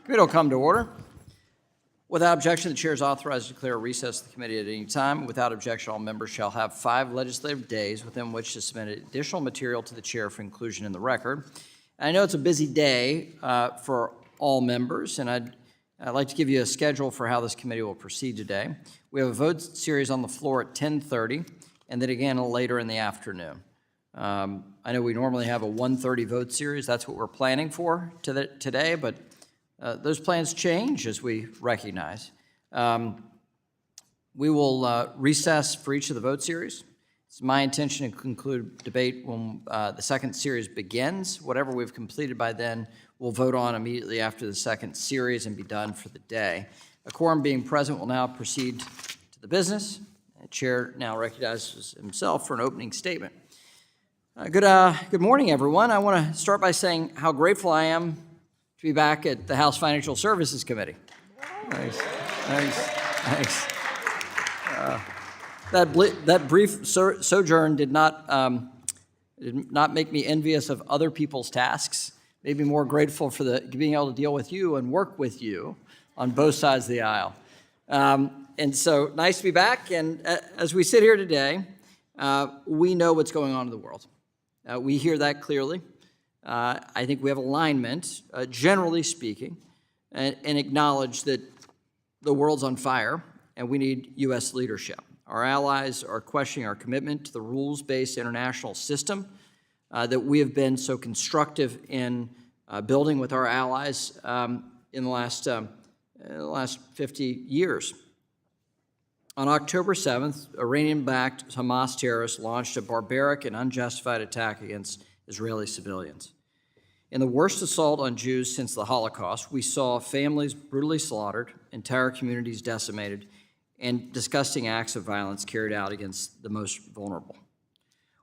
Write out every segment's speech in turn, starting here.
Committee will come to order. Without objection, the chair is authorized to declare a recess of the committee at any time. Without objection, all members shall have 5 legislative days within which to submit additional material to the chair for inclusion in the record. And I know it's a busy day for all members, and I'd like to give you a schedule for how this committee will proceed today. We have a vote series on the floor at 10:30, and then again later in the afternoon. I know we normally have a 1:30 vote series. That's what we're planning for today, but those plans change, as we recognize. We will recess for each of the vote series. It's my intention to conclude debate when the second series begins. Whatever we've completed by then, we'll vote on immediately after the second series and be done for the day. A quorum being present, will now proceed to the business. The chair now recognizes himself for an opening statement. Good morning, everyone. I want to start by saying how grateful I am to be back at the House Financial Services Committee. Nice. That brief sojourn did not make me envious of other people's tasks. Made me more grateful for being able to deal with you and work with you on both sides of the aisle. And so nice to be back. And as we sit here today, we know what's going on in the world. We hear that clearly. I think we have alignment, generally speaking, and acknowledge that the world's on fire and we need U.S. leadership. Our allies are questioning our commitment to the rules-based international system that we have been so constructive in building with our allies in the last 50 years. On October 7th, Iranian-backed Hamas terrorists launched a barbaric and unjustified attack against Israeli civilians. In the worst assault on Jews since the Holocaust, we saw families brutally slaughtered, entire communities decimated, and disgusting acts of violence carried out against the most vulnerable.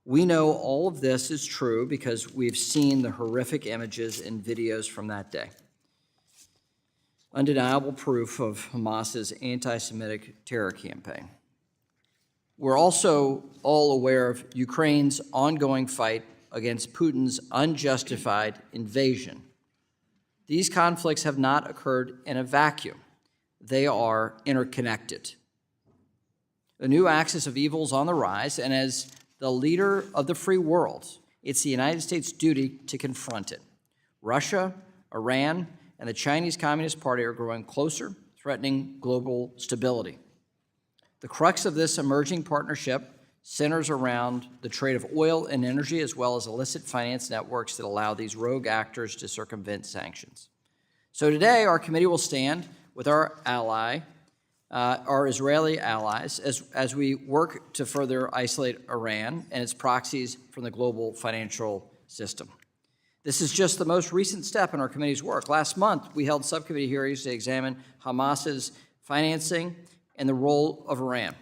We know all of this is true because we've seen the horrific images and videos from that day. Undeniable proof of Hamas's anti-Semitic terror campaign. We're also all aware of Ukraine's ongoing fight against Putin's unjustified invasion. These conflicts have not occurred in a vacuum. They are interconnected. A new axis of evil is on the rise, and as the leader of the free world, it's the United States' duty to confront it. Russia, Iran, and the Chinese Communist Party are growing closer, threatening global stability. The crux of this emerging partnership centers around the trade of oil and energy, as well as illicit finance networks that allow these rogue actors to circumvent sanctions. So today, our committee will stand with our Israeli allies, as we work to further isolate Iran and its proxies from the global financial system. This is just the most recent step in our committee's work. Last month, we held subcommittee hearings to examine Hamas's financing and the role of Iran.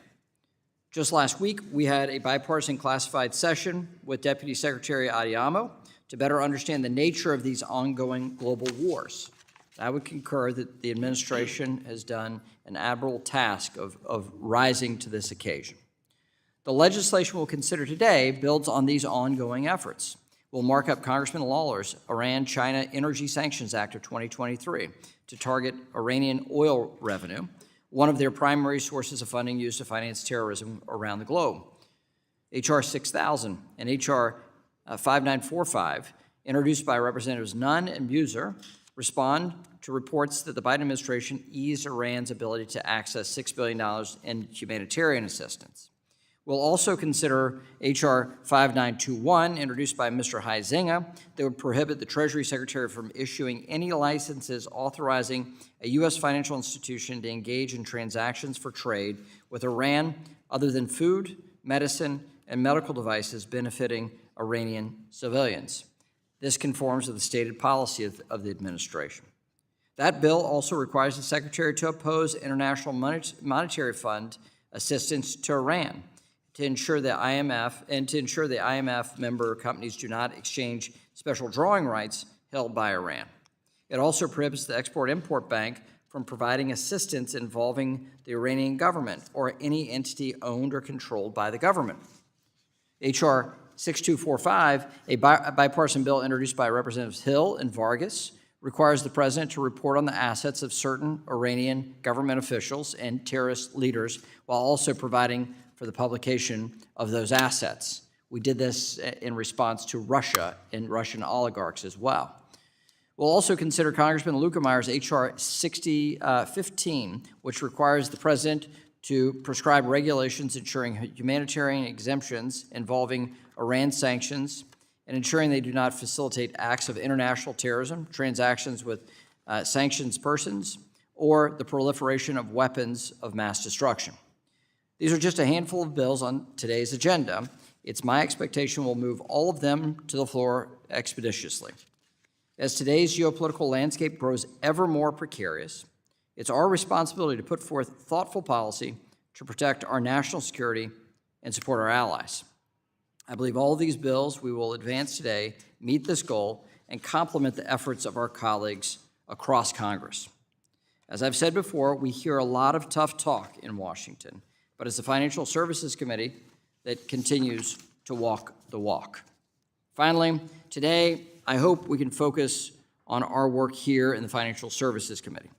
Just last week, we had a bipartisan classified session with Deputy Secretary Adeyemo to better understand the nature of these ongoing global wars. I would concur that the administration has done an admirable task of rising to this occasion. The legislation we'll consider today builds on these ongoing efforts. We'll mark up Congressman Lawler's Iran-China Energy Sanctions Act of 2023 to target Iranian oil revenue, one of their primary sources of funding used to finance terrorism around the globe. H.R. 6000 and H.R. 5945, introduced by Representatives Nunn and Buser, respond to reports that the Biden administration eased Iran's ability to access $6 billion in humanitarian assistance. We'll also consider H.R. 5921, introduced by Mr. Huizenga, that would prohibit the Treasury Secretary from issuing any licenses authorizing a U.S. financial institution to engage in transactions for trade with Iran other than food, medicine, and medical devices benefiting Iranian civilians. This conforms to the stated policy of the administration. That bill also requires the Secretary to oppose International Monetary Fund assistance to Iran, to ensure the IMF member companies do not exchange special drawing rights held by Iran. It also prohibits the Export-Import Bank from providing assistance involving the Iranian government or any entity owned or controlled by the government. H.R. 6245, a bipartisan bill introduced by Representatives Hill and Vargas, requires the president to report on the assets of certain Iranian government officials and terrorist leaders while also providing for the publication of those assets. We did this in response to Russia and Russian oligarchs as well. We'll also consider Congressman Luetkemeier's H.R. 6015, which requires the president to prescribe regulations ensuring humanitarian exemptions involving Iran sanctions and ensuring they do not facilitate acts of international terrorism, transactions with sanctions persons, or the proliferation of weapons of mass destruction. These are just a handful of bills on today's agenda. It's my expectation we'll move all of them to the floor expeditiously. As today's geopolitical landscape grows ever more precarious, it's our responsibility to put forth thoughtful policy to protect our national security and support our allies. I believe all of these bills we will advance today meet this goal and complement the efforts of our colleagues across Congress. As I've said before, we hear a lot of tough talk in Washington, but it's the Financial Services Committee that continues to walk the walk. Finally, today, I hope we can focus on our work here in the Financial Services Committee.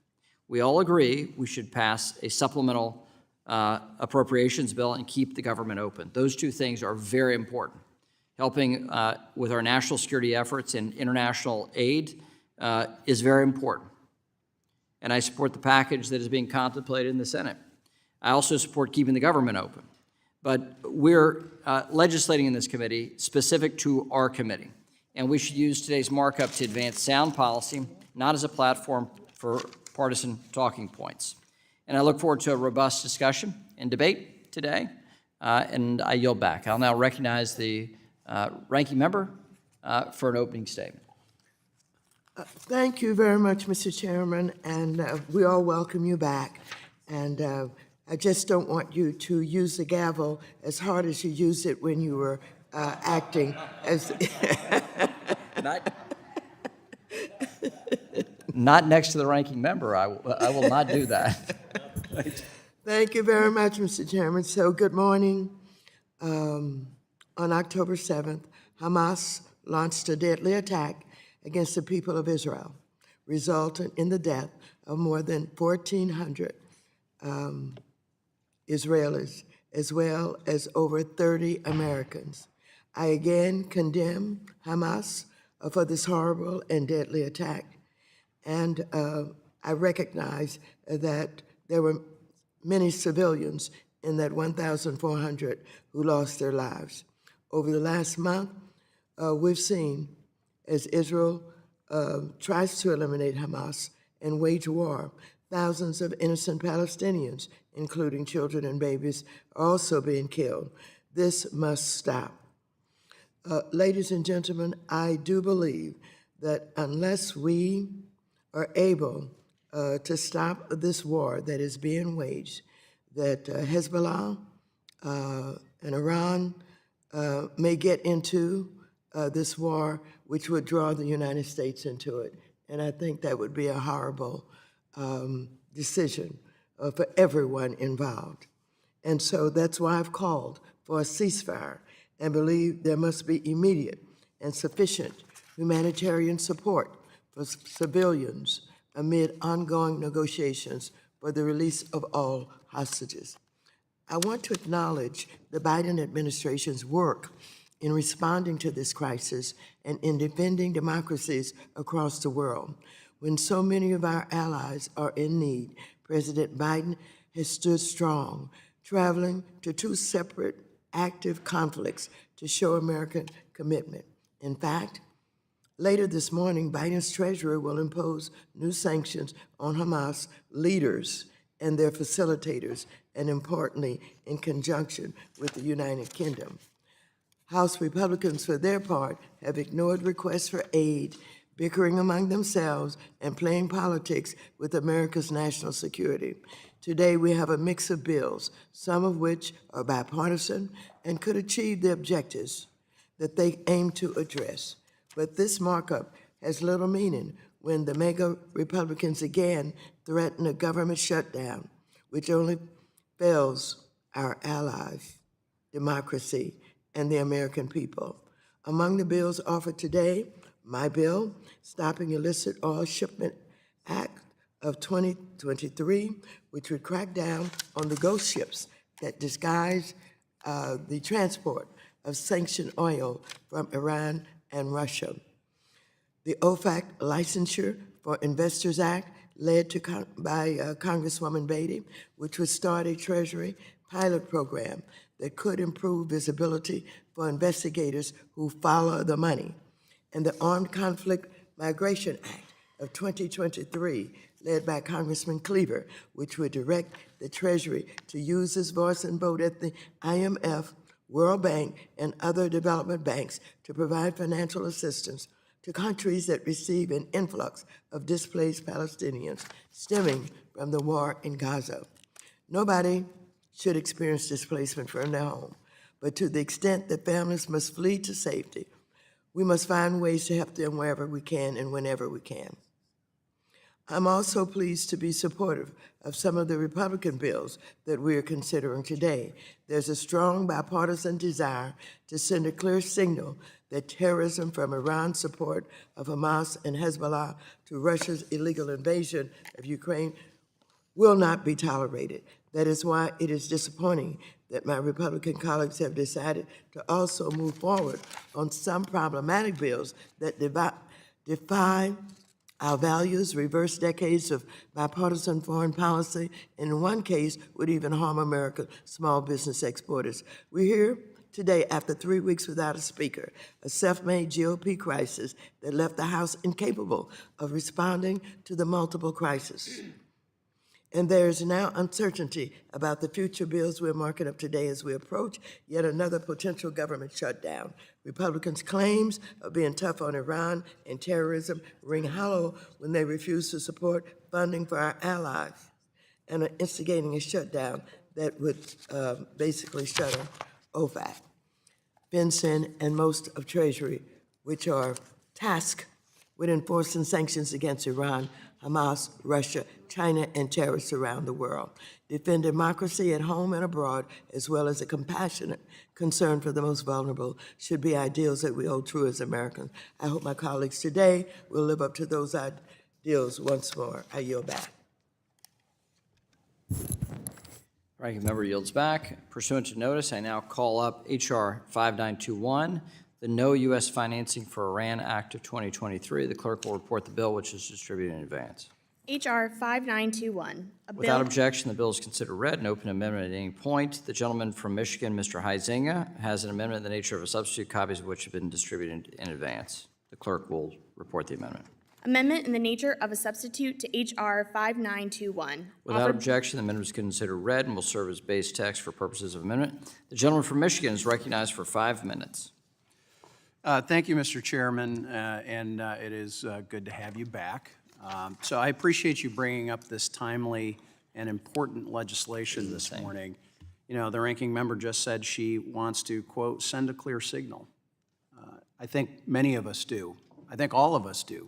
We all agree we should pass a supplemental appropriations bill and keep the government open. Those two things are very important. Helping with our national security efforts and international aid is very important. And I support the package that is being contemplated in the Senate. I also support keeping the government open. But we're legislating in this committee specific to our committee. And we should use today's markup to advance sound policy, not as a platform for partisan talking points. And I look forward to a robust discussion and debate today, and I yield back. I'll now recognize the ranking member for an opening statement. Thank you very much, Mr. Chairman, and we all welcome you back. And I just don't want you to use the gavel as hard as you used it when you were acting as... Not next to the ranking member. I will not do that. Thank you very much, Mr. Chairman. So good morning. On October 7th, Hamas launched a deadly attack against the people of Israel, resulting in the death of more than 1,400 Israelis, as well as over 30 Americans. I again condemn Hamas for this horrible and deadly attack. And I recognize that there were many civilians in that 1,400 who lost their lives. Over the last month, we've seen as Israel tries to eliminate Hamas and wage war, thousands of innocent Palestinians, including children and babies, are also being killed. This must stop. Ladies and gentlemen, I do believe that unless we are able to stop this war that is being waged, that Hezbollah and Iran may get into this war, which would draw the United States into it. And I think that would be a horrible decision for everyone involved. And so that's why I've called for a ceasefire and believe there must be immediate and sufficient humanitarian support for civilians amid ongoing negotiations for the release of all hostages. I want to acknowledge the Biden administration's work in responding to this crisis and in defending democracies across the world. When so many of our allies are in need, President Biden has stood strong, traveling to 2 separate active conflicts to show American commitment. In fact, later this morning, Biden's treasurer will impose new sanctions on Hamas leaders and their facilitators, and importantly, in conjunction with the United Kingdom. House Republicans, for their part, have ignored requests for aid, bickering among themselves, and playing politics with America's national security. Today, we have a mix of bills, some of which are bipartisan and could achieve the objectives that they aim to address. But this markup has little meaning when the mega Republicans again threaten a government shutdown, which only fails our allies, democracy, and the American people. Among the bills offered today My bill, Stopping Illicit Oil Shipment Act of 2023, which would crack down on the ghost ships that disguise the transport of sanctioned oil from Iran and Russia. The OFAC Licensure for Investors Act, led by Congresswoman Beatty, which would start a Treasury pilot program that could improve visibility for investigators who follow the money. And the Armed Conflict Migration Act of 2023, led by Congressman Cleaver, which would direct the Treasury to use its voice and vote at the IMF, World Bank, and other development banks to provide financial assistance to countries that receive an influx of displaced Palestinians stemming from the war in Gaza. Nobody should experience displacement from their home, but to the extent that families must flee to safety, we must find ways to help them wherever we can and whenever we can. I'm also pleased to be supportive of some of the Republican bills that we are considering today. There's a strong bipartisan desire to send a clear signal that terrorism, from Iran's support of Hamas and Hezbollah to Russia's illegal invasion of Ukraine, will not be tolerated. That is why it is disappointing that my Republican colleagues have decided to also move forward on some problematic bills that defy our values, reverse decades of bipartisan foreign policy, and in one case would even harm American small business exporters. We're here today after 3 weeks without a speaker, a self-made GOP crisis that left the House incapable of responding to the multiple crises. And there is now uncertainty about the future bills we're marking up today as we approach yet another potential government shutdown. Republicans' claims of being tough on Iran and terrorism ring hollow when they refuse to support funding for our allies and are instigating a shutdown that would basically shutter OFAC, FinCEN, and most of Treasury, which are tasked with enforcing sanctions against Iran, Hamas, Russia, China, and terrorists around the world. Defend democracy at home and abroad, as well as a compassionate concern for the most vulnerable, should be ideals that we hold true as Americans. I hope my colleagues today will live up to those ideals once more. I yield back. Ranking member yields back. Pursuant to notice, I now call up H.R. 5921, the No U.S. Financing for Iran Act of 2023. The clerk will report the bill, which is distributed in advance. H.R. 5921, a Without bill. objection, the bill is considered read and open amendment at any point. The gentleman from Michigan, Mr. Huizinga, has an amendment in the nature of a substitute, copies of which have been distributed in advance. The clerk will report the amendment. Amendment in the nature of a substitute to H.R. 5921. Without objection, the amendment is considered read and will serve as base text for purposes of amendment. The gentleman from Michigan is recognized for 5 minutes. Thank you, Mr. Chairman, and it is good to have you back. So I appreciate you bringing up this timely and important legislation this morning. You know, the ranking member just said she wants to, quote, send a clear signal. I think many of us do. I think all of us do,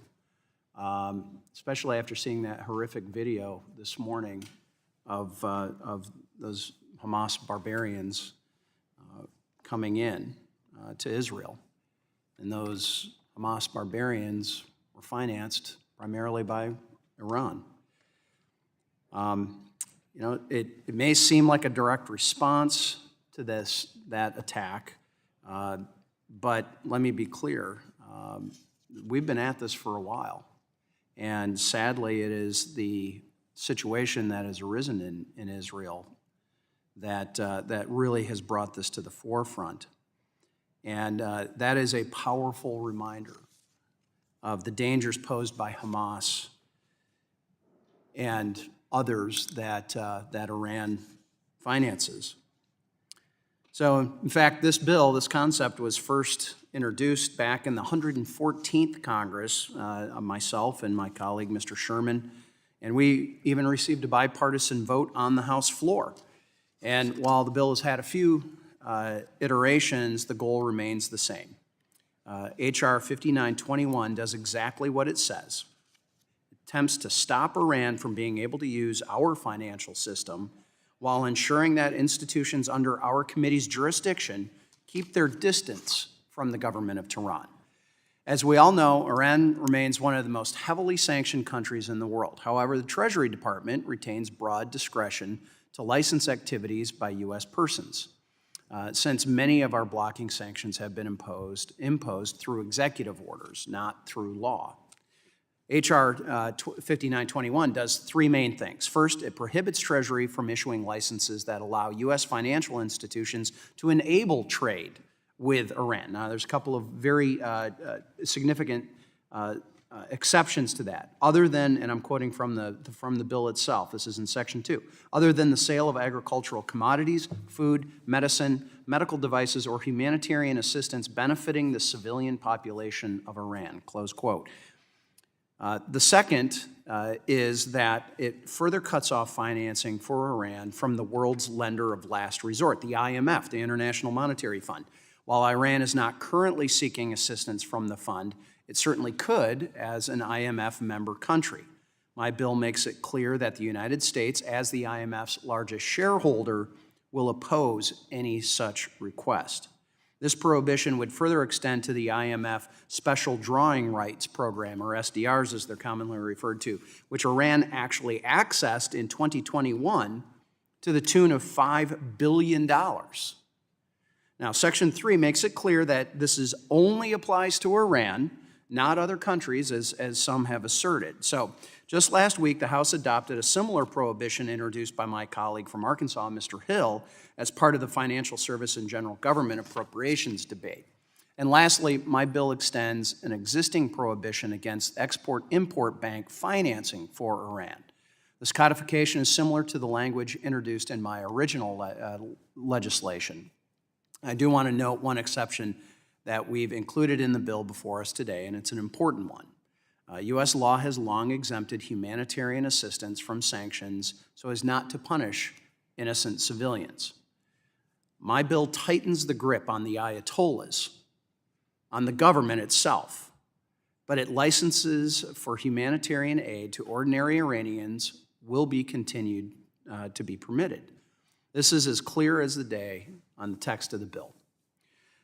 especially after seeing that horrific video this morning of those Hamas barbarians coming in to Israel. And those Hamas barbarians were financed primarily by Iran. You know, it may seem like a direct response to that attack, but let me be clear. We've been at this for a while, and sadly, it is the situation that has arisen in Israel that really has brought this to the forefront. And that is a powerful reminder of the dangers posed by Hamas and others that Iran finances. So, in fact, this bill, this concept was first introduced back in the 114th Congress, myself and my colleague, Mr. Sherman, and we even received a bipartisan vote on the House floor. And while the bill has had a few iterations, the goal remains the same. H.R. 5921 does exactly what it says. It attempts to stop Iran from being able to use our financial system while ensuring that institutions under our committee's jurisdiction keep their distance from the government of Tehran. As we all know, Iran remains one of the most heavily sanctioned countries in the world. However, the Treasury Department retains broad discretion to license activities by U.S. persons, since many of our blocking sanctions have been imposed through executive orders, not through law. H.R. 5921 does three main things. First, it prohibits Treasury from issuing licenses that allow U.S. financial institutions to enable trade with Iran. Now, there's a couple of very significant exceptions to that, other than, and I'm quoting from the bill itself, this is in Section 2, other than the sale of agricultural commodities, food, medicine, medical devices, or humanitarian assistance benefiting the civilian population of Iran, close quote. The second is that it further cuts off financing for Iran from the world's lender of last resort, the IMF, the International Monetary Fund. While Iran is not currently seeking assistance from the fund, it certainly could as an IMF member country. My bill makes it clear that the United States, as the IMF's largest shareholder, will oppose any such request. This prohibition would further extend to the IMF Special Drawing Rights Program, or SDRs as they're commonly referred to, which Iran actually accessed in 2021 to the tune of $5 billion. Now, Section 3 makes it clear that this only applies to Iran, not other countries, as some have asserted. So, just last week, the House adopted a similar prohibition introduced by my colleague from Arkansas, Mr. Hill, as part of the Financial Service and General Government Appropriations debate. And lastly, my bill extends an existing prohibition against export-import bank financing for Iran. This codification is similar to the language introduced in my original legislation. I do want to note one exception that we've included in the bill before us today, and it's an important one. U.S. law has long exempted humanitarian assistance from sanctions so as not to punish innocent civilians. My bill tightens the grip on the Ayatollahs, on the government itself, but it licenses for humanitarian aid to ordinary Iranians will be continued to be permitted. This is as clear as the day on the text of the bill.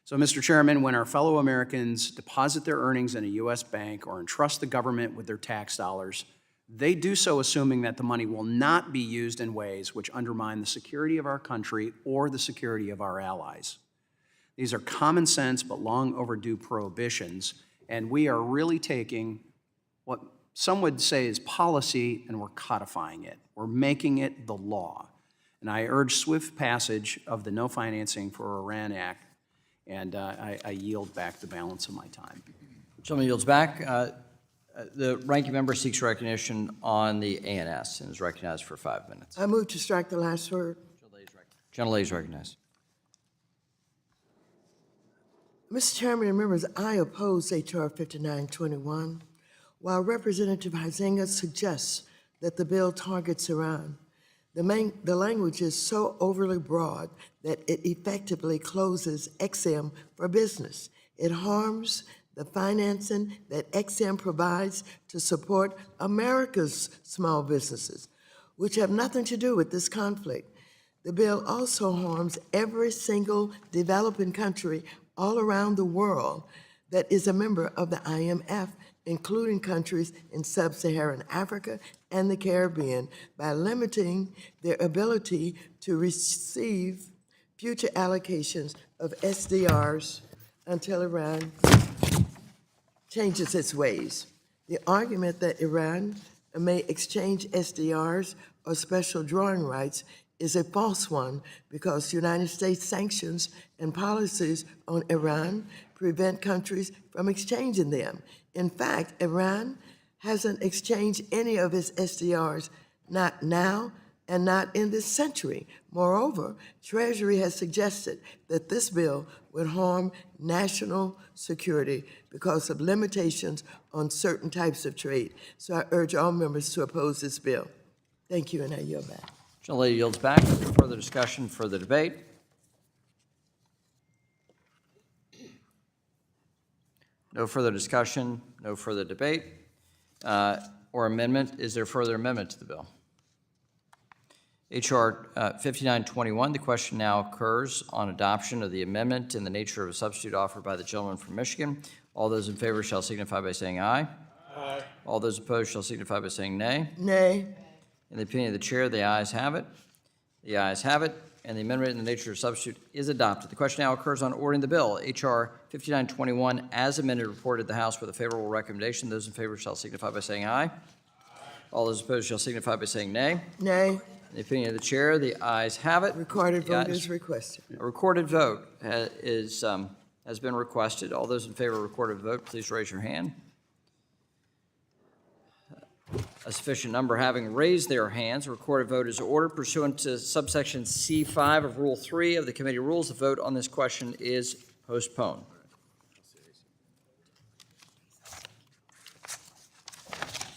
So, Mr. Chairman, when our fellow Americans deposit their earnings in a U.S. bank or entrust the government with their tax dollars, they do so assuming that the money will not be used in ways which undermine the security of our country or the security of our allies. These are common sense but long overdue prohibitions, and we are really taking what some would say is policy and we're codifying it. We're making it the law. And I urge swift passage of the No Financing for Iran Act, and I yield back the balance of my time. Gentleman yields back. The ranking member seeks recognition on the ANS and is recognized for 5 minutes. I move to strike the last word. Gentlelady is recognized. Mr. Chairman and members, I oppose H.R. 5921. While Representative Huizenga suggests that the bill targets Iran, the language is so overly broad that it effectively closes XM for business. It harms the financing that XM provides to support America's small businesses, which have nothing to do with this conflict. The bill also harms every single developing country all around the world that is a member of the IMF, including countries in sub-Saharan Africa and the Caribbean, by limiting their ability to receive future allocations of SDRs until Iran changes its ways. The argument that Iran may exchange SDRs or special drawing rights is a false one because United States sanctions and policies on Iran prevent countries from exchanging them. In fact, Iran hasn't exchanged any of its SDRs, not now and not in this century. Moreover, Treasury has suggested that this bill would harm national security because of limitations on certain types of trade. So I urge all members to oppose this bill. Thank you, and I yield back. Gentlelady yields back. Further discussion, further debate. No further discussion, no further debate or amendment. Is there further amendment to the bill? H.R. 5921, the question now occurs on adoption of the amendment in the nature of a substitute offered by the gentleman from Michigan. All those in favor shall signify by saying aye. Aye. All those opposed shall signify by saying nay. Nay. In the opinion of the chair, the ayes have it. The ayes have it, and the amendment in the nature of substitute is adopted. The question now occurs on ordering the bill, H.R. 5921, as amended, reported to the House with a favorable recommendation. Those in favor shall signify by saying aye. All those opposed shall signify by saying nay. Nay. In the opinion of the chair, the ayes have it. Recorded The vote ayes- is requested. A recorded vote has been requested. All those in favor of a recorded vote, please raise your hand. A sufficient number having raised their hands, a recorded vote is ordered pursuant to subsection C5 of Rule 3 of the committee rules. The vote on this question is postponed.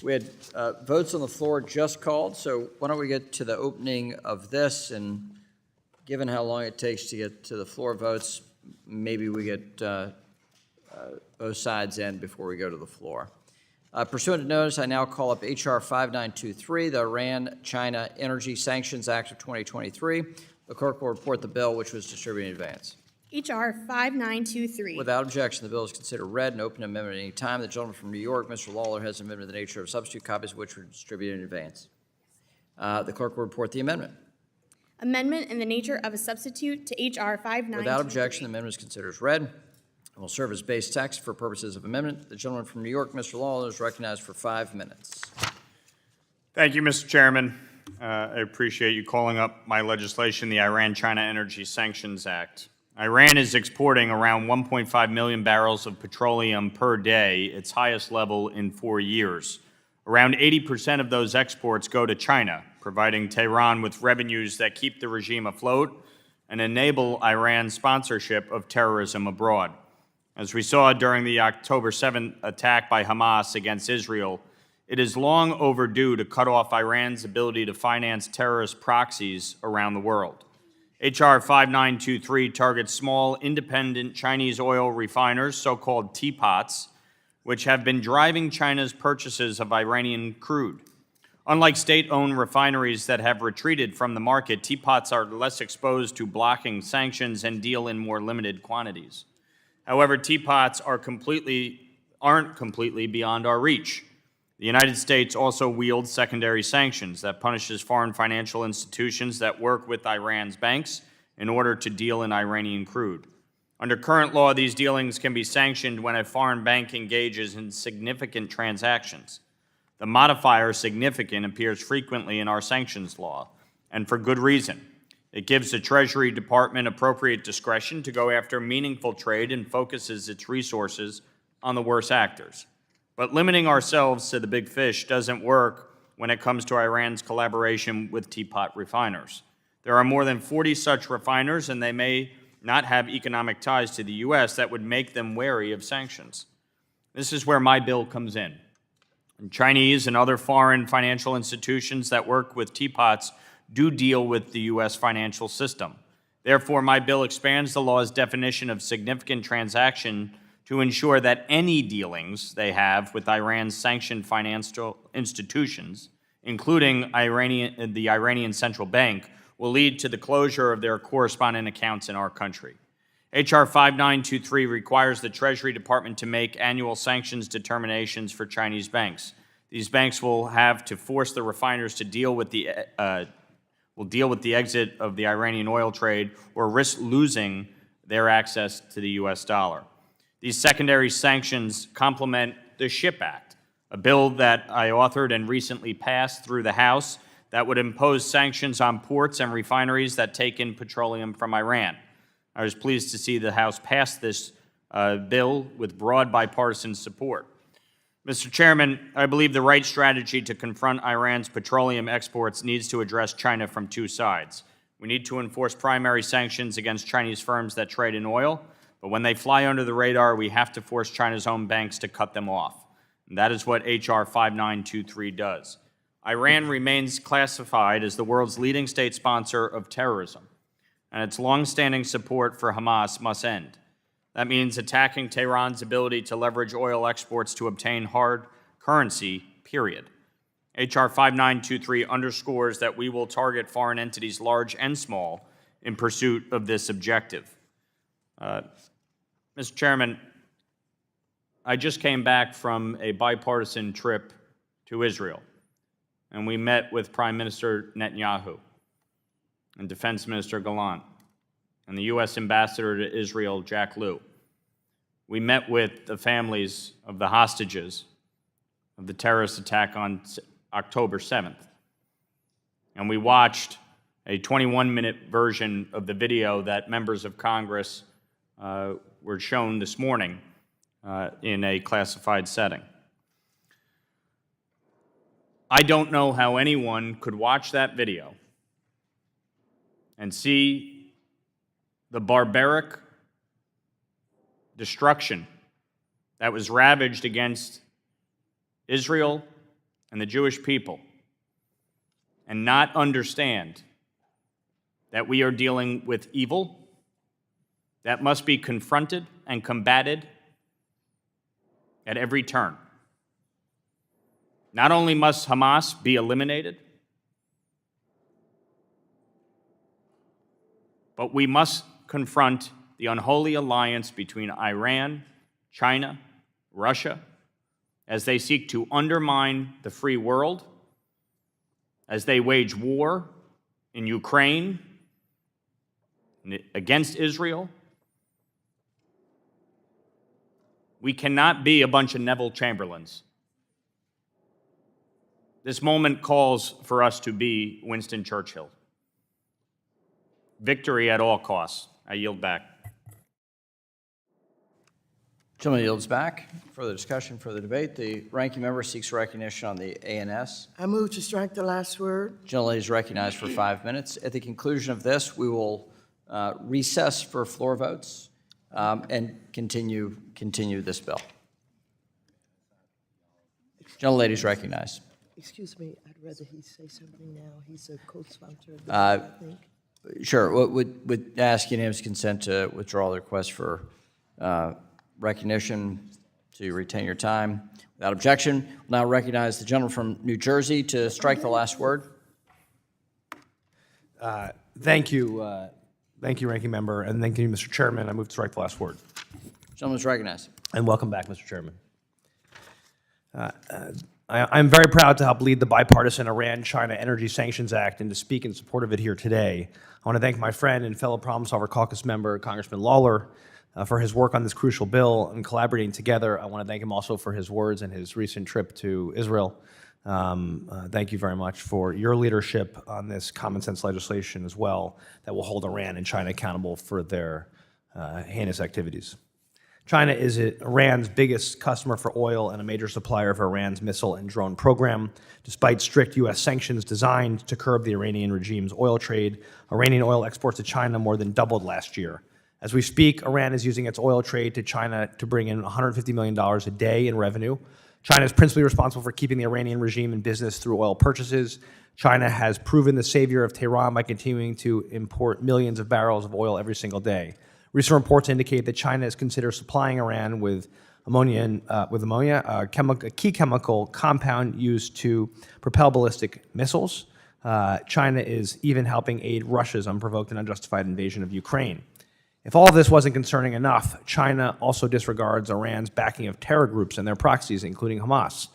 We had votes on the floor just called, so why don't we get to the opening of this, and given how long it takes to get to the floor votes, maybe we get both sides in before we go to the floor. Pursuant to notice, I now call up H.R. 5923, the Iran-China Energy Sanctions Act of 2023. The clerk will report the bill, which was distributed in advance. H.R. 5923. Without objection, the bill is considered read and open to amendment at any time. The gentleman from New York, Mr. Lawler, has an amendment of the nature of substitute, copies of which were distributed in advance. The clerk will report the amendment. Amendment in the nature of a substitute to H.R. 5923. Without objection, the amendment is considered as read and will serve as base text for purposes of amendment. The gentleman from New York, Mr. Lawler, is recognized for 5 minutes. Thank you, Mr. Chairman. I appreciate you calling up my legislation, the Iran-China Energy Sanctions Act. Iran is exporting around 1.5 million barrels of petroleum per day, its highest level in 4 years. Around 80% of those exports go to China, providing Tehran with revenues that keep the regime afloat and enable Iran's sponsorship of terrorism abroad. As we saw during the October 7th attack by Hamas against Israel, it is long overdue to cut off Iran's ability to finance terrorist proxies around the world. H.R. 5923 targets small, independent Chinese oil refiners, so-called teapots, which have been driving China's purchases of Iranian crude. Unlike state-owned refineries that have retreated from the market, teapots are less exposed to blocking sanctions and deal in more limited quantities. However, teapots aren't completely beyond our reach. The United States also wields secondary sanctions that punishes foreign financial institutions that work with Iran's banks in order to deal in Iranian crude. Under current law, these dealings can be sanctioned when a foreign bank engages in significant transactions. The modifier significant appears frequently in our sanctions law, and for good reason. It gives the Treasury Department appropriate discretion to go after meaningful trade and focuses its resources on the worst actors. But limiting ourselves to the big fish doesn't work when it comes to Iran's collaboration with teapot refiners. There are more than 40 such refiners, and they may not have economic ties to the U.S. that would make them wary of sanctions. This is where my bill comes in. And Chinese and other foreign financial institutions that work with teapots do deal with the U.S. financial system. Therefore, my bill expands the law's definition of significant transaction to ensure that any dealings they have with Iran's sanctioned financial institutions, including the Iranian Central Bank, will lead to the closure of their correspondent accounts in our country. H.R. 5923 requires the Treasury Department to make annual sanctions determinations for Chinese banks. These banks will have to force the refiners to deal with the exit of the Iranian oil trade or risk losing their access to the U.S. dollar. These secondary sanctions complement the SHIP Act, a bill that I authored and recently passed through the House that would impose sanctions on ports and refineries that take in petroleum from Iran. I was pleased to see the House pass this bill with broad bipartisan support. Mr. Chairman, I believe the right strategy to confront Iran's petroleum exports needs to address China from two sides. We need to enforce primary sanctions against Chinese firms that trade in oil, but when they fly under the radar, we have to force China's own banks to cut them off. And that is what H.R. 5923 does. Iran remains classified as the world's leading state sponsor of terrorism, and its longstanding support for Hamas must end. That means attacking Tehran's ability to leverage oil exports to obtain hard currency, period. H.R. 5923 underscores that we will target foreign entities large and small in pursuit of this objective. Mr. Chairman, I just came back from a bipartisan trip to Israel, and we met with Prime Minister Netanyahu and Defense Minister Gallant and the U.S. Ambassador to Israel, Jack Lew. We met with the families of the hostages of the terrorist attack on October 7th, and we watched a 21-minute version of the video that members of Congress were shown this morning in a classified setting. I don't know how anyone could watch that video and see the barbaric destruction that was ravaged against Israel and the Jewish people and not understand that we are dealing with evil that must be confronted and combated at every turn. Not only must Hamas be eliminated, but we must confront the unholy alliance between Iran, China, Russia, as they seek to undermine the free world, as they wage war in Ukraine against Israel. We cannot be a bunch of Neville Chamberlains. This moment calls for us to be Winston Churchill. Victory at all costs. I yield back. Gentleman yields back. Further discussion, further debate. The ranking member seeks recognition on the ANS. I move to strike the last word. Gentlelady is recognized for 5 minutes. At the conclusion of this, we will recess for floor votes and continue this bill. Gentlelady is recognized. Excuse me, I'd rather he say something now. He's a co-sponsor of the bill, I think. Sure. Would ask unanimous consent to withdraw the request for recognition to retain your time. Without objection, we'll now recognize the gentleman from New Jersey to strike the last word. Thank you, Ranking Member, and thank you, Mr. Chairman. I move to strike the last word. Gentleman is recognized. And welcome back, Mr. Chairman. I'm very proud to help lead the bipartisan Iran-China Energy Sanctions Act and to speak in support of it here today. I want to thank my friend and fellow Problem Solver Caucus member, Congressman Lawler, for his work on this crucial bill and collaborating together. I want to thank him also for his words and his recent trip to Israel. Thank you very much for your leadership on this common sense legislation as well that will hold Iran and China accountable for their heinous activities. China is Iran's biggest customer for oil and a major supplier of Iran's missile and drone program. Despite strict U.S. sanctions designed to curb the Iranian regime's oil trade, Iranian oil exports to China more than doubled last year. As we speak, Iran is using its oil trade to China to bring in $150 million a day in revenue. China is principally responsible for keeping the Iranian regime in business through oil purchases. China has proven the savior of Tehran by continuing to import millions of barrels of oil every single day. Recent reports indicate that China is considered supplying Iran with ammonia, a key chemical compound used to propel ballistic missiles. China is even helping aid Russia's unprovoked and unjustified invasion of Ukraine. If all of this wasn't concerning enough, China also disregards Iran's backing of terror groups and their proxies, including Hamas.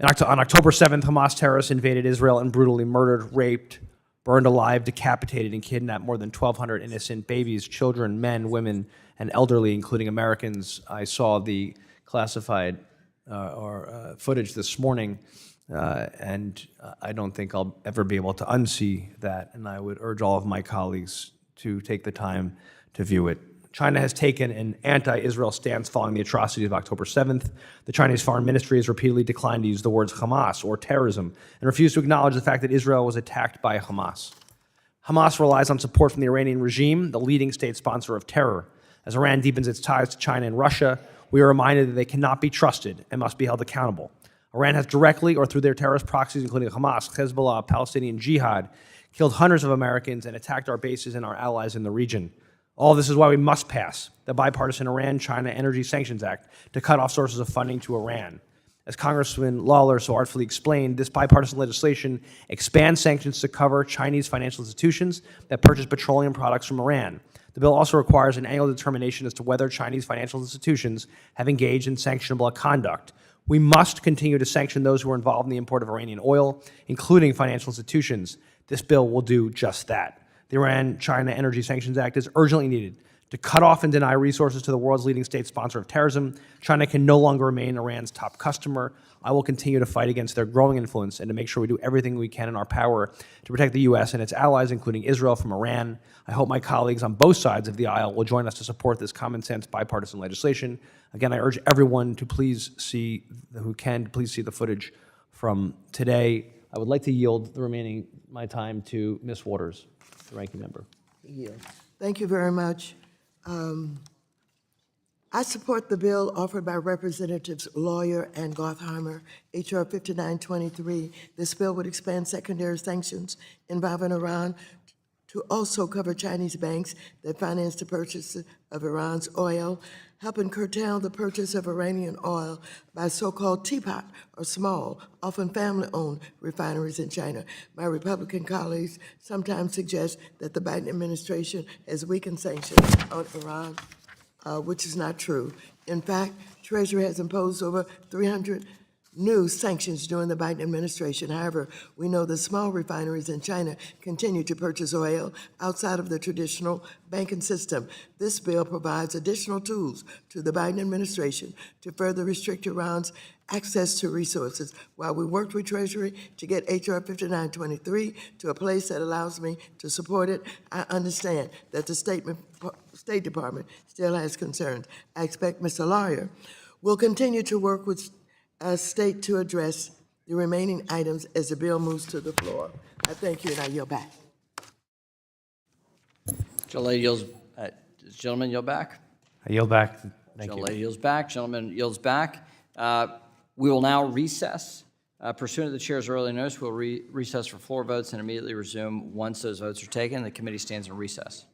On October 7th, Hamas terrorists invaded Israel and brutally murdered, raped, burned alive, decapitated, and kidnapped more than 1,200 innocent babies, children, men, women, and elderly, including Americans. I saw the classified footage this morning, and I don't think I'll ever be able to unsee that, and I would urge all of my colleagues to take the time to view it. China has taken an anti-Israel stance following the atrocities of October 7th. The Chinese Foreign Ministry has repeatedly declined to use the words Hamas or terrorism and refused to acknowledge the fact that Israel was attacked by Hamas. Hamas relies on support from the Iranian regime, the leading state sponsor of terror. As Iran deepens its ties to China and Russia, we are reminded that they cannot be trusted and must be held accountable. Iran has directly or through their terrorist proxies, including Hamas, Hezbollah, Palestinian Jihad, killed hundreds of Americans and attacked our bases and our allies in the region. All this is why we must pass the bipartisan Iran-China Energy Sanctions Act to cut off sources of funding to Iran. As Congressman Lawler so artfully explained, this bipartisan legislation expands sanctions to cover Chinese financial institutions that purchase petroleum products from Iran. The bill also requires an annual determination as to whether Chinese financial institutions have engaged in sanctionable conduct. We must continue to sanction those who are involved in the import of Iranian oil, including financial institutions. This bill will do just that. The Iran-China Energy Sanctions Act is urgently needed to cut off and deny resources to the world's leading state sponsor of terrorism. China can no longer remain Iran's top customer. I will continue to fight against their growing influence and to make sure we do everything we can in our power to protect the U.S. and its allies, including Israel, from Iran. I hope my colleagues on both sides of the aisle will join us to support this common-sense bipartisan legislation. Again, I urge everyone to please see the footage from today. I would like to yield the remaining my time to Ms. Waters, the ranking member. Thank you very much. I support the bill offered by Representatives Lawyer and Gottheimer, H.R. 5923. This bill would expand secondary sanctions involving Iran to also cover Chinese banks that finance the purchase of Iran's oil, helping curtail the purchase of Iranian oil by so-called teapot or small, often family-owned refineries in China. My Republican colleagues sometimes suggest that the Biden administration has weakened sanctions on Iran, which is not true. In fact, Treasury has imposed over 300 new sanctions during the Biden administration. However, we know that small refineries in China continue to purchase oil outside of the traditional banking system. This bill provides additional tools to the Biden administration to further restrict Iran's access to resources. While we worked with Treasury to get H.R. 5923 to a place that allows me to support it, I understand that the State Department still has concerns. I expect Mr. Lawyer will continue to work with state to address the remaining items as the bill moves to the floor. I thank you, and I yield back. Gentleman yield back. I yield back. Thank you. Gentlelady yields back. Gentleman yields back. We will now recess. Pursuant to the chair's early notice, we'll recess for floor votes and immediately resume once those votes are taken. The committee stands in recess.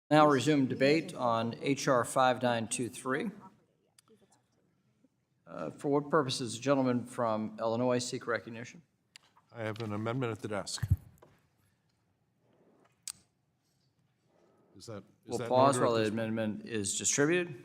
Now resume debate on H.R. 5923. For what purpose does the gentleman from Illinois seek recognition? I have an amendment at the desk. Is that We'll in pause order while at the this- amendment is distributed.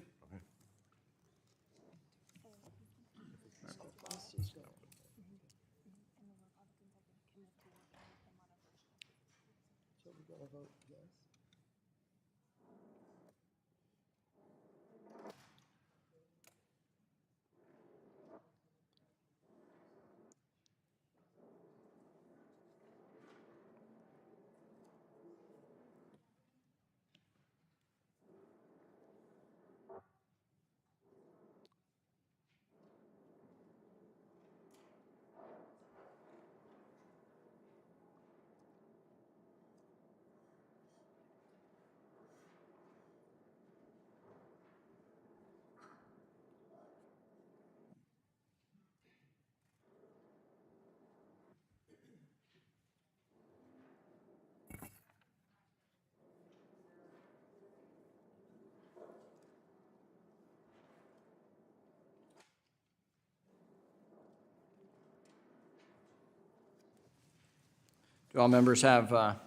Do all members have a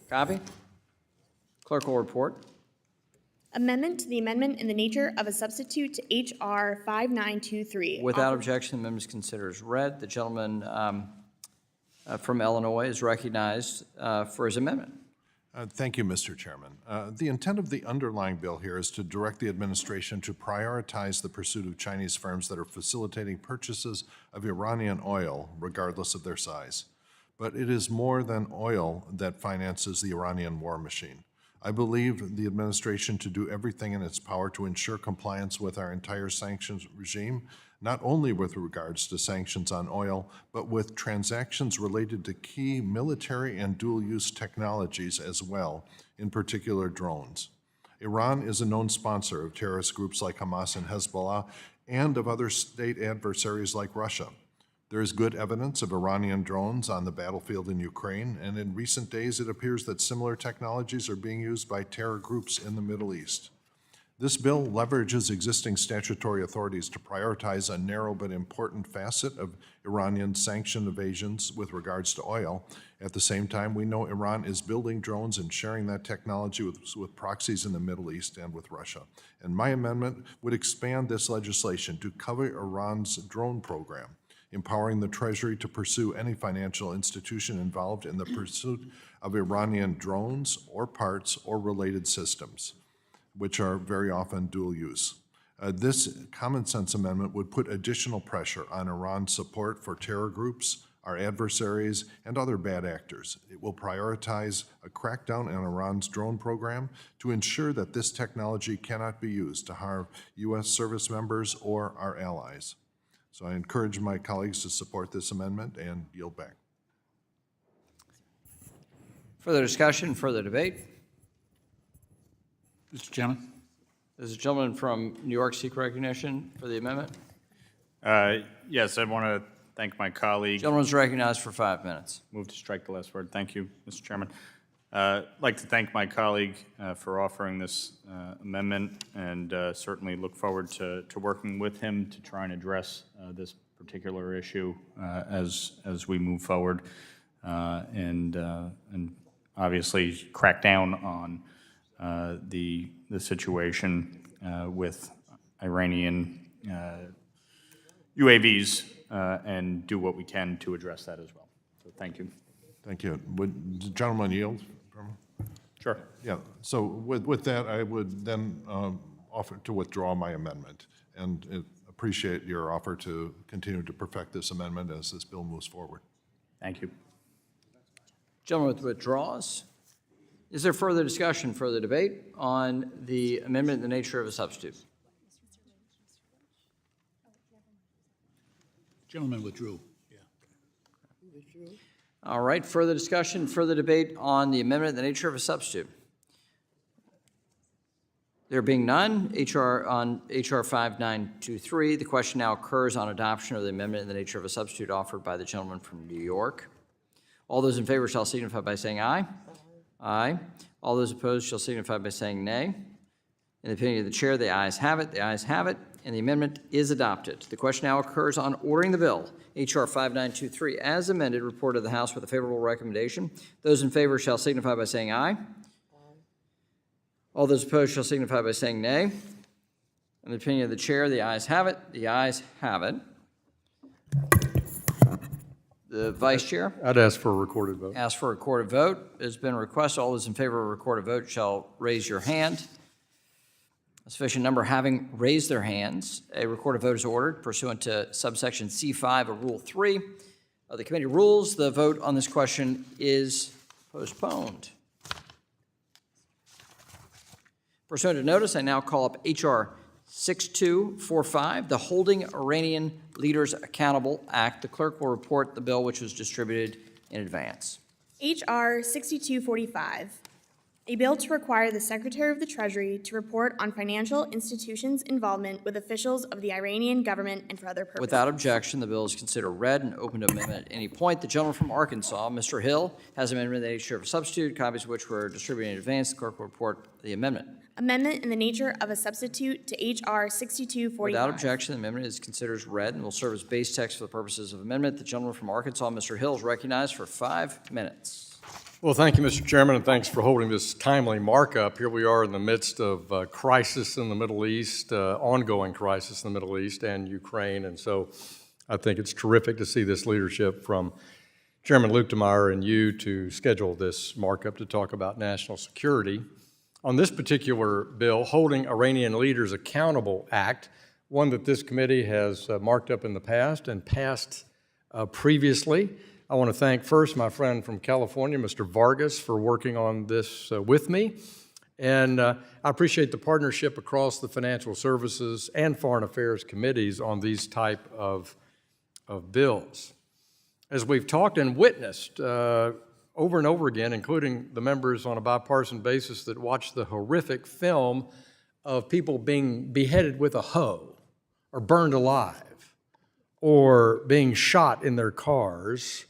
copy? Clerk will report. Amendment to the amendment in the nature of a substitute to H.R. 5923. Without objection, the amendment is considered as read. The gentleman from Illinois is recognized for his amendment. Thank you, Mr. Chairman. The intent of the underlying bill here is to direct the administration to prioritize the pursuit of Chinese firms that are facilitating purchases of Iranian oil, regardless of their size. But it is more than oil that finances the Iranian war machine. I believe the administration to do everything in its power to ensure compliance with our entire sanctions regime, not only with regards to sanctions on oil, but with transactions related to key military and dual-use technologies as well, in particular drones. Iran is a known sponsor of terrorist groups like Hamas and Hezbollah and of other state adversaries like Russia. There is good evidence of Iranian drones on the battlefield in Ukraine, and in recent days it appears that similar technologies are being used by terror groups in the Middle East. This bill leverages existing statutory authorities to prioritize a narrow but important facet of Iranian sanction evasions with regards to oil. At the same time, we know Iran is building drones and sharing that technology with proxies in the Middle East and with Russia. And my amendment would expand this legislation to cover Iran's drone program, empowering the Treasury to pursue any financial institution involved in the pursuit of Iranian drones or parts or related systems, which are very often dual use. This common sense amendment would put additional pressure on Iran's support for terror groups, our adversaries, and other bad actors. It will prioritize a crackdown on Iran's drone program to ensure that this technology cannot be used to harm U.S. service members or our allies. So I encourage my colleagues to support this amendment and yield back. Further discussion, further debate? Mr. Chairman? Does the gentleman from New York seek recognition for the amendment? Yes, I want to thank my colleague. Gentleman's recognized for 5 minutes. Move to strike the last word. Thank you, Mr. Chairman. I'd like to thank my colleague for offering this amendment, and certainly look forward to working with him to try and address this particular issue as we move forward, and obviously crack down on the situation with Iranian UAVs and do what we can to address that as well. So thank you. Thank you. Would the gentleman yield? Sure. Yeah, so with that, I would then offer to withdraw my amendment and appreciate your offer to continue to perfect this amendment as this bill moves forward. Thank you. Gentleman withdraws. Is there further discussion, further debate on the amendment in the nature of a substitute? Gentleman withdrew. All right, further discussion, further debate on the amendment in the nature of a substitute. There being none, on H.R. 5923, the question now occurs on adoption of the amendment in the nature of a substitute offered by the gentleman from New York. All those in favor shall signify by saying aye. Aye. All those opposed shall signify by saying nay. In the opinion of the chair, the ayes have it, and the amendment is adopted. The question now occurs on ordering the bill, H.R. 5923, as amended, reported to the House with a favorable recommendation. Those in favor shall signify by saying aye. All those opposed shall signify by saying nay. In the opinion of the chair, the ayes have it, The vice chair I'd ask for a recorded vote. asks for a recorded vote. It has been requested. All those in favor of a recorded vote shall raise your hand. A sufficient number having raised their hands, a recorded vote is ordered pursuant to subsection C5 of Rule 3 of the committee rules. The vote on this question is postponed. Pursuant to notice, I now call up H.R. 6245, the Holding Iranian Leaders Accountable Act. The clerk will report the bill which was distributed in advance. H.R. 6245, a bill to require the Secretary of the Treasury to report on financial institutions' involvement with officials of the Iranian government and for other purposes. Without objection, the bill is considered read and open to amendment at any point. The gentleman from Arkansas, Mr. Hill, has an amendment that he shared for substitute, copies of which were distributed in advance. The clerk will report the amendment. Amendment in the nature of a substitute to H.R. 6245. Without objection, the amendment is considered as read and will serve as base text for the purposes of amendment. The gentleman from Arkansas, Mr. Hill, is recognized for 5 minutes. Well, thank you, Mr. Chairman, and thanks for holding this timely markup. Here we are in the midst of crisis in the Middle East, ongoing crisis in the Middle East and Ukraine, and so I think it's terrific to see this leadership from Chairman Luetkemeyer and you to schedule this markup to talk about national security. On this particular bill, Holding Iranian Leaders Accountable Act, one that this committee has marked up in the past and passed previously. I want to thank first my friend from California, Mr. Vargas, for working on this with me. And I appreciate the partnership across the Financial Services and Foreign Affairs committees on these type of bills. As we've talked and witnessed over and over again, including the members on a bipartisan basis that watched the horrific film of people being beheaded with a hoe or burned alive or being shot in their cars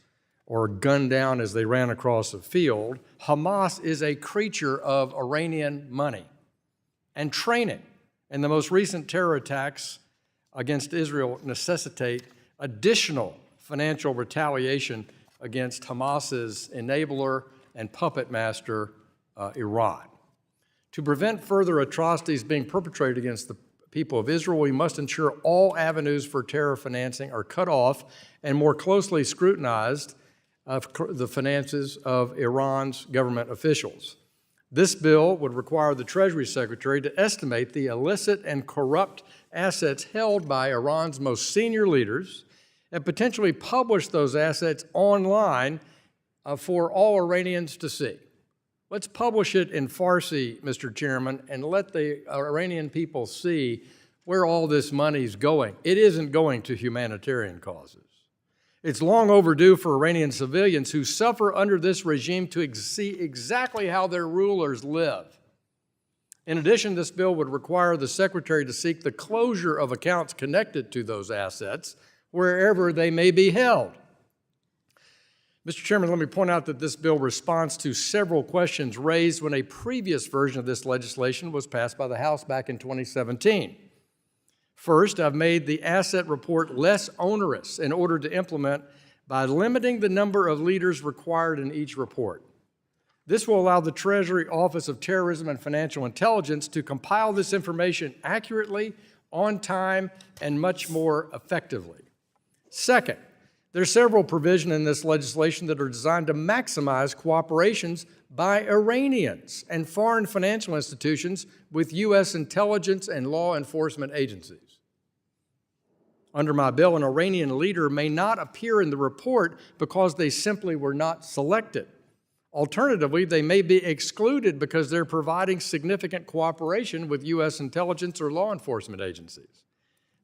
or gunned down as they ran across a field, Hamas is a creature of Iranian money and training. And the most recent terror attacks against Israel necessitate additional financial retaliation against Hamas's enabler and puppet master, Iran. To prevent further atrocities being perpetrated against the people of Israel, we must ensure all avenues for terror financing are cut off and more closely scrutinized the finances of Iran's government officials. This bill would require the Treasury Secretary to estimate the illicit and corrupt assets held by Iran's most senior leaders and potentially publish those assets online for all Iranians to see. Let's publish it in Farsi, Mr. Chairman, and let the Iranian people see where all this money's going. It isn't going to humanitarian causes. It's long overdue for Iranian civilians who suffer under this regime to see exactly how their rulers live. In addition, this bill would require the Secretary to seek the closure of accounts connected to those assets wherever they may be held. Mr. Chairman, let me point out that this bill responds to several questions raised when a previous version of this legislation was passed by the House back in 2017. First, I've made the asset report less onerous in order to implement by limiting the number of leaders required in each report. This will allow the Treasury Office of Terrorism and Financial Intelligence to compile this information accurately, on time, and much more effectively. Second, there are several provisions in this legislation that are designed to maximize cooperations by Iranians and foreign financial institutions with U.S. intelligence and law enforcement agencies. Under my bill, an Iranian leader may not appear in the report because they simply were not selected. Alternatively, they may be excluded because they're providing significant cooperation with U.S. intelligence or law enforcement agencies.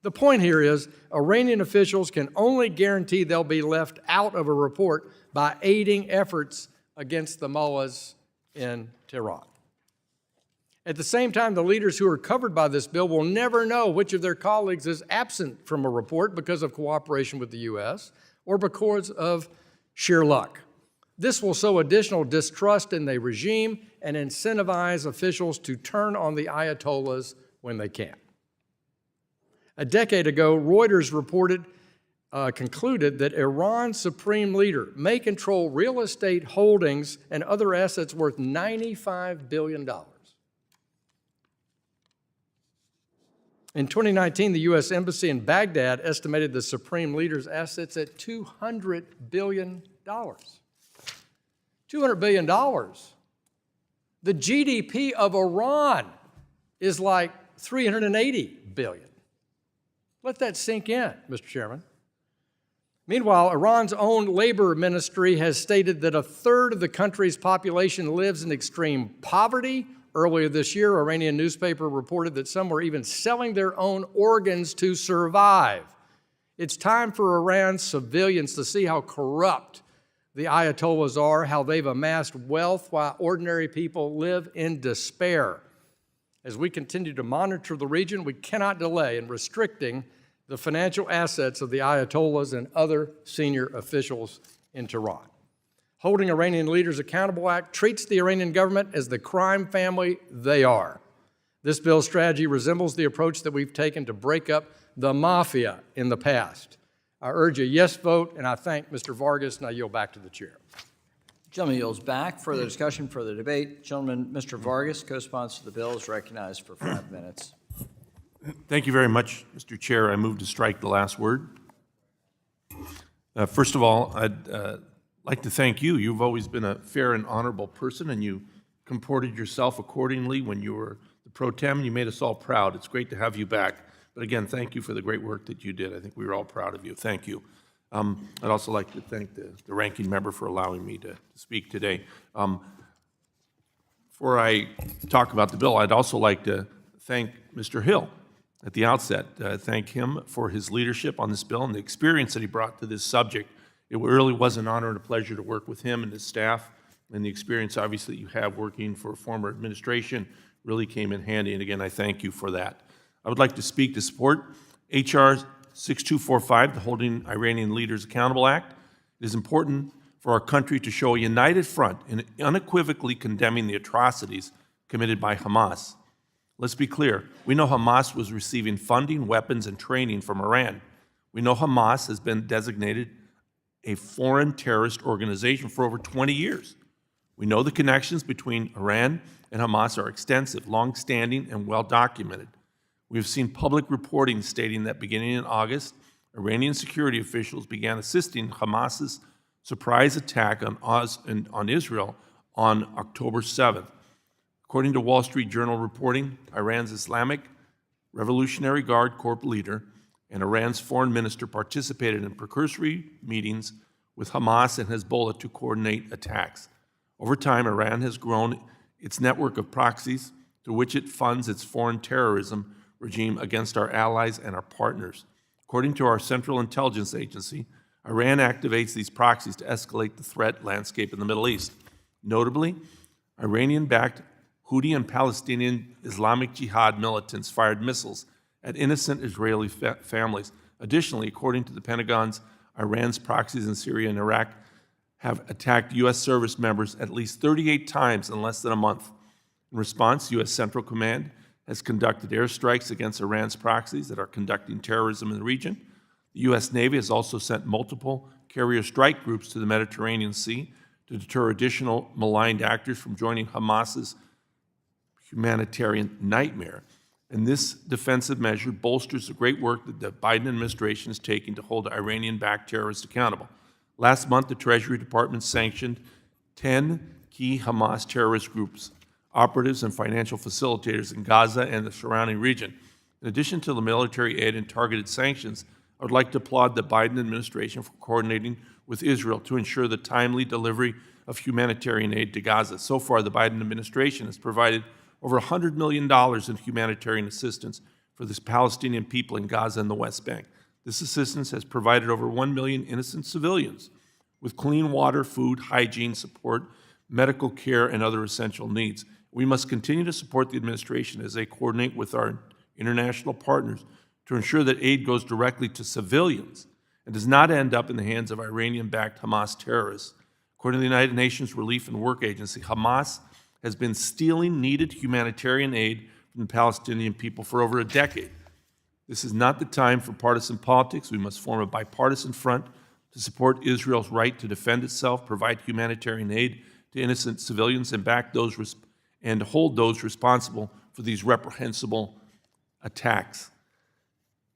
The point here is Iranian officials can only guarantee they'll be left out of a report by aiding efforts against the mullahs in Tehran. At the same time, the leaders who are covered by this bill will never know which of their colleagues is absent from a report because of cooperation with the U.S. or because of sheer luck. This will sow additional distrust in the regime and incentivize officials to turn on the Ayatollahs when they can. A decade ago, Reuters concluded that Iran's supreme leader may control real estate holdings and other assets worth $95 billion. In 2019, the U.S. Embassy in Baghdad estimated the supreme leader's assets at $200 billion. $200 billion. The GDP of Iran is like $380 billion. Let that sink in, Mr. Chairman. Meanwhile, Iran's own labor ministry has stated that a third of the country's population lives in extreme poverty. Earlier this year, Iranian newspaper reported that some were even selling their own organs to survive. It's time for Iran's civilians to see how corrupt the Ayatollahs are, how they've amassed wealth while ordinary people live in despair. As we continue to monitor the region, we cannot delay in restricting the financial assets of the Ayatollahs and other senior officials in Tehran. Holding Iranian Leaders Accountable Act treats the Iranian government as the crime family they are. This bill's strategy resembles the approach that we've taken to break up the mafia in the past. I urge a yes vote, and I thank Mr. Vargas, and I yield back to the chair. Gentleman yields back. Further discussion, further debate. Gentleman, Mr. Vargas, co-sponsor of the bill, is recognized for 5 minutes. Thank you very much, Mr. Chair. I move to strike the last word. First of all, I'd like to thank you. You've always been a fair and honorable person, and you comported yourself accordingly when you were the pro tem, and you made us all proud. It's great to have you back. But again, thank you for the great work that you did. I think we were all proud of you. Thank you. I'd also like to thank the ranking member for allowing me to speak today. Before I talk about the bill, I'd also like to thank Mr. Hill at the outset. Thank him for his leadership on this bill and the experience that he brought to this subject. It really was an honor and a pleasure to work with him and his staff, and the experience, obviously, that you have working for a former administration really came in handy, and again, I thank you for that. I would like to speak to support H.R. 6245, the Holding Iranian Leaders Accountable Act. It is important for our country to show a united front in unequivocally condemning the atrocities committed by Hamas. Let's be clear. We know Hamas was receiving funding, weapons, and training from Iran. We know Hamas has been designated a foreign terrorist organization for over 20 years. We know the connections between Iran and Hamas are extensive, long-standing, and well-documented. We've seen public reporting stating that beginning in August, Iranian security officials began assisting Hamas's surprise attack on Israel on October 7th. According to Wall Street Journal reporting, Iran's Islamic Revolutionary Guard Corps leader and Iran's foreign minister participated in precursory meetings with Hamas and Hezbollah to coordinate attacks. Over time, Iran has grown its network of proxies through which it funds its foreign terrorism regime against our allies and our partners. According to our Central Intelligence Agency, Iran activates these proxies to escalate the threat landscape in the Middle East. Notably, Iranian-backed Houthi and Palestinian Islamic Jihad militants fired missiles at innocent Israeli families. Additionally, according to the Pentagon's, Iran's proxies in Syria and Iraq have attacked U.S. service members at least 38 times in less than a month. In response, U.S. Central Command has conducted airstrikes against Iran's proxies that are conducting terrorism in the region. The U.S. Navy has also sent multiple carrier strike groups to the Mediterranean Sea to deter additional maligned actors from joining Hamas's humanitarian nightmare. And this defensive measure bolsters the great work that the Biden administration is taking to hold Iranian-backed terrorists accountable. Last month, the Treasury Department sanctioned 10 key Hamas terrorist groups, operatives and financial facilitators in Gaza and the surrounding region. In addition to the military aid and targeted sanctions, I would like to applaud the Biden administration for coordinating with Israel to ensure the timely delivery of humanitarian aid to Gaza. So far, the Biden administration has provided over $100 million in humanitarian assistance for the Palestinian people in Gaza and the West Bank. This assistance has provided over 1 million innocent civilians with clean water, food, hygiene support, medical care, and other essential needs. We must continue to support the administration as they coordinate with our international partners to ensure that aid goes directly to civilians and does not end up in the hands of Iranian-backed Hamas terrorists. According to the United Nations Relief and Work Agency, Hamas has been stealing needed humanitarian aid from the Palestinian people for over a decade. This is not the time for partisan politics. We must form a bipartisan front to support Israel's right to defend itself, provide humanitarian aid to innocent civilians, and and hold those responsible for these reprehensible attacks.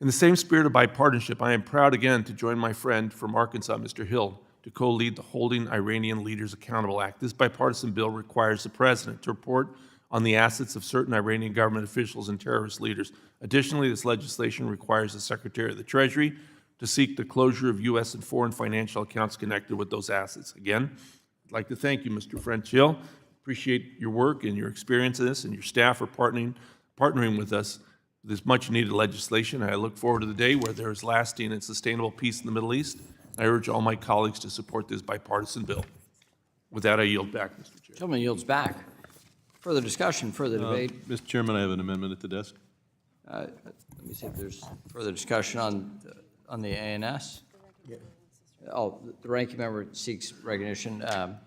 In the same spirit of bipartisanship, I am proud again to join my friend from Arkansas, Mr. Hill, to co-lead the Holding Iranian Leaders Accountable Act. This bipartisan bill requires the president to report on the assets of certain Iranian government officials and terrorist leaders. Additionally, this legislation requires the Secretary of the Treasury to seek the closure of U.S. and foreign financial accounts connected with those assets. Again, I'd like to thank you, Mr. French Hill. Appreciate your work and your experience in this, and your staff for partnering with us with this much-needed legislation. I look forward to the day where there is lasting and sustainable peace in the Middle East. I urge all my colleagues to support this bipartisan bill. With that, I yield back, Mr. Chair. Gentleman yields back. Further discussion, further debate. Mr. Chairman, I have an amendment at the desk. Let me see if there's further discussion on the ANS. Oh, the ranking member seeks recognition and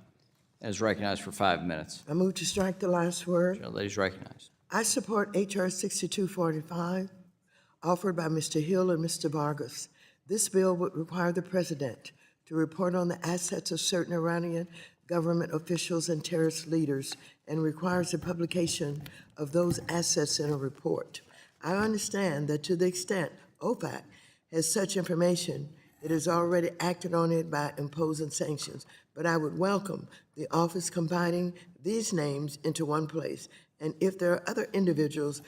is recognized for 5 minutes. I move to strike the last word. The lady's recognized. I support H.R. 6245, offered by Mr. Hill and Mr. Vargas. This bill would require the president to report on the assets of certain Iranian government officials and terrorist leaders and requires the publication of those assets in a report. I understand that to the extent OFAC has such information, it has already acted on it by imposing sanctions, but I would welcome the office combining these names into one place. And if there are other individuals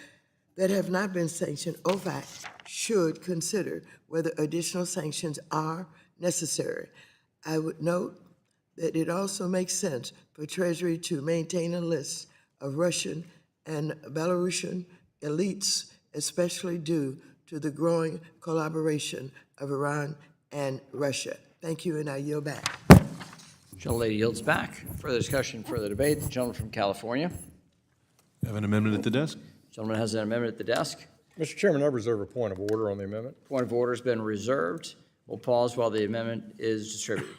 that have not been sanctioned, OFAC should consider whether additional sanctions are necessary. I would note that it also makes sense for Treasury to maintain a list of Russian and Belarusian elites, especially due to the growing collaboration of Iran and Russia. Thank you, and I yield back. Gentlelady yields back. Further discussion, further debate. The gentleman from California. I have an amendment at the desk. Gentleman has an amendment at the desk. Mr. Chairman, I reserve a point of order on the amendment. Point of order has been reserved. We'll pause while the amendment is distributed.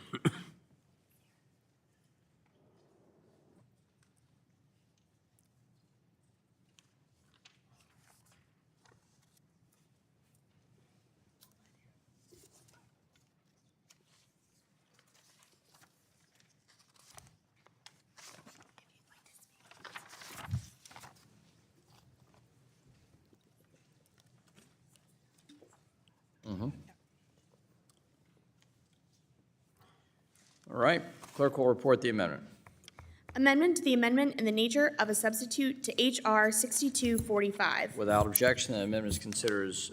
All right, clerk will report the amendment. Amendment to the amendment in the nature of a substitute to H.R. 6245. Without objection, the amendment is considered as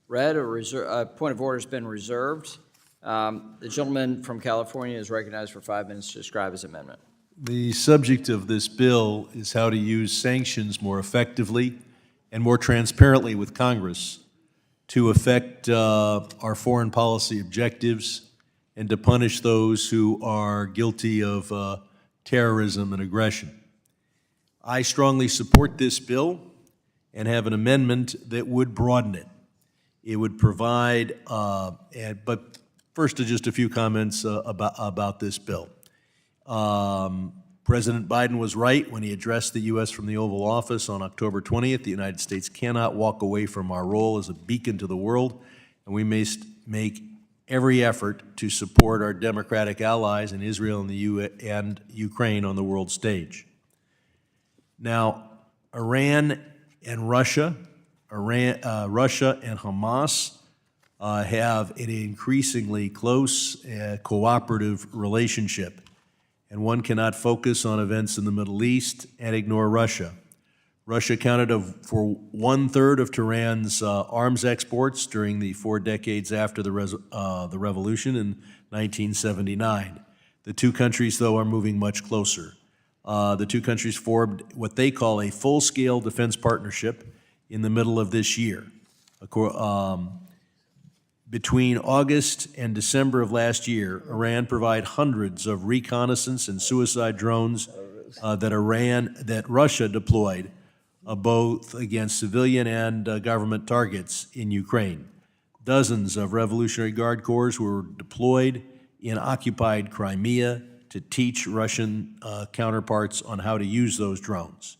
read. A point of order has been reserved. The gentleman from California is recognized for 5 minutes to describe his amendment. The subject of this bill is how to use sanctions more effectively and more transparently with Congress to affect our foreign policy objectives and to punish those who are guilty of terrorism and aggression. I strongly support this bill and have an amendment that would broaden it. It would provide, but first just a few comments about this bill. President Biden was right when he addressed the U.S. from the Oval Office on October 20th. The United States cannot walk away from our role as a beacon to the world, and we must make every effort to support our democratic allies in Israel and Ukraine on the world stage. Now, Iran and Russia and Hamas have an increasingly close cooperative relationship, and one cannot focus on events in the Middle East and ignore Russia. Russia accounted for 1/3 of Tehran's arms exports during the 4 decades after the revolution in 1979. The two countries, though, are moving much closer. The two countries formed what they call a full-scale defense partnership in the middle of this year. Between August and December of last year, Iran provided hundreds of reconnaissance and suicide drones that Russia deployed both against civilian and government targets in Ukraine. Dozens of Revolutionary Guard corps were deployed in occupied Crimea to teach Russian counterparts on how to use those drones.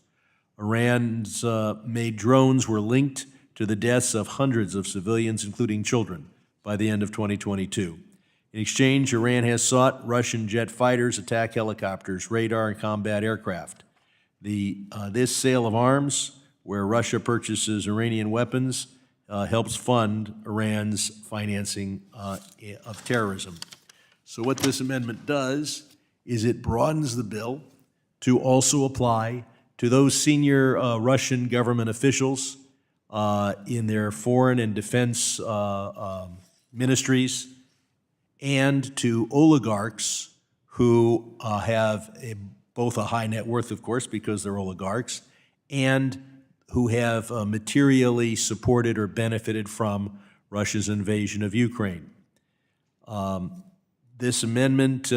Iran's made drones were linked to the deaths of hundreds of civilians, including children, by the end of 2022. In exchange, Iran has sought Russian jet fighters, attack helicopters, radar, and combat aircraft. This sale of arms, where Russia purchases Iranian weapons, helps fund Iran's financing of terrorism. So what this amendment does is it broadens the bill to also apply to those senior Russian government officials in their foreign and defense ministries, and to oligarchs who have both a high net worth, of course, because they're oligarchs, and who have materially supported or benefited from Russia's invasion of Ukraine. This amendment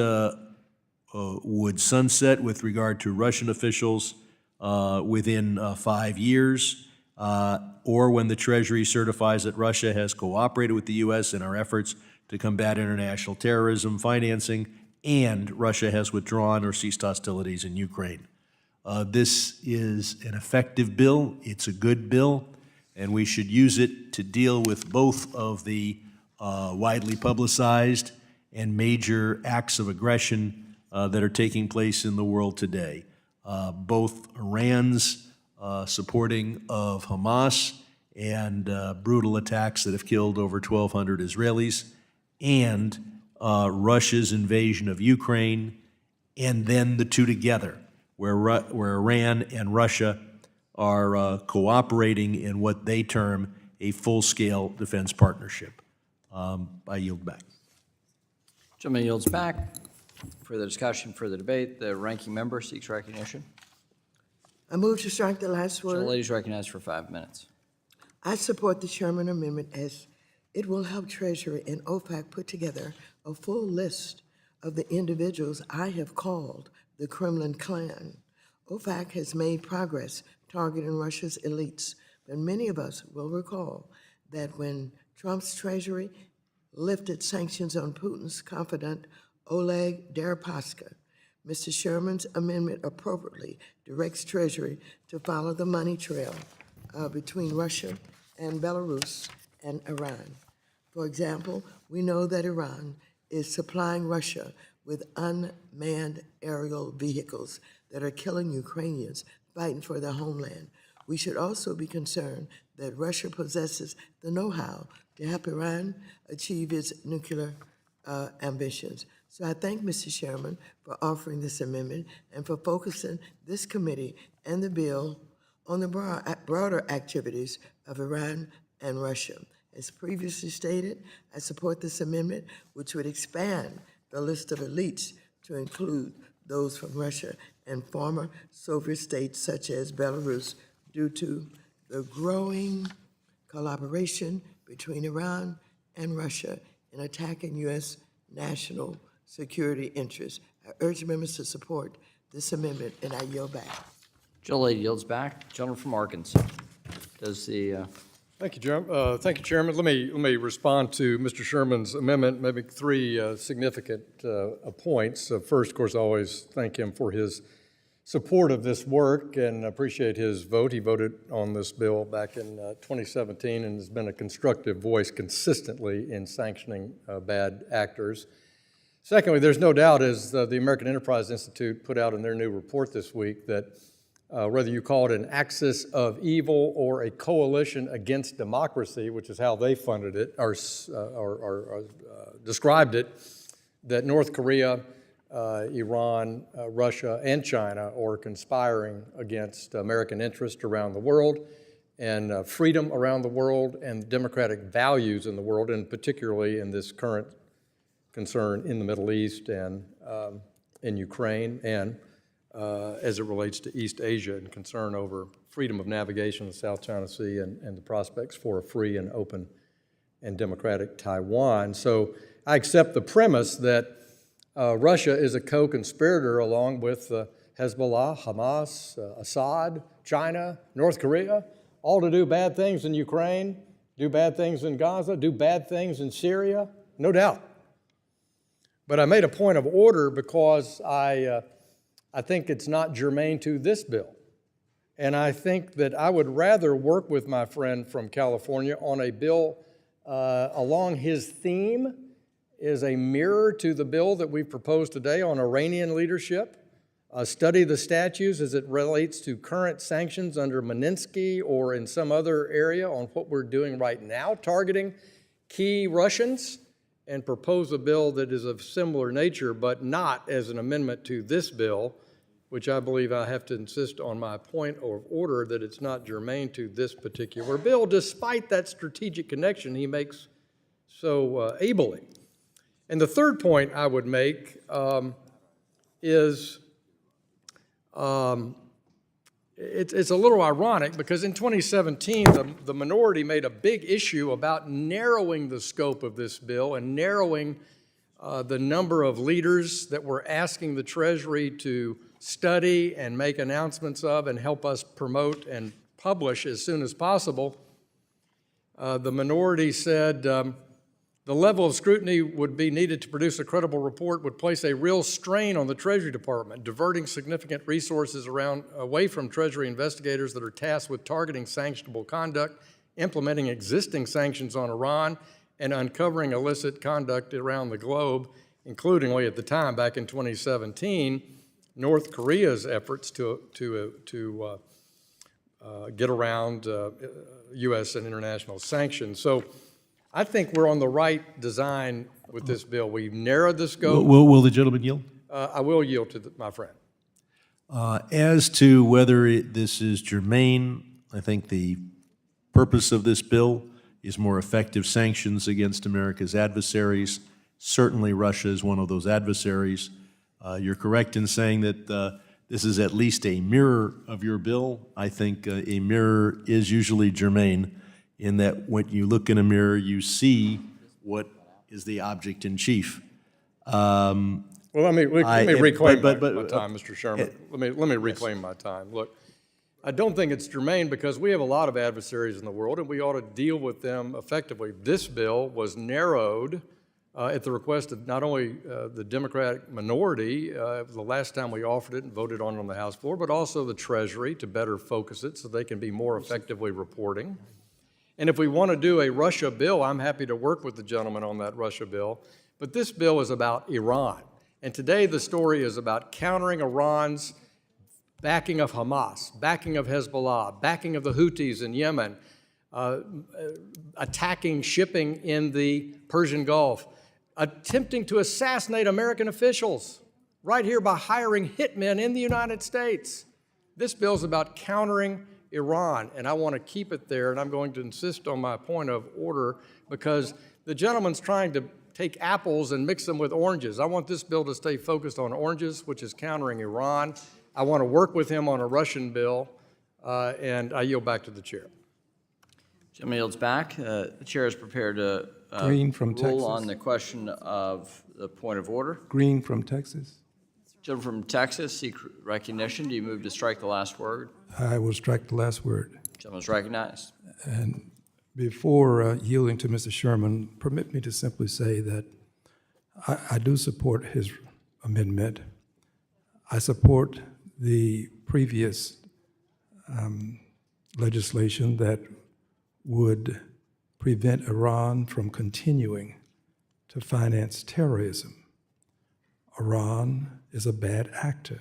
would sunset with regard to Russian officials within 5 years, or when the Treasury certifies that Russia has cooperated with the U.S. in our efforts to combat international terrorism financing, and Russia has withdrawn or ceased hostilities in Ukraine. This is an effective bill, it's a good bill, and we should use it to deal with both of the widely publicized and major acts of aggression that are taking place in the world today. Both Iran's supporting of Hamas and brutal attacks that have killed over 1,200 Israelis, and Russia's invasion of Ukraine, and then the two together, where Iran and Russia are cooperating in what they term a full-scale defense partnership. I yield back. Gentleman yields back. Further discussion, further debate. The ranking member seeks recognition. I move to strike the last The word. lady is recognized for 5 minutes. I support the Sherman Amendment as it will help Treasury and OFAC put together a full list of the individuals I have called the Kremlin clan. OFAC has made progress targeting Russia's elites, but many of us will recall that when Trump's Treasury lifted sanctions on Putin's confidant Oleg Deripaska, Mr. Sherman's amendment appropriately directs Treasury to follow the money trail between Russia and Belarus and Iran. For example, we know that Iran is supplying Russia with unmanned aerial vehicles that are killing Ukrainians fighting for their homeland. We should also be concerned that Russia possesses the know-how to help Iran achieve its nuclear ambitions. So I thank Mr. Chairman for offering this amendment and for focusing this committee and the bill on the broader activities of Iran and Russia. As previously stated, I support this amendment, which would expand the list of elites to include those from Russia and former Soviet states such as Belarus, due to the growing collaboration between Iran and Russia in attacking U.S. national security interests. I urge members to support this amendment, and I yield back. Lady yields back. Gentleman from Arkansas. Does the Thank you, Chairman. Let me respond to Mr. Sherman's amendment, maybe three significant points. First, of course, I always thank him for his support of this work and appreciate his vote. He voted on this bill back in 2017 and has been a constructive voice consistently in sanctioning bad actors. Secondly, there's no doubt, as the American Enterprise Institute put out in their new report this week, that whether you call it an axis of evil or a coalition against democracy, which is how they funded it or described it, that North Korea, Iran, Russia, and China are conspiring against American interests around the world and freedom around the world and democratic values in the world, and particularly in this current concern in the Middle East and in Ukraine, and as it relates to East Asia and concern over freedom of navigation in the South China Sea and the prospects for a free and open and democratic Taiwan. So I accept the premise that Russia is a co-conspirator along with Hezbollah, Hamas, Assad, China, North Korea, all to do bad things in Ukraine, do bad things in Gaza, do bad things in Syria, no doubt. But I made a point of order because I think it's not germane to this bill. And I think that I would rather work with my friend from California on a bill along his theme is a mirror to the bill that we've proposed today on Iranian leadership. Study the statutes as it relates to current sanctions under Magnitsky or in some other area on what we're doing right now, targeting key Russians, and propose a bill that is of similar nature, but not as an amendment to this bill, which I believe I have to insist on my point of order that it's not germane to this particular bill, despite that strategic connection he makes so ably. And the third point I would make is it's a little ironic because in 2017, the minority made a big issue about narrowing the scope of this bill and narrowing the number of leaders that were asking the Treasury to study and make announcements of and help us promote and publish as soon as possible. The minority said the level of scrutiny would be needed to produce a credible report would place a real strain on the Treasury Department, diverting significant resources away from Treasury investigators that are tasked with targeting sanctionable conduct, implementing existing sanctions on Iran, and uncovering illicit conduct around the globe, including at the time, back in 2017, North Korea's efforts to get around U.S. and international sanctions. So I think we're on the right design with this bill. We've narrowed the scope. Will the gentleman yield? I will yield to my friend. As to whether this is germane, I think the purpose of this bill is more effective sanctions against America's adversaries. Certainly Russia is one of those adversaries. You're correct in saying that this is at least a mirror of your bill. I think a mirror is usually germane in that when you look in a mirror, you see what is the object in chief. Well, let me reclaim my but time, Mr. Sherman. Let me reclaim my time. Look, I don't think it's germane because we have a lot of adversaries in the world, and we ought to deal with them effectively. This bill was narrowed at the request of not only the Democratic minority, the last time we offered it and voted on it on the House floor, but also the Treasury to better focus it so they can be more effectively reporting. And if we want to do a Russia bill, I'm happy to work with the gentleman on that Russia bill. But this bill is about Iran. And today the story is about countering Iran's backing of Hamas, backing of Hezbollah, backing of the Houthis in Yemen, attacking shipping in the Persian Gulf, attempting to assassinate American officials right here by hiring hitmen in the United States. This bill is about countering Iran, and I want to keep it there, and I'm going to insist on my point of order because the gentleman's trying to take apples and mix them with oranges. I want this bill to stay focused on oranges, which is countering Iran. I want to work with him on a Russian bill, and I yield back to the chair. Gentleman yields back. The chair is prepared to Green from rule Texas. on the question of the point of order. Green from Texas. Gentleman from Texas, seek recognition. Do you move to strike the last word? I will strike the last word. Gentleman is recognized. And before yielding to Mr. Sherman, permit me to simply say that I do support his amendment. I support the previous legislation that would prevent Iran from continuing to finance terrorism. Iran is a bad actor.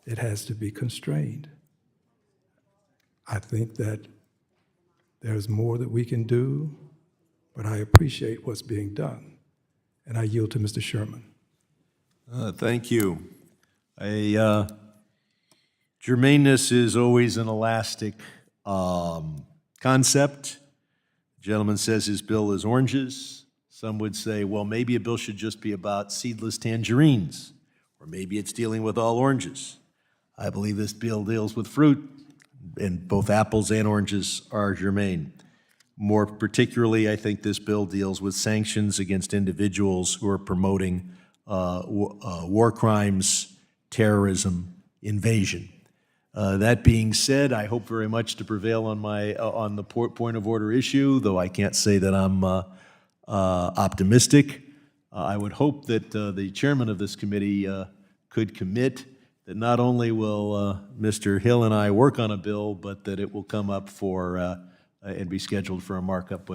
It has to be constrained. I think that there's more that we can do, but I appreciate what's being done. And I yield to Mr. Sherman. Thank you. Germaneness is always an elastic concept. The gentleman says his bill is oranges. Some would say, well, maybe a bill should just be about seedless tangerines, or maybe it's dealing with all oranges. I believe this bill deals with fruit, and both apples and oranges are germane. More particularly, I think this bill deals with sanctions against individuals who are promoting war crimes, terrorism, invasion. That being said, I hope very much to prevail on the point of order issue, though I can't say that I'm optimistic. I would hope that the chairman of this committee could commit that not only will Mr. Hill and I work on a bill, but that it will come up for and be scheduled for a markup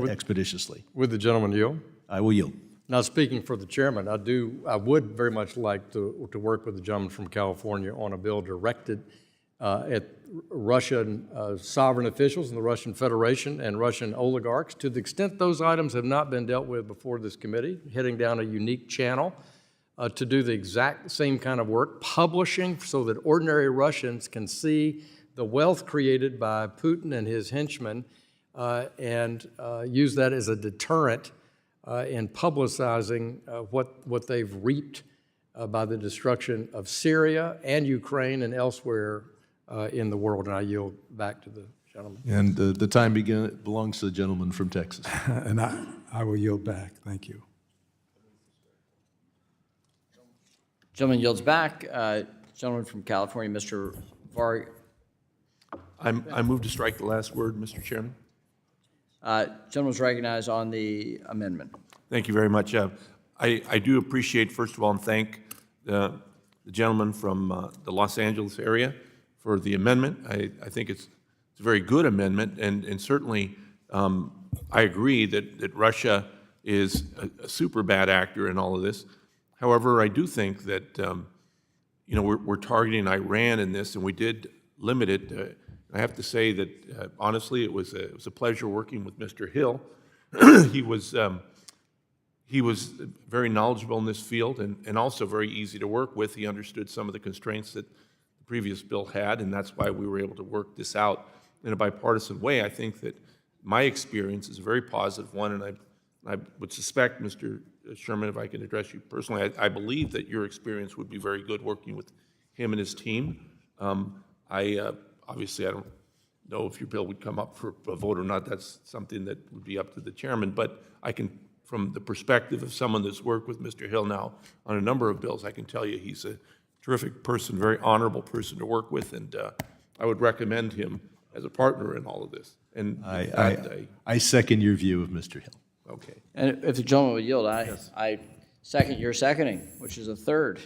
expeditiously. Would the gentleman yield? I will yield. Now, speaking for the chairman, I would very much like to work with the gentleman from California on a bill directed at Russian sovereign officials in the Russian Federation and Russian oligarchs, to the extent those items have not been dealt with before this committee, heading down a unique channel to do the exact same kind of work, publishing so that ordinary Russians can see the wealth created by Putin and his henchmen and use that as a deterrent in publicizing what they've reaped by the destruction of Syria and Ukraine and elsewhere in the world. And I yield back to the gentleman. And the time belongs to the gentleman from Texas. And I will yield back. Thank you. Gentleman yields back. Gentleman from California, Mr. Vargas. I move to strike the last word, Mr. Chairman. Gentleman's recognized on the amendment. Thank you very much. I do appreciate, first of all, and thank the gentleman from the Los Angeles area for the amendment. I think it's a very good amendment, and certainly I agree that Russia is a super bad actor in all of this. However, I do think that we're targeting Iran in this, and we did limit it. I have to say that honestly, it was a pleasure working with Mr. Hill. He was very knowledgeable in this field and also very easy to work with. He understood some of the constraints that the previous bill had, and that's why we were able to work this out in a bipartisan way. I think that my experience is a very positive one, and I would suspect, Mr. Sherman, if I can address you personally, I believe that your experience would be very good working with him and his team. Obviously, I don't know if your bill would come up for a vote or not. That's something that would be up to the chairman. But I can, from the perspective of someone that's worked with Mr. Hill now on a number of bills, I can tell you he's a terrific person, very honorable person to work with, and I would recommend him as a partner in all of this. And I second your view of Mr. Hill. Okay. And if the gentleman will yield, I second your seconding, which is a third.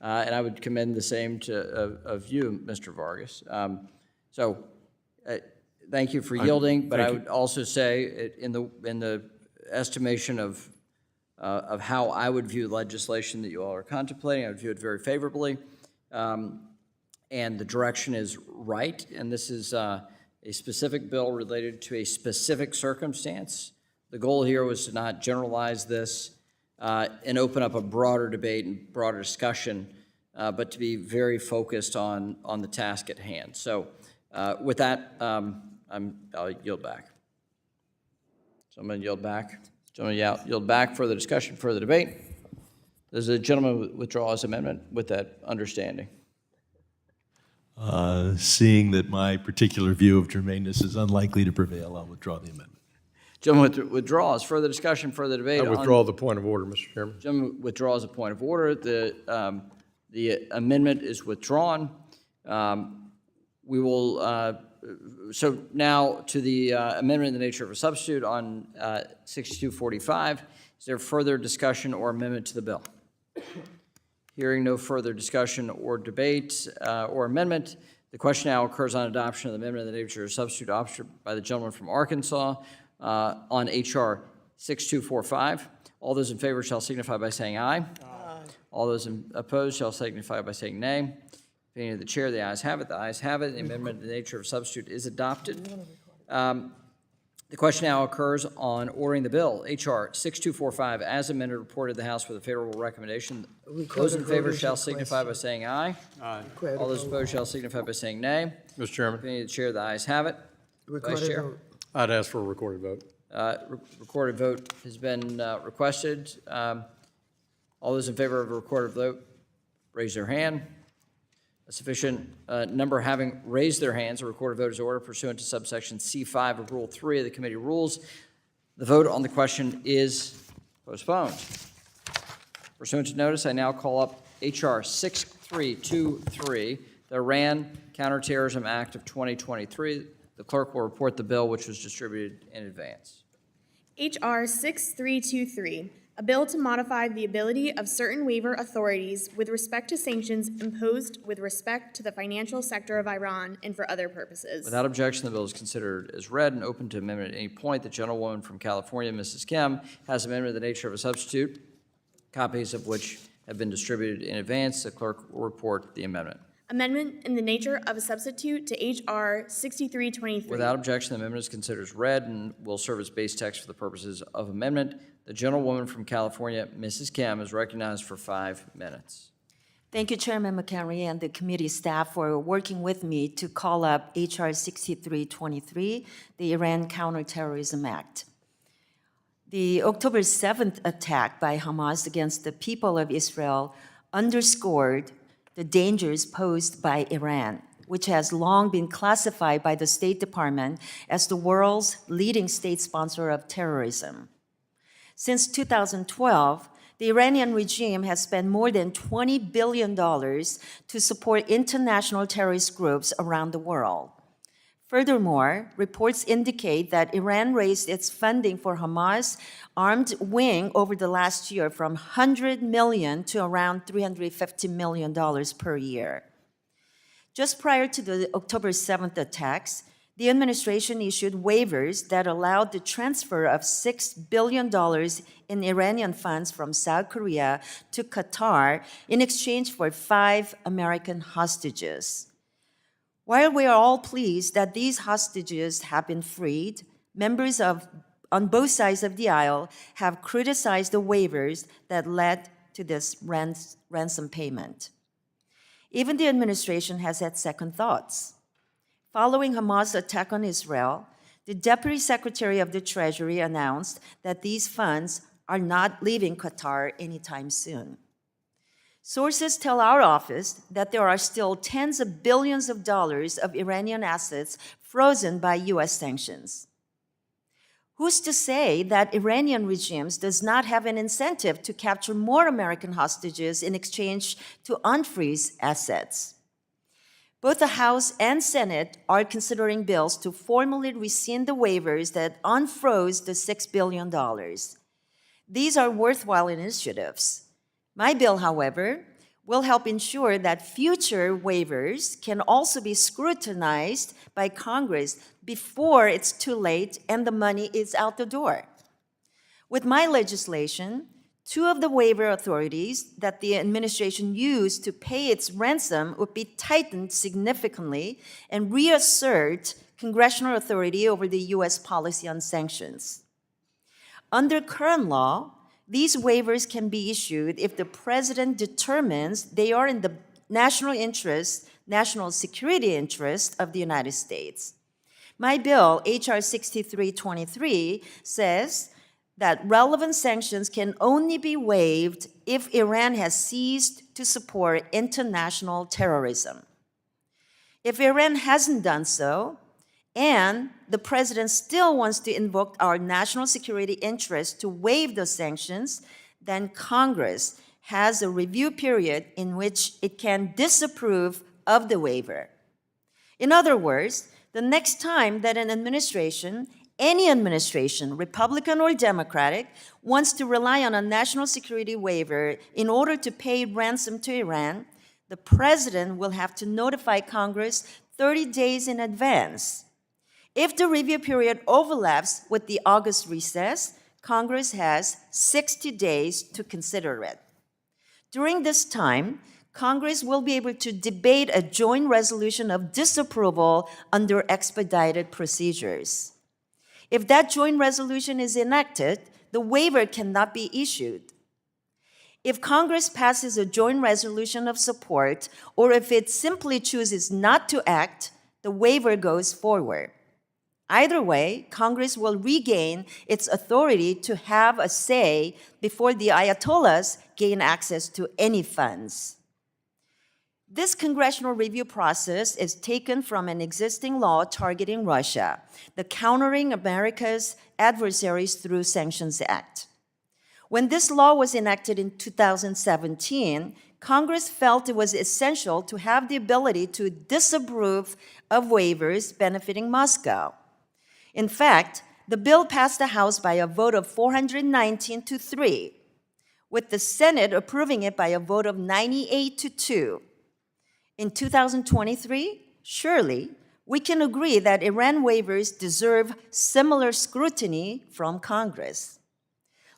And I would commend the same of you, Mr. Vargas. Thank you for yielding, but I would also say, in the estimation of how I would view legislation that you all are contemplating, I would view it very favorably, and the direction is right. And this is a specific bill related to a specific circumstance. The goal here was to not generalize this and open up a broader debate and broader discussion, but to be very focused on the task at hand. So with that, I'll yield back. Someone yield back. Gentleman yield back. Further discussion, further debate. Does the gentleman withdraw his amendment with that understanding? Seeing that my particular view of germaneness is unlikely to prevail, I'll withdraw the amendment. Gentleman withdraws. Further discussion, further debate. I withdraw the point of order, Mr. Chairman. Gentleman withdraws a point of order. The amendment is withdrawn. We will, so now to the amendment in the nature of a substitute on 6245. Is there further discussion or amendment to the bill? Hearing no further discussion or debate or amendment, the question now occurs on adoption of the amendment in the nature of a substitute offered by the gentleman from Arkansas on H.R. 6245. All those in favor shall signify by saying aye. Aye. All those opposed shall signify by saying nay. Opinion of the chair, the ayes have it. The ayes have it. The amendment in the nature of a substitute is adopted. The question now occurs on ordering the bill, H.R. 6245, as amended, reported to the House with a favorable recommendation. Those in favor shall signify by saying aye. Aye. All those opposed shall signify by saying nay. Mr. Chairman. Opinion of the chair, the ayes have it. Vice Chair. I'd ask for a recorded vote. Recorded vote has been requested. All those in favor of a recorded vote, raise their hand. A sufficient number having raised their hands, a recorded vote is ordered pursuant to subsection C5 of Rule 3 of the committee rules. The vote on the question is postponed. Pursuant to notice, I now call up H.R. 6323, the Iran Counterterrorism Act of 2023. The clerk will report the bill, which was distributed in advance. H.R. 6323, a bill to modify the ability of certain waiver authorities with respect to sanctions imposed with respect to the financial sector of Iran and for other purposes. Without objection, the bill is considered as read and open to amendment at any point. The gentlewoman from California, Mrs. Kim, has an amendment of the nature of a substitute, copies of which have been distributed in advance. The clerk will report the amendment. Amendment in the nature of a substitute to H.R. 6323. Without objection, the amendment is considered as read and will serve as base text for the purposes of amendment. The gentlewoman from California, Mrs. Kim, is recognized for 5 minutes. Thank you, Chairman McHenry and the committee staff for working with me to call up H.R. 6323, the Iran Counterterrorism Act. The October 7th attack by Hamas against the people of Israel underscored the dangers posed by Iran, which has long been classified by the State Department as the world's leading state sponsor of terrorism. Since 2012, the Iranian regime has spent more than $20 billion to support international terrorist groups around the world. Furthermore, reports indicate that Iran raised its funding for Hamas armed wing over the last year from $100 million to around $350 million per year. Just prior to the October 7th attacks, the administration issued waivers that allowed the transfer of $6 billion in Iranian funds from South Korea to Qatar in exchange for 5 American hostages. While we are all pleased that these hostages have been freed, members on both sides of the aisle have criticized the waivers that led to this ransom payment. Even the administration has had second thoughts. Following Hamas' attack on Israel, the Deputy Secretary of the Treasury announced that these funds are not leaving Qatar anytime soon. Sources tell our office that there are still tens of billions of dollars of Iranian assets frozen by U.S. sanctions. Who's to say that Iranian regimes does not have an incentive to capture more American hostages in exchange to unfreeze assets? Both the House and Senate are considering bills to formally rescind the waivers that unfroze the $6 billion. These are worthwhile initiatives. My bill, however, will help ensure that future waivers can also be scrutinized by Congress before it's too late and the money is out the door. With my legislation, 2 of the waiver authorities that the administration used to pay its ransom would be tightened significantly and reassert congressional authority over the U.S. policy on sanctions. Under current law, these waivers can be issued if the president determines they are in the national interest, national security interest of the United States. My bill, H.R. 6323, says that relevant sanctions can only be waived if Iran has ceased to support international terrorism. If Iran hasn't done so, and the president still wants to invoke our national security interest to waive those sanctions, then Congress has a review period in which it can disapprove of the waiver. In other words, the next time that an administration, any administration, Republican or Democratic, wants to rely on a national security waiver in order to pay ransom to Iran, the president will have to notify Congress 30 days in advance. If the review period overlaps with the August recess, Congress has 60 days to consider it. During this time, Congress will be able to debate a joint resolution of disapproval under expedited procedures. If that joint resolution is enacted, the waiver cannot be issued. If Congress passes a joint resolution of support, or if it simply chooses not to act, the waiver goes forward. Either way, Congress will regain its authority to have a say before the Ayatollahs gain access to any funds. This congressional review process is taken from an existing law targeting Russia, the Countering America's Adversaries Through Sanctions Act. When this law was enacted in 2017, Congress felt it was essential to have the ability to disapprove of waivers benefiting Moscow. In fact, the bill passed the House by a vote of 419 to 3, with the Senate approving it by a vote of 98 to 2. In 2023, surely we can agree that Iran waivers deserve similar scrutiny from Congress.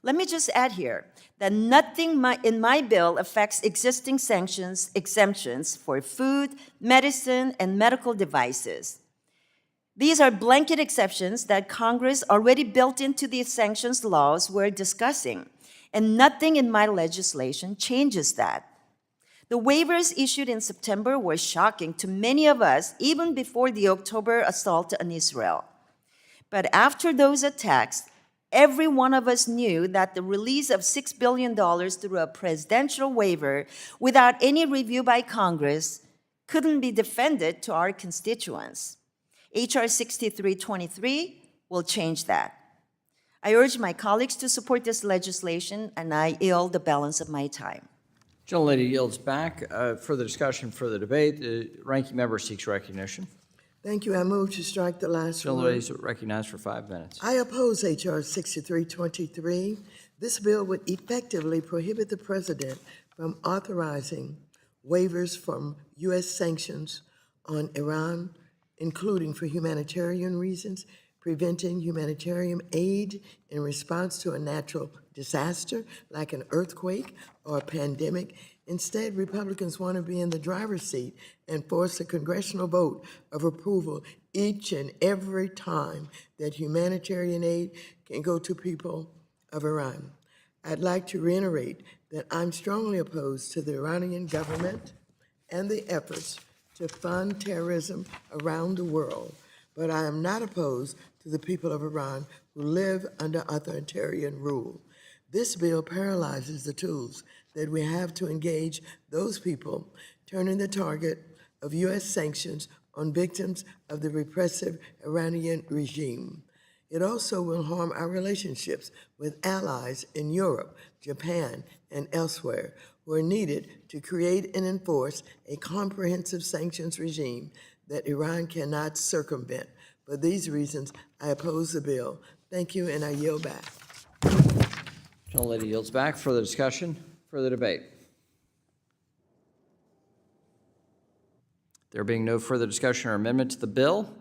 Let me just add here that nothing in my bill affects existing sanctions exemptions for food, medicine, and medical devices. These are blanket exceptions that Congress already built into the sanctions laws we're discussing, and nothing in my legislation changes that. The waivers issued in September were shocking to many of us, even before the October assault on Israel. But after those attacks, every one of us knew that the release of $6 billion through a presidential waiver without any review by Congress couldn't be defended to our constituents. H.R. 6323 will change that. I urge my colleagues to support this legislation, and I yield the balance of my time. Gentlelady yields back. Further discussion, further debate. The ranking member seeks recognition. Thank you. I move to strike the last word. Gentlelady is recognized for 5 minutes. I oppose H.R. 6323. This bill would effectively prohibit the president from authorizing waivers from U.S. sanctions on Iran, including for humanitarian reasons, preventing humanitarian aid in response to a natural disaster like an earthquake or a pandemic. Instead, Republicans want to be in the driver's seat and force a congressional vote of approval each and every time that humanitarian aid can go to people of Iran. I'd like to reiterate that I'm strongly opposed to the Iranian government and the efforts to fund terrorism around the world, but I am not opposed to the people of Iran who live under authoritarian rule. This bill paralyzes the tools that we have to engage those people, turning the target of U.S. sanctions on victims of the repressive Iranian regime. It also will harm our relationships with allies in Europe, Japan, and elsewhere who are needed to create and enforce a comprehensive sanctions regime that Iran cannot circumvent. For these reasons, I oppose the bill. Thank you, and I yield back. Gentlelady yields back. Further discussion, further debate. There being no further discussion or amendment to the bill,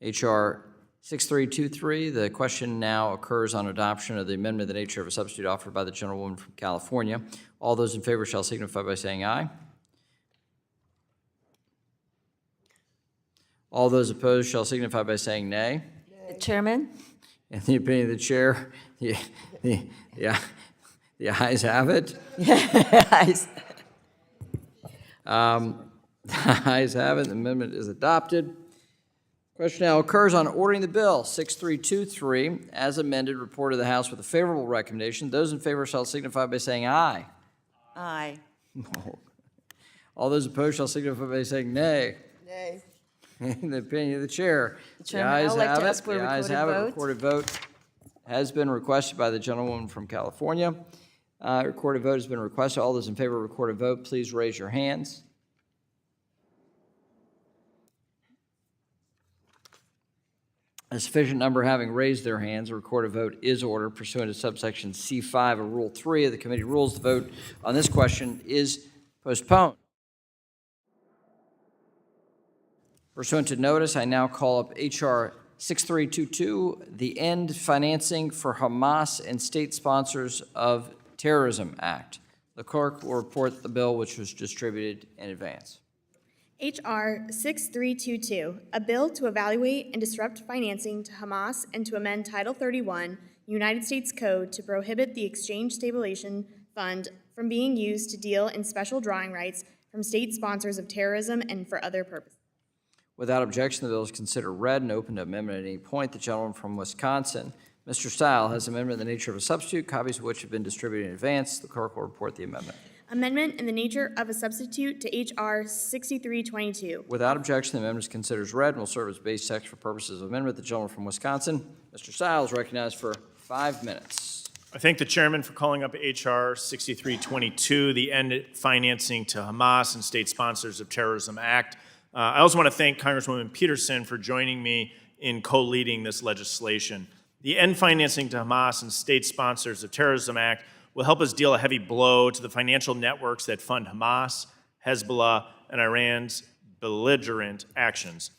H.R. 6323, the question now occurs on adoption of the amendment in the nature of a substitute offered by the gentlewoman from California. All those in favor shall signify by saying aye. All those opposed shall signify by saying nay. Chairman? In the opinion of the chair, the ayes have it. Yes. The ayes have it. The amendment is adopted. Question now occurs on ordering the bill 6323 as amended, reported to the House with a favorable recommendation. Those in favor shall signify by saying aye. Aye. All those opposed shall signify by saying nay. Nay. In the opinion of the chair, the Chairman, ayes I'd like have to it. ask for a The ayes recorded have it. vote. Recorded vote has been requested by the gentlewoman from California. Recorded vote has been requested. All those in favor of recorded vote, please raise your hands. A sufficient number having raised their hands, a recorded vote is ordered pursuant to subsection C5 of Rule 3 of the committee rules. The vote on this question is postponed. Pursuant to notice, I now call up H.R. 6322, the End Financing for Hamas and State Sponsors of Terrorism Act. The clerk will report the bill which was distributed in advance. H.R. 6322, a bill to evaluate and disrupt financing to Hamas and to amend Title 31, United States Code to prohibit the Exchange Stabilization Fund from being used to deal in special drawing rights from state sponsors of terrorism and for other purposes. Without objection, the bill is considered read and open to amendment at any point. The gentleman from Wisconsin, Mr. Stile, has an amendment in the nature of a substitute, copies of which have been distributed in advance. The clerk will report the amendment. Amendment in the nature of a substitute to H.R. 6322. Without objection, the amendment is considered as read and will serve as base text for purposes of amendment. The gentleman from Wisconsin, Mr. Stile, is recognized for 5 minutes. I thank the chairman for calling up H.R. 6322, the End Financing to Hamas and State Sponsors of Terrorism Act. I also want to thank Congresswoman Peterson for joining me in co-leading this legislation. The End Financing to Hamas and State Sponsors of Terrorism Act will help us deal a heavy blow to the financial networks that fund Hamas, Hezbollah, and Iran's belligerent actions.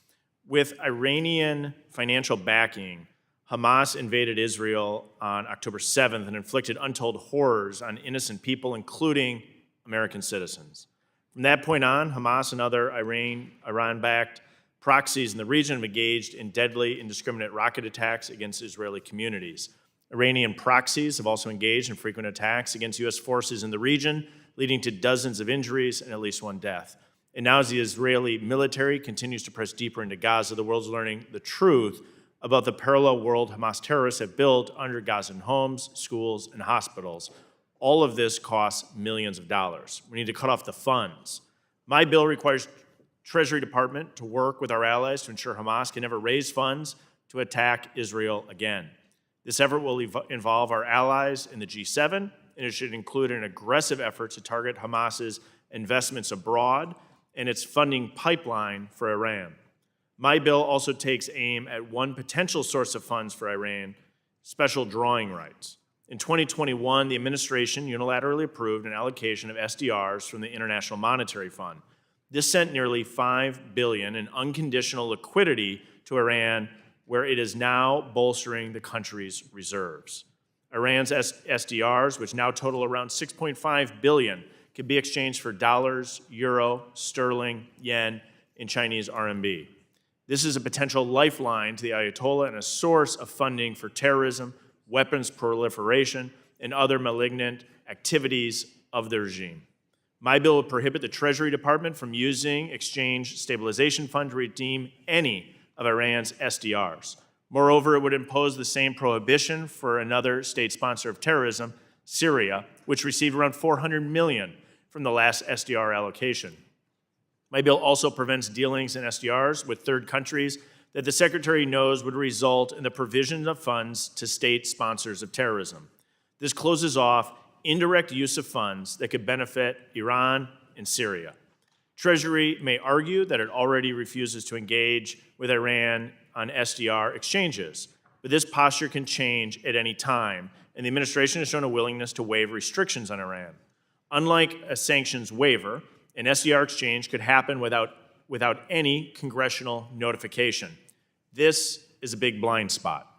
With Iranian financial backing, Hamas invaded Israel on October 7th and inflicted untold horrors on innocent people, including American citizens. From that point on, Hamas and other Iran-backed proxies in the region have engaged in deadly, indiscriminate rocket attacks against Israeli communities. Iranian proxies have also engaged in frequent attacks against U.S. forces in the region, leading to dozens of injuries and at least one death. And now as the Israeli military continues to press deeper into Gaza, the world's learning the truth about the parallel world Hamas terrorists have built under Gazan homes, schools, and hospitals. All of this costs millions of dollars. We need to cut off the funds. My bill requires Treasury Department to work with our allies to ensure Hamas can never raise funds to attack Israel again. This effort will involve our allies in the G7, and it should include an aggressive effort to target Hamas's investments abroad and its funding pipeline for Iran. My bill also takes aim at one potential source of funds for Iran, special drawing rights. In 2021, the administration unilaterally approved an allocation of SDRs from the International Monetary Fund. This sent nearly $5 billion in unconditional liquidity to Iran, where it is now bolstering the country's reserves. Iran's SDRs, which now total around $6.5 billion, can be exchanged for dollars, euro, sterling, yen, and Chinese RMB. This is a potential lifeline to the Ayatollah and a source of funding for terrorism, weapons proliferation, and other malignant activities of the regime. My bill would prohibit the Treasury Department from using Exchange Stabilization Fund to redeem any of Iran's SDRs. Moreover, it would impose the same prohibition for another state sponsor of terrorism, Syria, which received around $400 million from the last SDR allocation. My bill also prevents dealings in SDRs with third countries that the Secretary knows would result in the provision of funds to state sponsors of terrorism. This closes off indirect use of funds that could benefit Iran and Syria. Treasury may argue that it already refuses to engage with Iran on SDR exchanges, but this posture can change at any time, and the administration has shown a willingness to waive restrictions on Iran. Unlike a sanctions waiver, an SDR exchange could happen without any congressional notification. This is a big blind spot.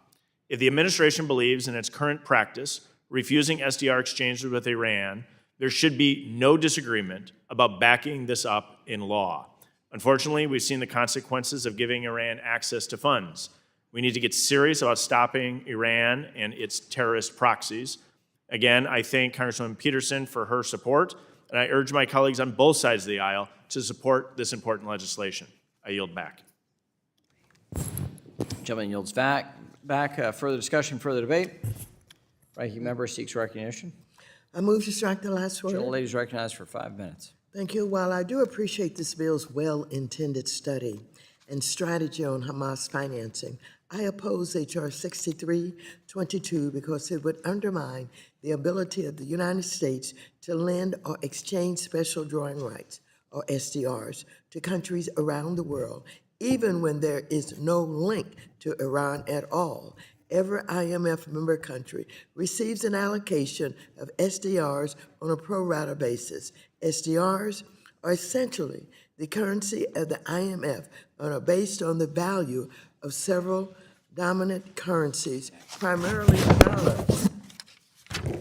If the administration believes in its current practice, refusing SDR exchanges with Iran, there should be no disagreement about backing this up in law. Unfortunately, we've seen the consequences of giving Iran access to funds. We need to get serious about stopping Iran and its terrorist proxies. Again, I thank Congresswoman Peterson for her support, and I urge my colleagues on both sides of the aisle to support this important legislation. I yield back. Gentleman yields back. Further discussion, further debate. Ranking member seeks recognition. I move to strike the last word. Gentle lady is recognized for 5 minutes. Thank you. While I do appreciate this bill's well-intended study and strategy on Hamas financing, I oppose H.R. 6322 because it would undermine the ability of the United States to lend or exchange special drawing rights, or SDRs, to countries around the world, even when there is no link to Iran at all. Every IMF member country receives an allocation of SDRs on a pro rata basis. SDRs are essentially the currency of the IMF and are based on the value of several dominant currencies, primarily the dollar.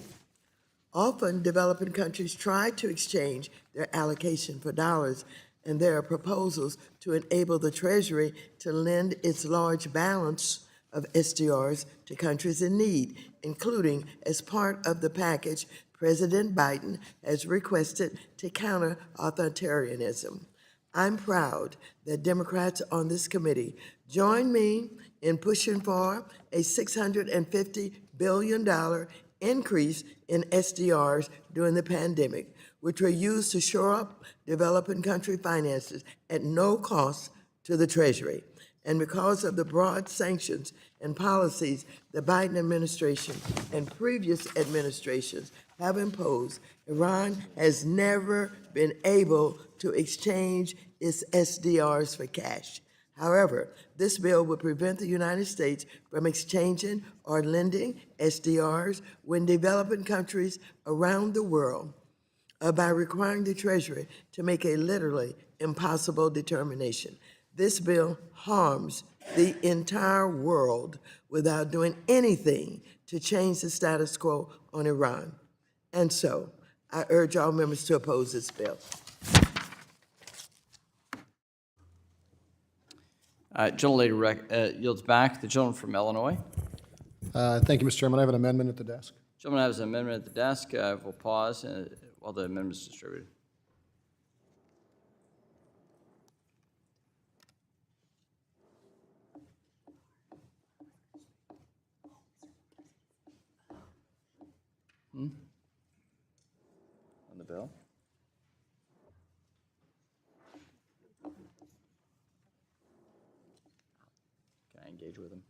Often, developing countries try to exchange their allocation for dollars, and there are proposals to enable the Treasury to lend its large balance of SDRs to countries in need, including as part of the package President Biden has requested to counter authoritarianism. I'm proud that Democrats on this committee joined me in pushing for a $650 billion increase in SDRs during the pandemic, which were used to shore up developing country finances at no cost to the Treasury. And because of the broad sanctions and policies the Biden administration and previous administrations have imposed, Iran has never been able to exchange its SDRs for cash. However, this bill would prevent the United States from exchanging or lending SDRs when developing countries around the world by requiring the Treasury to make a literally impossible determination. This bill harms the entire world without doing anything to change the status quo on Iran. And so, I urge all members to oppose this bill. Gentlelady yields back. The gentleman from Illinois. Thank you, Mr. Chairman. I have an amendment at the desk. Gentleman has an amendment at the desk. We'll pause while the amendment is distributed. On the bill? Can I engage with him?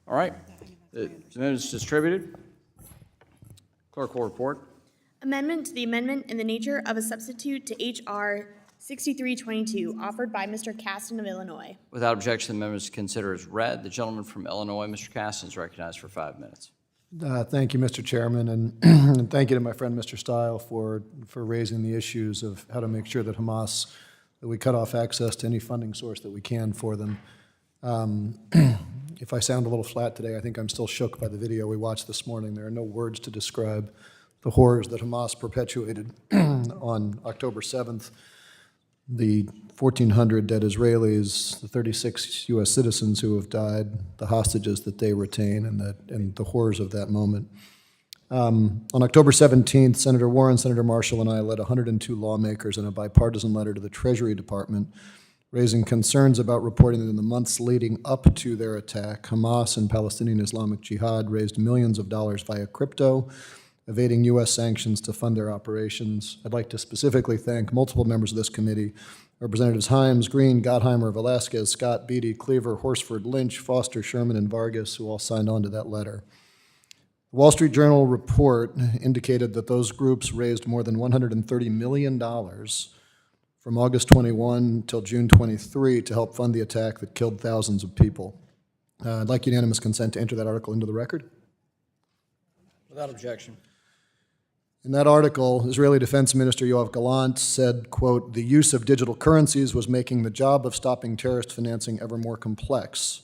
All right. The amendment is distributed. Clerk will report. Amendment to the amendment in the nature of a substitute to H.R. 6322, offered by Mr. Caston of Illinois. Without objection, the amendment is considered as read. The gentleman from Illinois, Mr. Caston, is recognized for 5 minutes. Thank you, Mr. Chairman, and thank you to my friend, Mr. Stile, for raising the issues of how to make sure that Hamas, that we cut off access to any funding source that we can for them. If I sound a little flat today, I think I'm still shook by the video we watched this morning. There are no words to describe the horrors that Hamas perpetuated on October 7th. The 1,400 dead Israelis, the 36 U.S. citizens who have died, the hostages that they retain, and the horrors of that moment. On October 17th, Senator Warren, Senator Marshall, and I led 102 lawmakers in a bipartisan letter to the Treasury Department raising concerns about reporting that in the months leading up to their attack, Hamas and Palestinian Islamic Jihad raised millions of dollars via crypto, evading U.S. sanctions to fund their operations. I'd like to specifically thank multiple members of this committee, Representatives Himes, Green, Gottheimer, Velasquez, Scott, Beatty, Cleaver, Horsford, Lynch, Foster, Sherman, and Vargas, who all signed on to that letter. The Wall Street Journal report indicated that those groups raised more than $130 million from August 21 till June 23 to help fund the attack that killed thousands of people. I'd like unanimous consent to enter that article into the record. Without objection. In that article, Israeli Defense Minister Yoav Gallant said, quote, "The use of digital currencies was making the job of stopping terrorist financing ever more complex."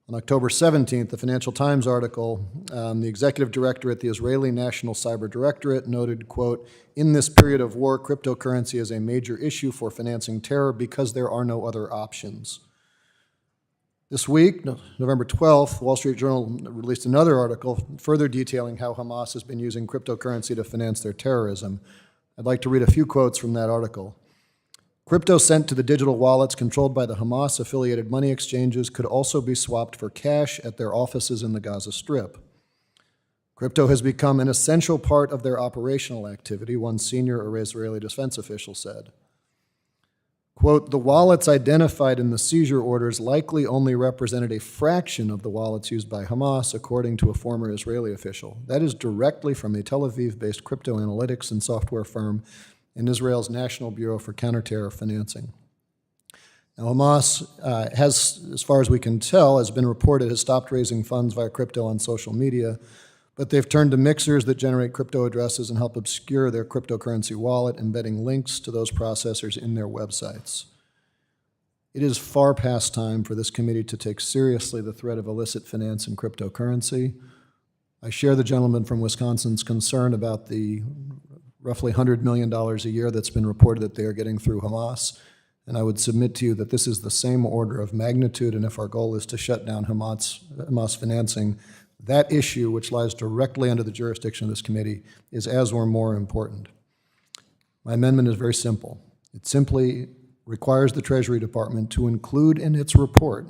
On October 17th, the Financial Times article, the executive director at the Israeli National Cyber Directorate noted, quote, "In this period of war, cryptocurrency is a major issue for financing terror because there are no other options." This week, November 12th, the Wall Street Journal released another article further detailing how Hamas has been using cryptocurrency to finance their terrorism. I'd like to read a few quotes from that article. "Crypto sent to the digital wallets controlled by the Hamas-affiliated money exchanges could also be swapped for cash at their offices in the Gaza Strip. Crypto has become an essential part of their operational activity," one senior Israeli defense official said. quote, "The wallets identified in the seizure orders likely only represented a fraction of the wallets used by Hamas, according to a former Israeli official." That is directly from a Tel Aviv-based crypto analytics and software firm in Israel's National Bureau for Counterterror Financing. Now, Hamas has, as far as we can tell, has been reported, has stopped raising funds via crypto on social media, but they've turned to mixers that generate crypto addresses and help obscure their cryptocurrency wallet, embedding links to those processors in their websites. It is far past time for this committee to take seriously the threat of illicit finance and cryptocurrency. I share the gentleman from Wisconsin's concern about the roughly $100 million a year that's been reported that they are getting through Hamas, and I would submit to you that this is the same order of magnitude, and if our goal is to shut down Hamas financing, that issue, which lies directly under the jurisdiction of this committee, is as or more important. My amendment is very simple. It simply requires the Treasury Department to include in its report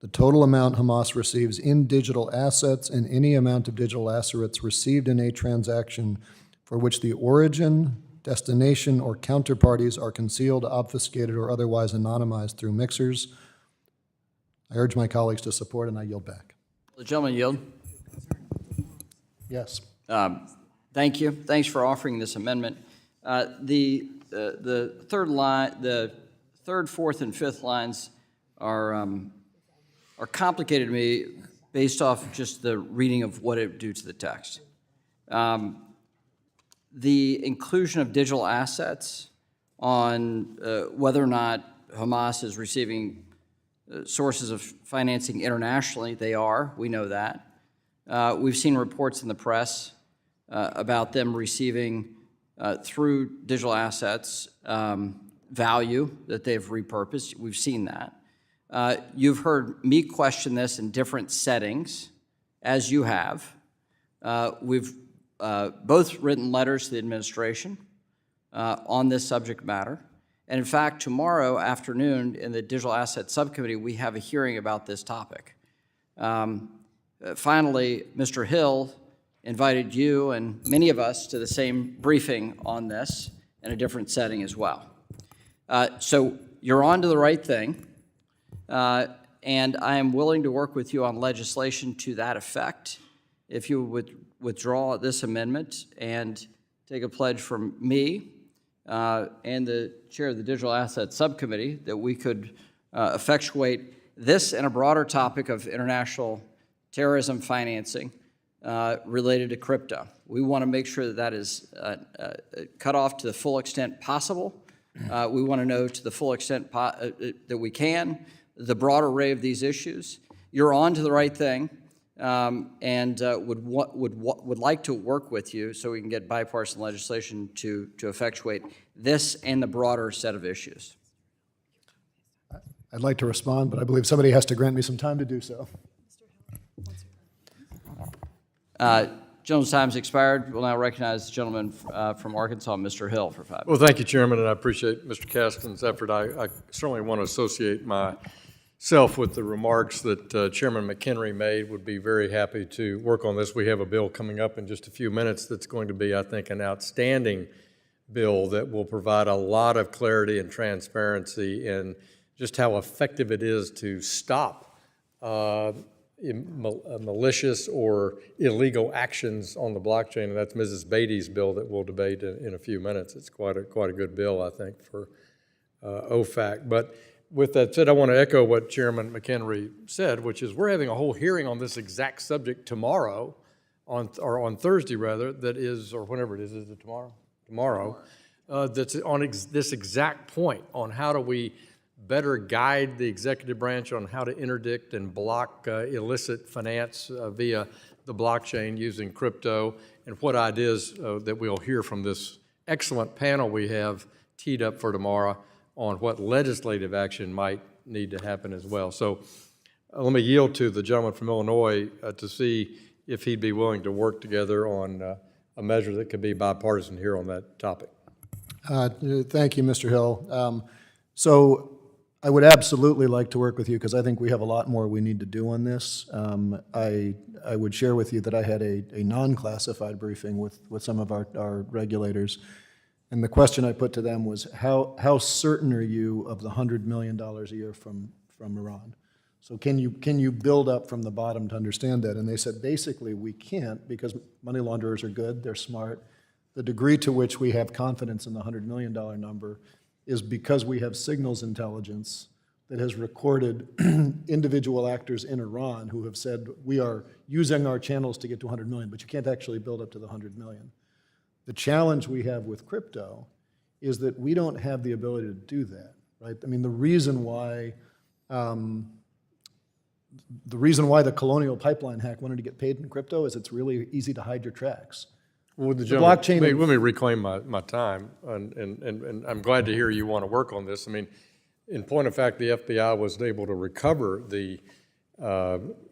the total amount Hamas receives in digital assets and any amount of digital assets received in a transaction for which the origin, destination, or counterparties are concealed, obfuscated, or otherwise anonymized through mixers. I urge my colleagues to support, and I yield back. The gentleman yield. Yes. Thank you. Thanks for offering this amendment. The third line, the third, fourth, and fifth lines are complicated to me based off just the reading of what it would do to the text. The inclusion of digital assets on whether or not Hamas is receiving sources of financing internationally, they are. We know that. We've seen reports in the press about them receiving, through digital assets, value that they've repurposed. We've seen that. You've heard me question this in different settings, as you have. We've both written letters to the administration on this subject matter. And in fact, tomorrow afternoon in the Digital Asset Subcommittee, we have a hearing about this topic. Finally, Mr. Hill invited you and many of us to the same briefing on this in a different setting as well. So you're on to the right thing, and I am willing to work with you on legislation to that effect if you would withdraw this amendment and take a pledge from me and the chair of the Digital Asset Subcommittee that we could effectuate this and a broader topic of international terrorism financing related to crypto. We want to make sure that that is cut off to the full extent possible. We want to know to the full extent that we can the broad array of these issues. You're on to the right thing, and would like to work with you so we can get bipartisan legislation to effectuate this and the broader set of issues. I'd like to respond, but I believe somebody has to grant me some time to do so. Gentleman's time's expired. We'll now recognize the gentleman from Arkansas, Mr. Hill, for 5 minutes. Well, thank you, Chairman, and I appreciate Mr. Caston's effort. I certainly want to associate myself with the remarks that Chairman McHenry made. Would be very happy to work on this. We have a bill coming up in just a few minutes that's going to be, I think, an outstanding bill that will provide a lot of clarity and transparency in just how effective it is to stop malicious or illegal actions on the blockchain, and that's Mrs. Beatty's bill that we'll debate in a few minutes. It's quite a good bill, I think, for OFAC. But with that said, I want to echo what Chairman McHenry said, which is we're having a whole hearing on this exact subject tomorrow, on Thursday rather, that is, or whenever it is it tomorrow? Tomorrow. That's on this exact point on how do we better guide the executive branch on how to interdict and block illicit finance via the blockchain using crypto, and what ideas that we'll hear from this excellent panel we have teed up for tomorrow on what legislative action might need to happen as well. So let me yield to the gentleman from Illinois to see if he'd be willing to work together on a measure that could be bipartisan here on that topic. Thank you, Mr. Hill. So I would absolutely like to work with you because I think we have a lot more we need to do on this. I would share with you that I had a non-classified briefing with some of our regulators, And the question I put to them was, how certain are you of the $100 million a year from Iran? So can you build up from the bottom to understand that? And they said, basically, we can't, because money launderers are good, they're smart. The degree to which we have confidence in the $100 million number is because we have signals intelligence that has recorded individual actors in Iran who have said, we are using our channels to get to 100 million, but you can't actually build up to the 100 million. The challenge we have with crypto is that we don't have the ability to do that, right? I mean, the reason why the Colonial Pipeline hack wanted to get paid in crypto is it's really easy to hide your tracks. Well, the blockchain- let me reclaim my time, and I'm glad to hear you want to work on this. I mean, in point of fact, the FBI was able to recover the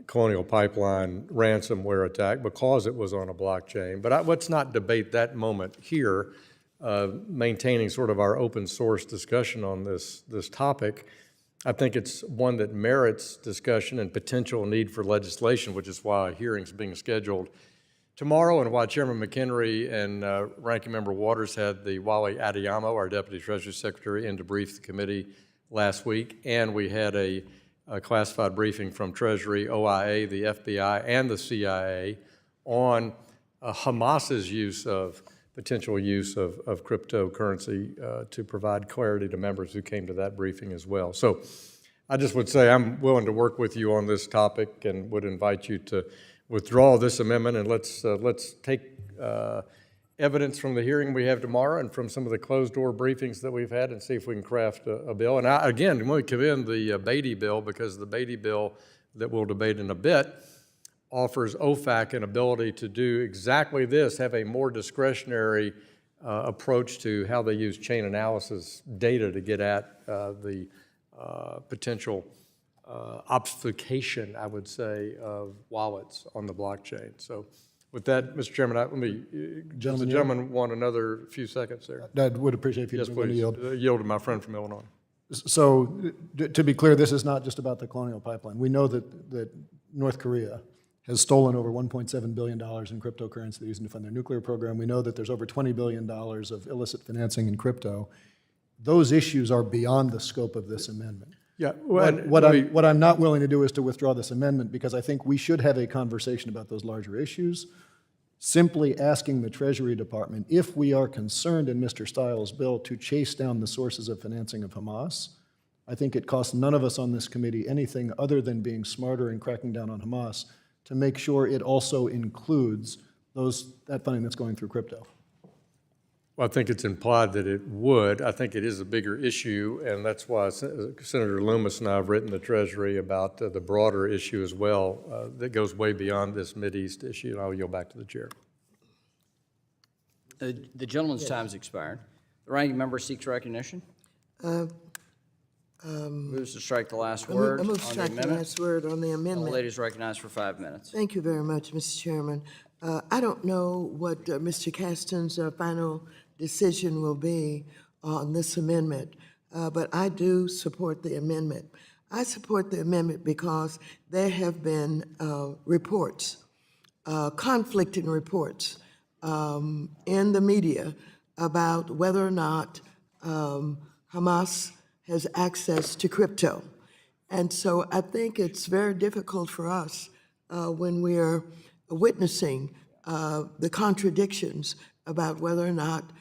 Colonial Pipeline ransomware attack because it was on a blockchain. But let's not debate that moment here, maintaining sort of our open source discussion on this topic. I think it's one that merits discussion and potential need for legislation, which is why a hearing's being scheduled tomorrow, and why Chairman McHenry and Ranking Member Waters had the Wally Adeyemo, our Deputy Treasury Secretary, in to brief the committee last week, and we had a classified briefing from Treasury, OIA, the FBI, and the CIA on Hamas's potential use of cryptocurrency to provide clarity to members who came to that briefing as well. So I just would say I'm willing to work with you on this topic and would invite you to withdraw this amendment, and let's take evidence from the hearing we have tomorrow and from some of the closed-door briefings that we've had and see if we can craft a bill. And again, I want to commend the Beatty bill, because the Beatty bill that we'll debate in a bit offers OFAC an ability to do exactly this, have a more discretionary approach to how they use chain analysis data to get at the potential obfuscation, I would say, of wallets on the blockchain. So with that, Mr. Chairman, does the gentleman want another few seconds there? I would appreciate if you Yes, would please. yield. Yield to my friend from Illinois. So to be clear, this is not just about the Colonial Pipeline. We know that North Korea has stolen over $1.7 billion in cryptocurrency they're using to fund their nuclear program. We know that there's over $20 billion of illicit financing in crypto. Those issues are beyond the scope of this amendment. Yeah. What I'm not willing to do is to withdraw this amendment, because I think we should have a conversation about those larger issues. Simply asking the Treasury Department, if we are concerned in Mr. Stiles' bill to chase down the sources of financing of Hamas, I think it costs none of us on this committee anything other than being smarter and cracking down on Hamas to make sure it also includes that funding that's going through crypto. Well, I think it's implied that it would. I think it is a bigger issue, and that's why Senator Loomis and I have written the Treasury about the broader issue as well that goes way beyond this Mideast issue, and I'll yield back to the chair. The gentleman's time's expired. The ranking member seeks recognition. Moves to strike the last word I on move the to strike the amendment. last word on the The amendment. lady is recognized for 5 minutes. Thank you very much, Mr. Chairman. I don't know what Mr. Caston's final decision will be on this amendment, but I do support the amendment. I support the amendment because there have been reports, conflicting reports in the media about whether or not Hamas has access to crypto. And so I think it's very difficult for us when we are witnessing the contradictions about whether or not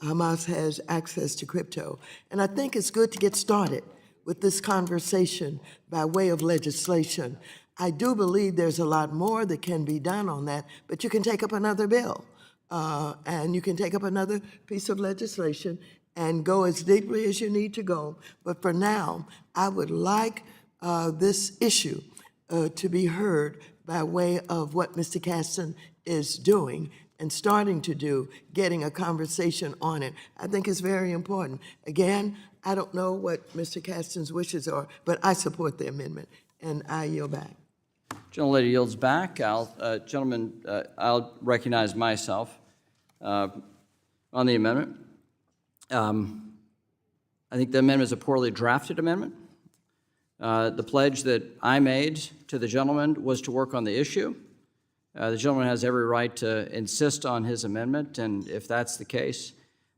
Hamas has access to crypto. And I think it's good to get started with this conversation by way of legislation. I do believe there's a lot more that can be done on that, but you can take up another bill and you can take up another piece of legislation and go as deeply as you need to go. But for now, I would like this issue to be heard by way of what Mr. Caston is doing and starting to do, getting a conversation on it. I think it's very important. Again, I don't know what Mr. Caston's wishes are, but I support the amendment, and I yield back. Gentlelady yields back. I'll recognize myself on the amendment. I think the amendment is a poorly drafted amendment. The pledge that I made to the gentleman was to work on the issue. The gentleman has every right to insist on his amendment, and if that's the case,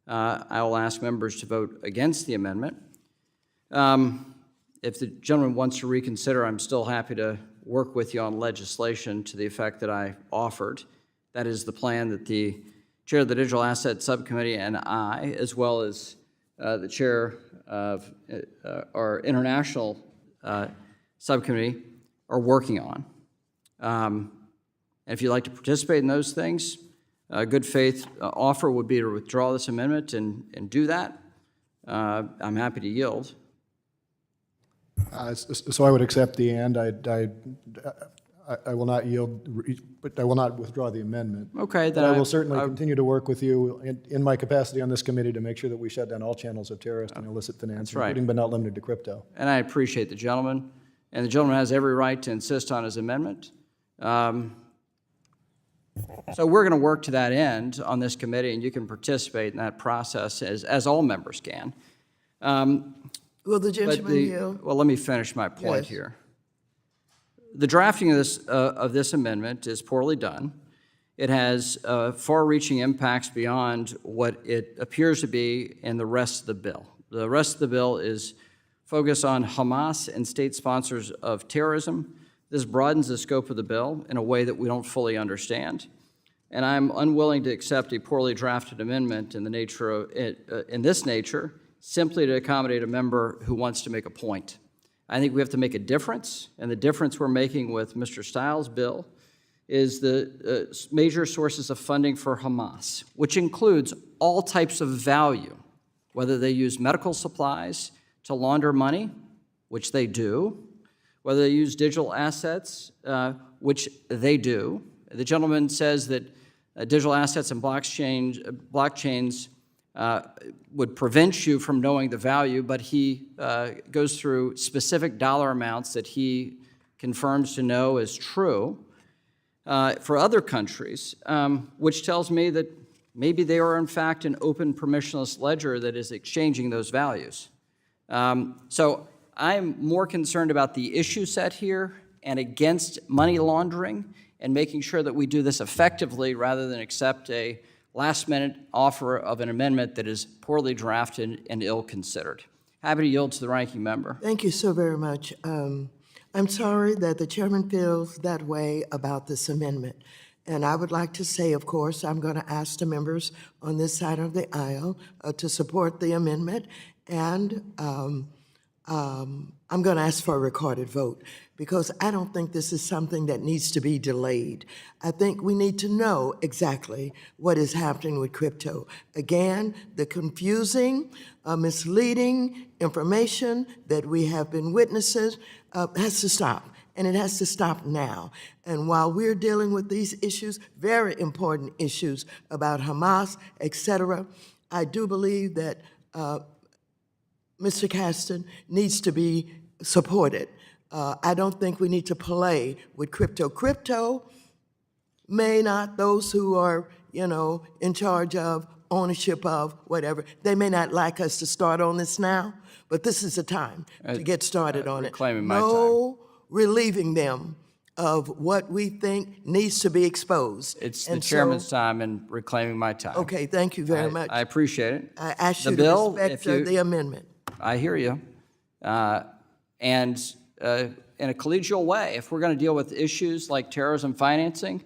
I will ask members to vote against the amendment. If the gentleman wants to reconsider, I'm still happy to work with you on legislation to the effect that I offered. That is the plan that the chair of the Digital Asset Subcommittee and I, as well as the chair of our international subcommittee, are working on. And if you'd like to participate in those things, a good faith offer would be to withdraw this amendment and do that. I'm happy to yield. So I would accept the and. I will not yield, but I will not withdraw the amendment. Okay, But then I will certainly continue to work with you in my capacity on this committee to make sure that we shut down all channels of terrorist and illicit financing, right. including but not limited to crypto. And I appreciate the gentleman, and the gentleman has every right to insist on his amendment. So we're going to work to that end on this committee, and you can participate in that process as all members can. Will the gentleman yield? Well, let me finish my point Yes. here. The drafting of this amendment is poorly done. It has far-reaching impacts beyond what it appears to be in the rest of the bill. The rest of the bill is focused on Hamas and state sponsors of terrorism. This broadens the scope of the bill in a way that we don't fully understand. And I'm unwilling to accept a poorly drafted amendment in the nature of in this nature, simply to accommodate a member who wants to make a point. I think we have to make a difference, and the difference we're making with Mr. Stiles' bill is the major sources of funding for Hamas, which includes all types of value, whether they use medical supplies to launder money, which they do, whether they use digital assets, which they do. The gentleman says that digital assets and blockchains would prevent you from knowing the value, but he goes through specific dollar amounts that he confirms to know is true for other countries, which tells me that maybe they are in fact an open permissionless ledger that is exchanging those values. So I'm more concerned about the issue set here and against money laundering and making sure that we do this effectively rather than accept a last-minute offer of an amendment that is poorly drafted and ill-considered. Happy to yield to the ranking member. Thank you so very much. I'm sorry that the chairman feels that way about this amendment. And I would like to say, of course, I'm going to ask the members on this side of the aisle to support the amendment. And I'm going to ask for a recorded vote because I don't think this is something that needs to be delayed. I think we need to know exactly what is happening with crypto. Again, the confusing, misleading information that we have been witnesses has to stop, and it has to stop now. And while we're dealing with these issues, very important issues about Hamas, et cetera, I do believe that Mr. Caston needs to be supported. I don't think we need to play with crypto. Crypto may not, those who are, in charge of, ownership of, whatever, they may not like us to start on this now, but this is the time to get started on it. Reclaiming my No relieving them of what we think needs to be exposed. It's the chairman's time and reclaiming my time. Okay, thank you very much. I appreciate it. I ask The you bill, to respect the amendment. I hear you. And in a collegial way, if we're going to deal with issues like terrorism financing,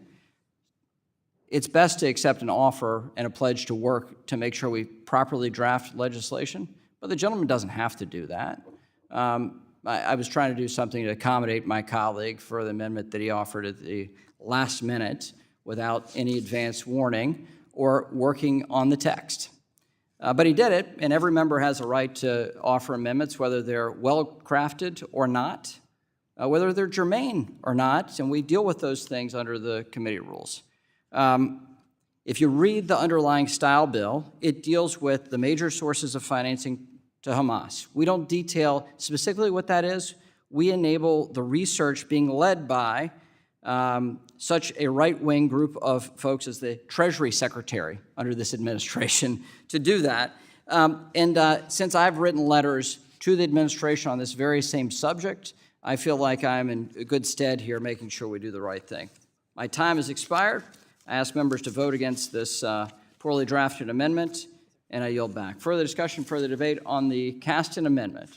it's best to accept an offer and a pledge to work to make sure we properly draft legislation. But the gentleman doesn't have to do that. I was trying to do something to accommodate my colleague for the amendment that he offered at the last minute without any advance warning or working on the text. But he did it, and every member has a right to offer amendments, whether they're well-crafted or not, whether they're germane or not, and we deal with those things under the committee rules. If you read the underlying style bill, it deals with the major sources of financing to Hamas. We don't detail specifically what that is. We enable the research being led by such a right-wing group of folks as the Treasury Secretary under this administration to do that. Since I've written letters to the administration on this very same subject, I feel like I'm in good stead here making sure we do the right thing. My time has expired. I ask members to vote against this poorly drafted amendment and I yield back. Further discussion, further debate on the Caston Amendment?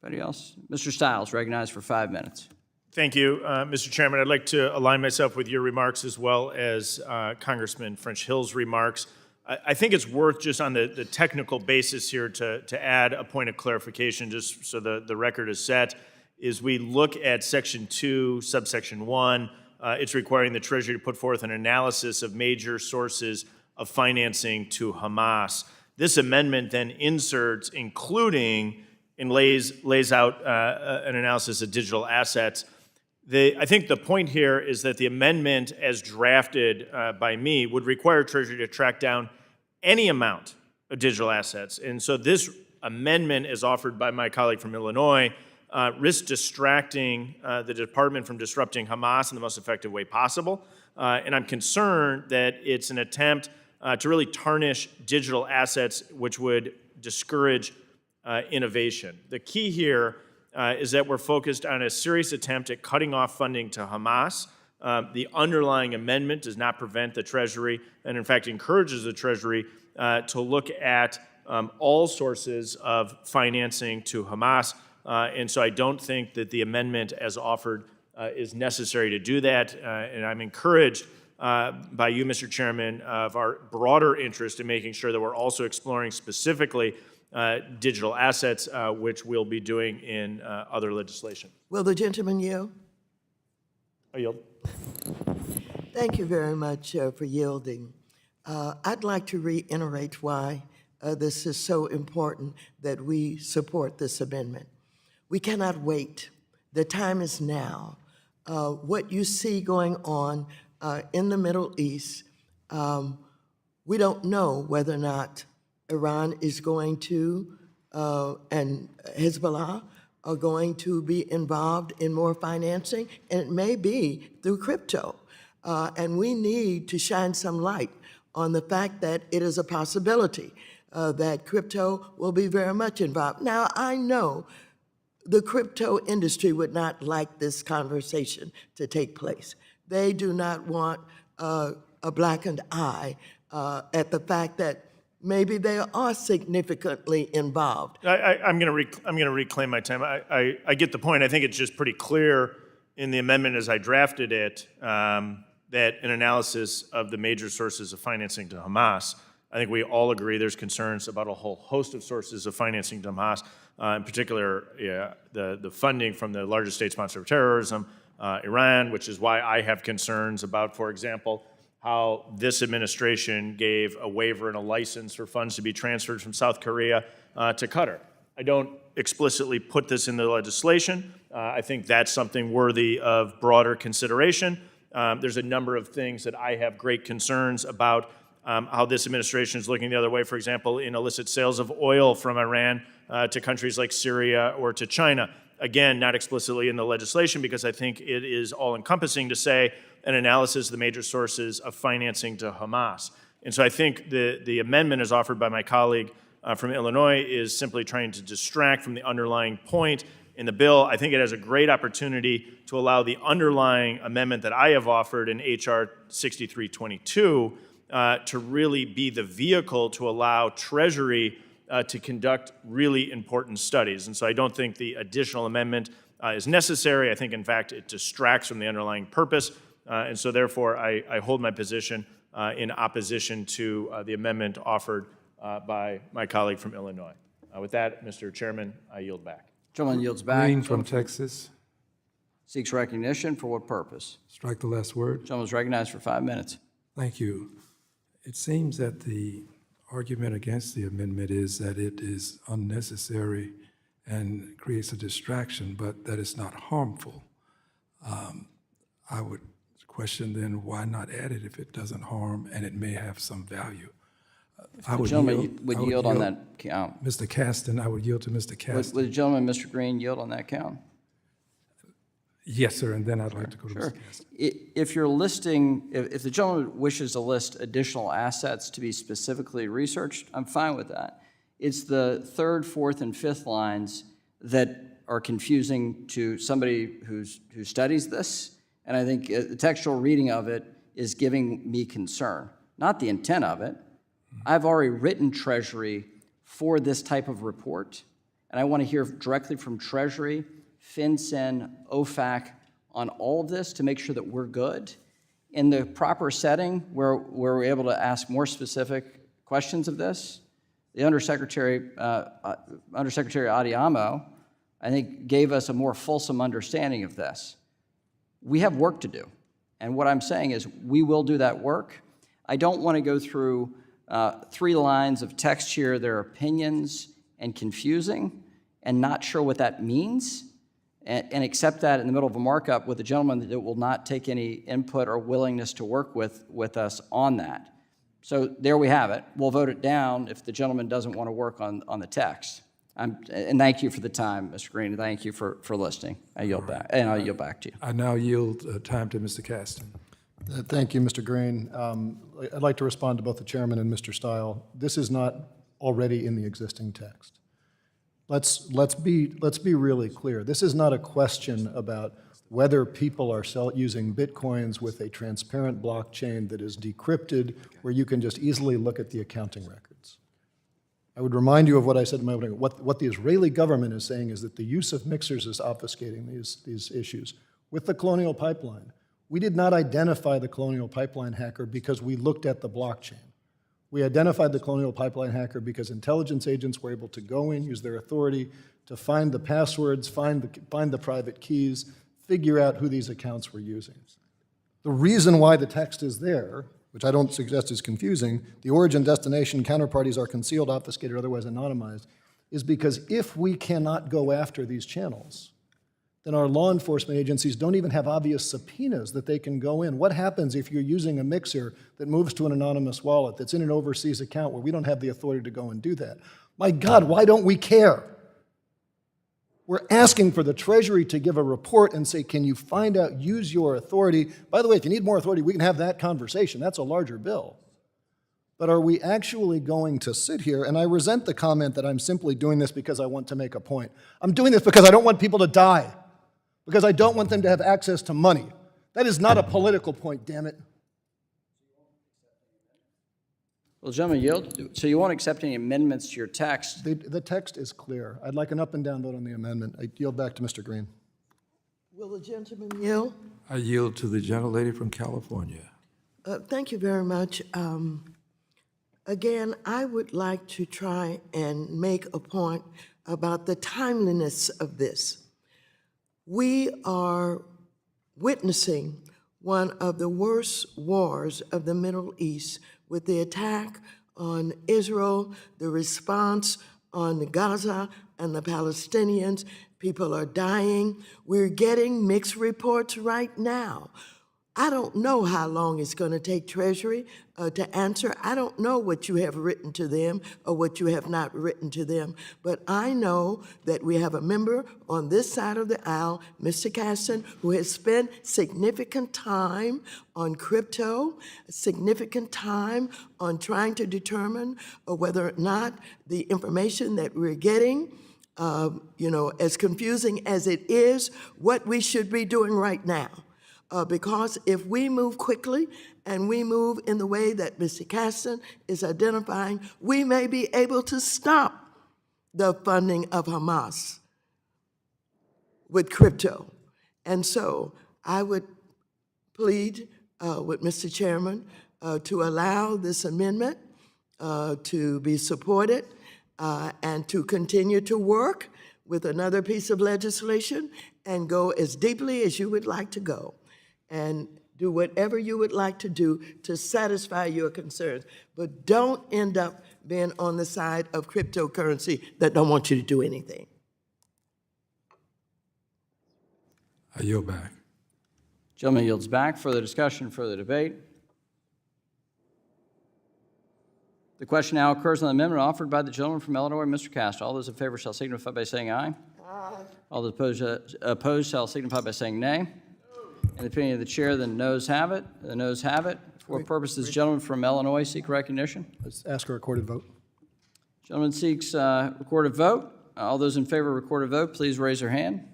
Anybody else? Mr. Stiles, recognized for 5 minutes. Thank you, Mr. Chairman. I'd like to align myself with your remarks as well as Congressman French Hill's remarks. I think it's worth just on the technical basis here to add a point of clarification just so the record is set. Is we look at Section 2, subsection 1, it's requiring the Treasury to put forth an analysis of major sources of financing to Hamas. This amendment then inserts, including, and lays out an analysis of digital assets. I think the point here is that the amendment as drafted by me would require Treasury to track down any amount of digital assets. And so this amendment, as offered by my colleague from Illinois, risks distracting the department from disrupting Hamas in the most effective way possible. And I'm concerned that it's an attempt to really tarnish digital assets, which would discourage innovation. The key here is that we're focused on a serious attempt at cutting off funding to Hamas. The underlying amendment does not prevent the Treasury, and in fact encourages the Treasury to look at all sources of financing to Hamas. And so I don't think that the amendment as offered is necessary to do that. And I'm encouraged by you, Mr. Chairman, of our broader interest in making sure that we're also exploring specifically digital assets, which we'll be doing in other legislation. Will the gentleman yield? I yield. Thank you very much for yielding. I'd like to reiterate why this is so important that we support this amendment. We cannot wait. The time is now. What you see going on in the Middle East, we don't know whether or not Iran is going to, and Hezbollah are going to be involved in more financing, and it may be through crypto. And we need to shine some light on the fact that it is a possibility that crypto will be very much involved. Now, I know the crypto industry would not like this conversation to take place. They do not want a blackened eye at the fact that maybe they are significantly involved. I'm going to reclaim my time. I get the point. I think it's just pretty clear in the amendment as I drafted it that an analysis of the major sources of financing to Hamas. I think we all agree there's concerns about a whole host of sources of financing to Hamas, in particular the funding from the largest state sponsor of terrorism, Iran, which is why I have concerns about, for example, how this administration gave a waiver and a license for funds to be transferred from South Korea to Qatar. I don't explicitly put this in the legislation. I think that's something worthy of broader consideration. There's a number of things that I have great concerns about how this administration is looking the other way, for example, in illicit sales of oil from Iran to countries like Syria or to China. Again, not explicitly in the legislation because I think it is all-encompassing to say an analysis of the major sources of financing to Hamas. And so I think the amendment as offered by my colleague from Illinois is simply trying to distract from the underlying point in the bill. I think it has a great opportunity to allow the underlying amendment that I have offered in H.R. 6322 to really be the vehicle to allow Treasury to conduct really important studies. And so I don't think the additional amendment is necessary. I think, in fact, it distracts from the underlying purpose. And so, therefore, I hold my position in opposition to the amendment offered by my colleague from Illinois. With that, Mr. Chairman, I yield back. Gentleman yields back. Green from Texas. Seeks recognition for what purpose? Strike the last word. Gentleman is recognized for 5 minutes. Thank you. It seems that the argument against the amendment is that it is unnecessary and creates a distraction, but that it's not harmful. I would question then why not add it if it doesn't harm and it may have some value. I would Gentleman would yield on that count. Mr. Caston, I would yield to Mr. Caston. Would the gentleman, Mr. Green, yield on that count? Yes, sir, and then I'd like to go to Sure. Mr. Caston. If you're listing, if the gentleman wishes to list additional assets to be specifically researched, I'm fine with that. It's the third, fourth, and fifth lines that are confusing to somebody who studies this, and I think the textual reading of it is giving me concern. Not the intent of it, I've already written Treasury for this type of report, and I want to hear directly from Treasury, FinCEN, OFAC on all of this to make sure that we're good. In the proper setting where we're able to ask more specific questions of this, the Undersecretary Adiamo, I think, gave us a more fulsome understanding of this. We have work to do, and what I'm saying is we will do that work. I don't want to go through 3 lines of text here that are opinions and confusing and not sure what that means, and accept that in the middle of a markup with a gentleman that will not take any input or willingness to work with us on that. So there we have it. We'll vote it down if the gentleman doesn't want to work on the text. And thank you for the time, Mr. Green. Thank you for listening. I yield back, and I'll yield back to you. I now yield time to Mr. Caston. Thank you, Mr. Green. I'd like to respond to both the chairman and Mr. Stile. This is not already in the existing text. Let's be really clear. This is not a question about whether people are using Bitcoins with a transparent blockchain that is decrypted, where you can just easily look at the accounting records. I would remind you of what I said in my opening. What the Israeli government is saying is that the use of mixers is obfuscating these issues. With the Colonial Pipeline, we did not identify the Colonial Pipeline hacker because we looked at the blockchain. We identified the Colonial Pipeline hacker because intelligence agents were able to go in, use their authority to find the passwords, find the private keys, figure out who these accounts were using. The reason why the text is there, which I don't suggest is confusing, the origin, destination, counterparties are concealed, obfuscated, or otherwise anonymized, is because if we cannot go after these channels, then our law enforcement agencies don't even have obvious subpoenas that they can go in. What happens if you're using a mixer that moves to an anonymous wallet that's in an overseas account where we don't have the authority to go and do that? My God, why don't we care? We're asking for the Treasury to give a report and say, can you find out, use your authority? By the way, if you need more authority, we can have that conversation. That's a larger bill. But are we actually going to sit here? And I resent the comment that I'm simply doing this because I want to make a point. I'm doing this because I don't want people to die, because I don't want them to have access to money. That is not a political point, damn it. Well, gentlemen, yield. So you won't accept any amendments to your text? The text is clear. I'd like an up and down vote on the amendment. I yield back to Mr. Green. Will the gentleman yield? I yield to the gentlelady from California. Thank you very much. Again, I would like to try and make a point about the timeliness of this. We are witnessing one of the worst wars of the Middle East, with the attack on Israel, the response on Gaza and the Palestinians. People are dying. We're getting mixed reports right now. I don't know how long it's going to take Treasury to answer. I don't know what you have written to them or what you have not written to them, but I know that we have a member on this side of the aisle, Mr. Caston, who has spent significant time on crypto, significant time on trying to determine whether or not the information that we're getting, as confusing as it is, what we should be doing right now. Because if we move quickly and we move in the way that Mr. Caston is identifying, we may be able to stop the funding of Hamas with crypto. And so I would plead with Mr. Chairman to allow this amendment to be supported and to continue to work with another piece of legislation and go as deeply as you would like to go, and do whatever you would like to do to satisfy your concerns. But don't end up being on the side of cryptocurrency that don't want you to do anything. I yield back. Gentleman yields back. Further discussion, further debate. The question now occurs on the amendment offered by the gentleman from Illinois, Mr. Caston. All those in favor shall signify by saying aye. Aye. All those opposed shall signify by saying nay. In the opinion of the chair, the noes have it. The noes have it. For what purpose does the gentleman from Illinois seek recognition? Let's ask a recorded vote. Gentleman seeks recorded vote. All those in favor of recorded vote, please raise their hand.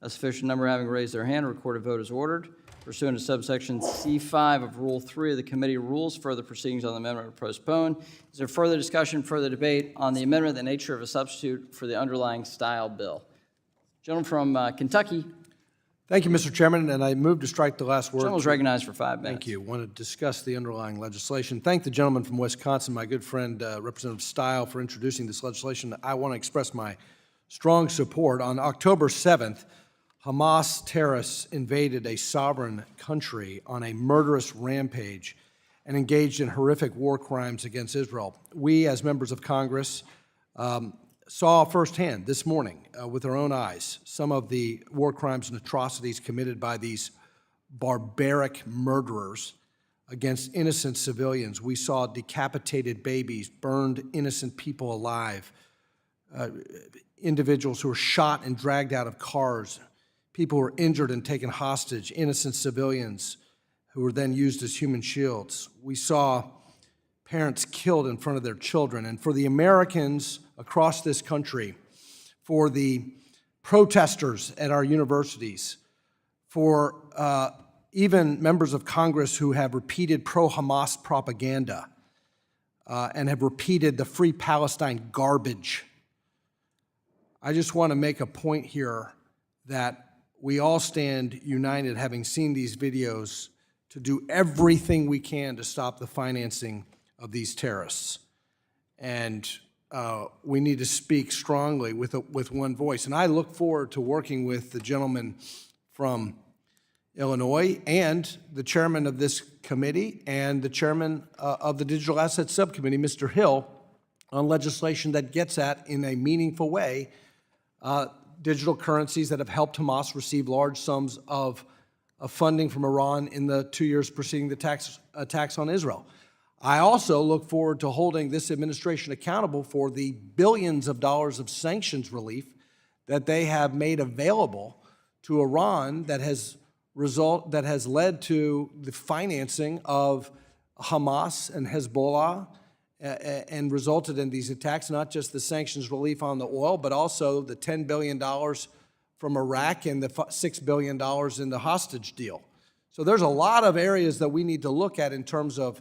A sufficient number having raised their hand, a recorded vote is ordered. pursuant to subsection C5 of Rule 3 of the committee rules. Further proceedings on the amendment are postponed. Is there further discussion, further debate on the amendment, the nature of a substitute for the underlying style bill? Gentleman from Kentucky. Thank you, Mr. Chairman, and I move to strike the last word. Gentleman is recognized for 5 minutes. Thank you. Want to discuss the underlying legislation. Thank the gentleman from Wisconsin, my good friend Representative Stile, for introducing this legislation. I want to express my strong support. On October 7th, Hamas terrorists invaded a sovereign country on a murderous rampage and engaged in horrific war crimes against Israel. We, as members of Congress, saw firsthand this morning with our own eyes some of the war crimes and atrocities committed by these barbaric murderers against innocent civilians. We saw decapitated babies, burned innocent people alive, individuals who were shot and dragged out of cars, people who were injured and taken hostage, innocent civilians who were then used as human shields. We saw parents killed in front of their children. And for the Americans across this country, for the protesters at our universities, for even members of Congress who have repeated pro-Hamas propaganda and have repeated the Free Palestine garbage, I just want to make a point here that we all stand united, having seen these videos, to do everything we can to stop the financing of these terrorists. And we need to speak strongly with one voice. And I look forward to working with the gentleman from Illinois and the chairman of this committee and the chairman of the Digital Assets Subcommittee, Mr. Hill, on legislation that gets at, in a meaningful way, digital currencies that have helped Hamas receive large sums of funding from Iran in the 2 years preceding the attacks on Israel. I also look forward to holding this administration accountable for the billions of dollars of sanctions relief that they have made available to Iran that has led to the financing of Hamas and Hezbollah and resulted in these attacks, not just the sanctions relief on the oil, but also the $10 billion from Iraq and the $6 billion in the hostage deal. So there's a lot of areas that we need to look at in terms of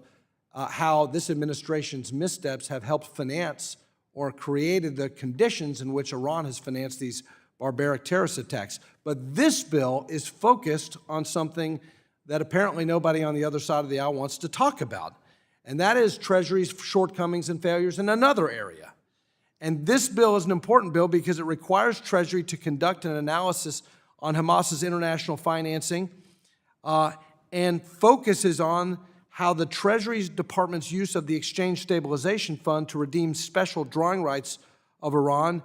how this administration's missteps have helped finance or created the conditions in which Iran has financed these barbaric terrorist attacks. But this bill is focused on something that apparently nobody on the other side of the aisle wants to talk about, and that is Treasury's shortcomings and failures in another area. And this bill is an important bill because it requires Treasury to conduct an analysis on Hamas's international financing and focuses on how the Treasury Department's use of the Exchange Stabilization Fund to redeem special drawing rights of Iran,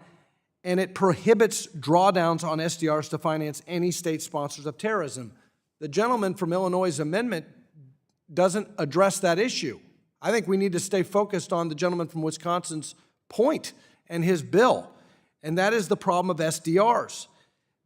and it prohibits drawdowns on SDRs to finance any state sponsors of terrorism. The gentleman from Illinois' amendment doesn't address that issue. I think we need to stay focused on the gentleman from Wisconsin's point and his bill, and that is the problem of SDRs.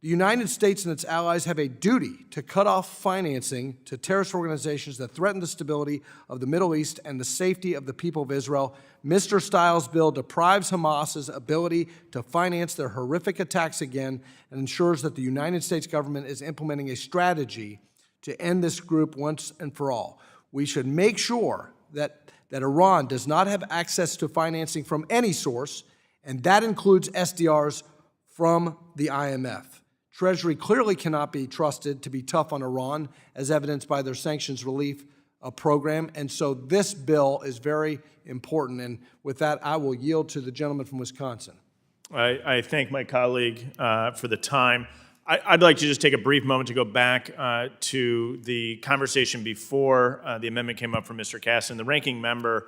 The United States and its allies have a duty to cut off financing to terrorist organizations that threaten the stability of the Middle East and the safety of the people of Israel. Mr. Stiles' bill deprives Hamas's ability to finance their horrific attacks again and ensures that the United States government is implementing a strategy to end this group once and for all. We should make sure that Iran does not have access to financing from any source, and that includes SDRs from the IMF. Treasury clearly cannot be trusted to be tough on Iran, as evidenced by their sanctions relief program, and so this bill is very important. And with that, I will yield to the gentleman from Wisconsin. I thank my colleague for the time. I'd like to just take a brief moment to go back to the conversation before the amendment came up from Mr. Casson. The ranking member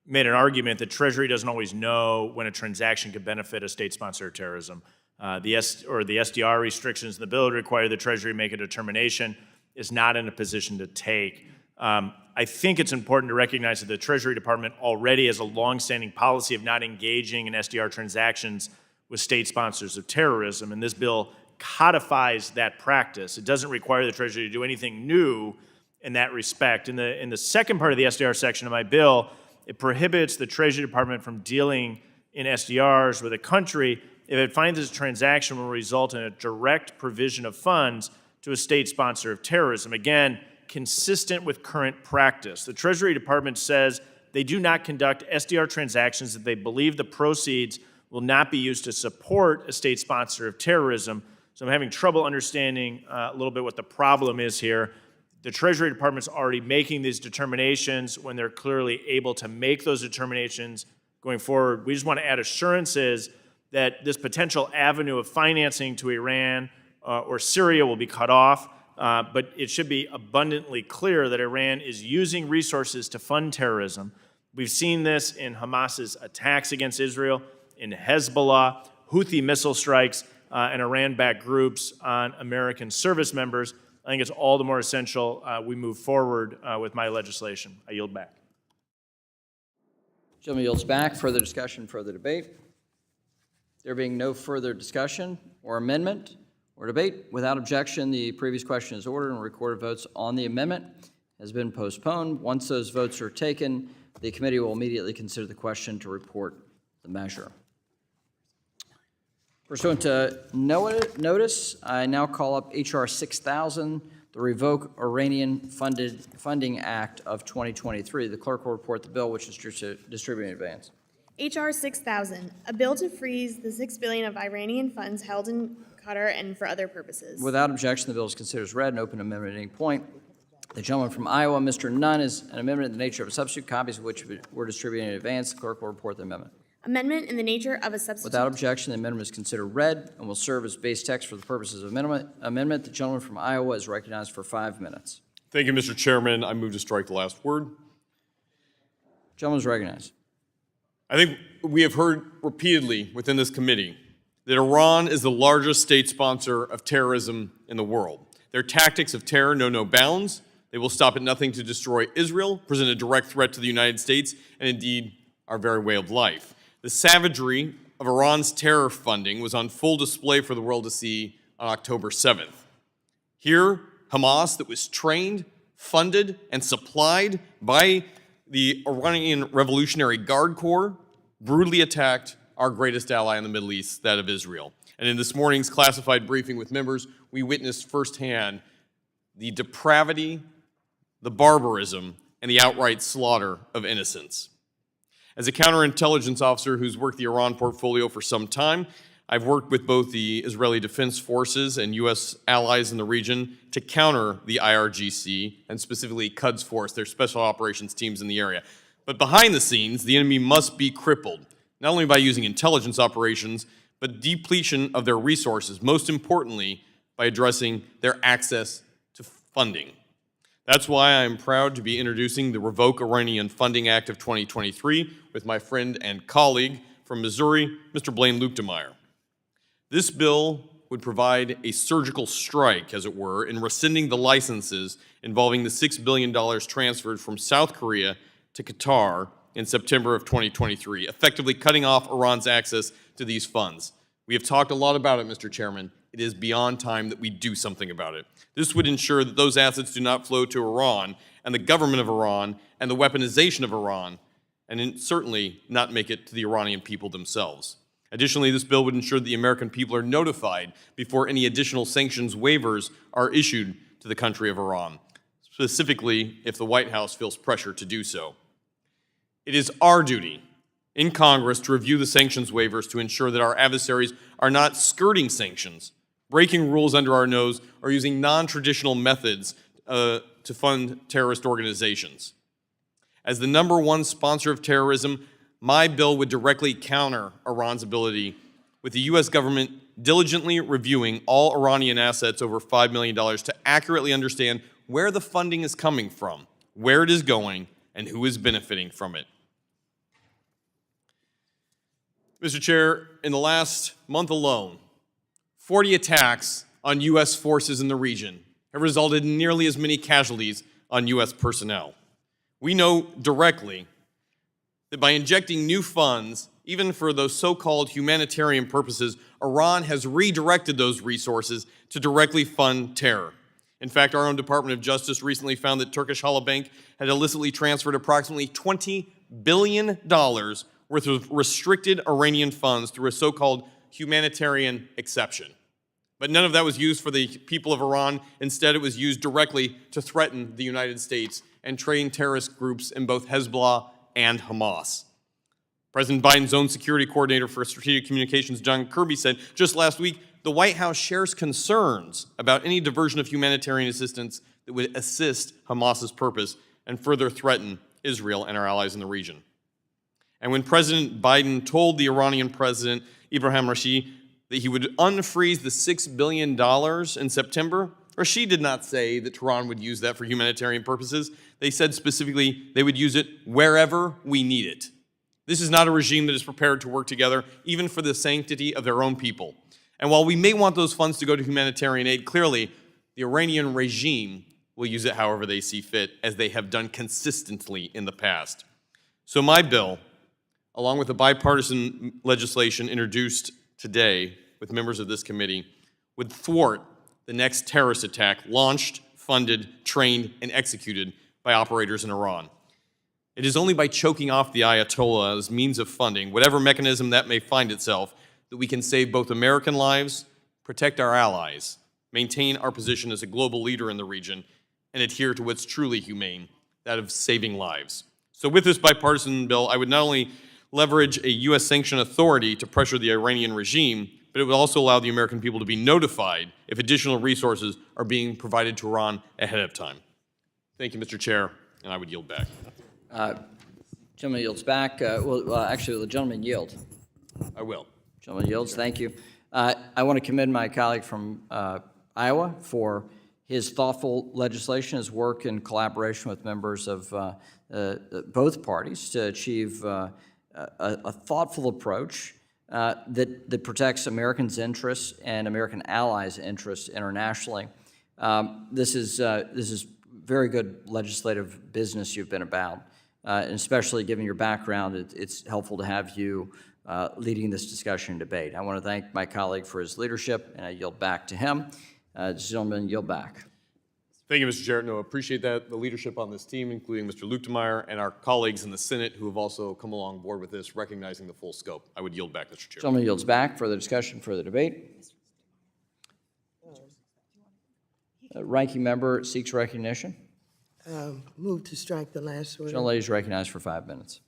made an argument that Treasury doesn't always know when a transaction could benefit a state sponsor of terrorism. The SDR restrictions in the bill require the Treasury make a determination is not in a position to take. I think it's important to recognize that the Treasury Department already has a longstanding policy of not engaging in SDR transactions with state sponsors of terrorism, and this bill codifies that practice. It doesn't require the Treasury to do anything new in that respect. In the second part of the SDR section of my bill, it prohibits the Treasury Department from dealing in SDRs with a country if it finds this transaction will result in a direct provision of funds to a state sponsor of terrorism. Again, consistent with current practice. The Treasury Department says they do not conduct SDR transactions if they believe the proceeds will not be used to support a state sponsor of terrorism. So I'm having trouble understanding a little bit what the problem is here. The Treasury Department's already making these determinations when they're clearly able to make those determinations going forward. We just want to add assurances that this potential avenue of financing to Iran or Syria will be cut off, but it should be abundantly clear that Iran is using resources to fund terrorism. We've seen this in Hamas's attacks against Israel, in Hezbollah, Houthi missile strikes, and Iran-backed groups on American service members. I think it's all the more essential we move forward with my legislation. I yield back. Gentleman yields back. Further discussion, further debate. There being no further discussion or amendment or debate, without objection, the previous question is ordered and recorded votes on the amendment has been postponed. Once those votes are taken, the committee will immediately consider the question to report the measure. Pursuant to notice, I now call up H.R. 6000, the Revoke Iranian Funding Act of 2023. The clerk will report the bill, which is distributed in advance. H.R. 6000, a bill to freeze the $6 billion of Iranian funds held in Qatar and for other purposes. Without objection, the bill is considered as read and open amendment at any point. The gentleman from Iowa, Mr. Nunn, is an amendment in the nature of a substitute, copies of which were distributed in advance. The clerk will report the amendment. Amendment in the nature of a substitute. Without objection, the amendment is considered read and will serve as base text for the purposes of amendment. The gentleman from Iowa is recognized for 5 minutes. Thank you, Mr. Chairman. I move to strike the last word. Gentleman is recognized. I think we have heard repeatedly within this committee that Iran is the largest state sponsor of terrorism in the world. Their tactics of terror know no bounds. They will stop at nothing to destroy Israel, present a direct threat to the United States, and indeed our very way of life. The savagery of Iran's terror funding was on full display for the world to see on October 7th. Here, Hamas, that was trained, funded, and supplied by the Iranian Revolutionary Guard Corps, brutally attacked our greatest ally in the Middle East, that of Israel. And in this morning's classified briefing with members, we witnessed firsthand the depravity, the barbarism, and the outright slaughter of innocents. As a counterintelligence officer who's worked the Iran portfolio for some time, I've worked with both the Israeli Defense Forces and U.S. allies in the region to counter the IRGC, and specifically Quds Force, their special operations teams in the area. But behind the scenes, the enemy must be crippled, not only by using intelligence operations, but depletion of their resources, most importantly, by addressing their access to funding. That's why I'm proud to be introducing the Revoke Iranian Funding Act of 2023 with my friend and colleague from Missouri, Mr. Blaine Luetkemeyer. This bill would provide a surgical strike, as it were, in rescinding the licenses involving the $6 billion transferred from South Korea to Qatar in September of 2023, effectively cutting off Iran's access to these funds. We have talked a lot about it, Mr. Chairman. It is beyond time that we do something about it. This would ensure that those assets do not flow to Iran and the government of Iran and the weaponization of Iran, and certainly not make it to the Iranian people themselves. Additionally, this bill would ensure that the American people are notified before any additional sanctions waivers are issued to the country of Iran, specifically if the White House feels pressure to do so. It is our duty in Congress to review the sanctions waivers to ensure that our adversaries are not skirting sanctions, breaking rules under our nose, or using non-traditional methods to fund terrorist organizations. As the #1 sponsor of terrorism, my bill would directly counter Iran's ability, with the U.S. government diligently reviewing all Iranian assets over $5 million to accurately understand where the funding is coming from, where it is going, and who is benefiting from it. Mr. Chair, in the last month alone, 40 attacks on U.S. forces in the region have resulted in nearly as many casualties on U.S. personnel. We know directly that by injecting new funds, even for those so-called humanitarian purposes, Iran has redirected those resources to directly fund terror. In fact, our own Department of Justice recently found that Turkish Halabank had illicitly transferred approximately $20 billion worth of restricted Iranian funds through a so-called humanitarian exception. But none of that was used for the people of Iran. Instead, it was used directly to threaten the United States and train terrorist groups in both Hezbollah and Hamas. President Biden's own security coordinator for strategic communications, John Kirby, said just last week the White House shares concerns about any diversion of humanitarian assistance that would assist Hamas's purpose and further threaten Israel and our allies in the region. And when President Biden told the Iranian President Ibrahim Raisi that he would unfreeze the $6 billion in September, Raisi did not say that Tehran would use that for humanitarian purposes. They said specifically they would use it wherever we need it. This is not a regime that is prepared to work together, even for the sanctity of their own people. And while we may want those funds to go to humanitarian aid, clearly the Iranian regime will use it however they see fit, as they have done consistently in the past. So my bill, along with the bipartisan legislation introduced today with members of this committee, would thwart the next terrorist attack launched, funded, trained, and executed by operators in Iran. It is only by choking off the Ayatollah as means of funding, whatever mechanism that may find itself, that we can save both American lives, protect our allies, maintain our position as a global leader in the region, and adhere to what's truly humane, that of saving lives. So with this bipartisan bill, I would not only leverage a U.S. sanction authority to pressure the Iranian regime, but it would also allow the American people to be notified if additional resources are being provided to Iran ahead of time. Thank you, Mr. Chair, and I would yield back. Gentleman yields back. Actually, will the gentleman yield? I will. Gentleman yields. Thank you. I want to commend my colleague from Iowa for his thoughtful legislation, his work in collaboration with members of both parties to achieve a thoughtful approach that protects Americans' interests and American allies' interests internationally. This is very good legislative business you've been about, and especially given your background, it's helpful to have you leading this discussion and debate. I want to thank my colleague for his leadership, and I yield back to him. Gentlemen, yield back. Thank you, Mr. Chair. No, appreciate that, the leadership on this team, including Mr. Luetkemeyer and our colleagues in the Senate who have also come along board with this, recognizing the full scope. I would yield back, Mr. Chair. Gentleman yields back. Further discussion, further debate. Ranking member seeks recognition. Move to strike the last word. Gentlelady is recognized for 5 minutes.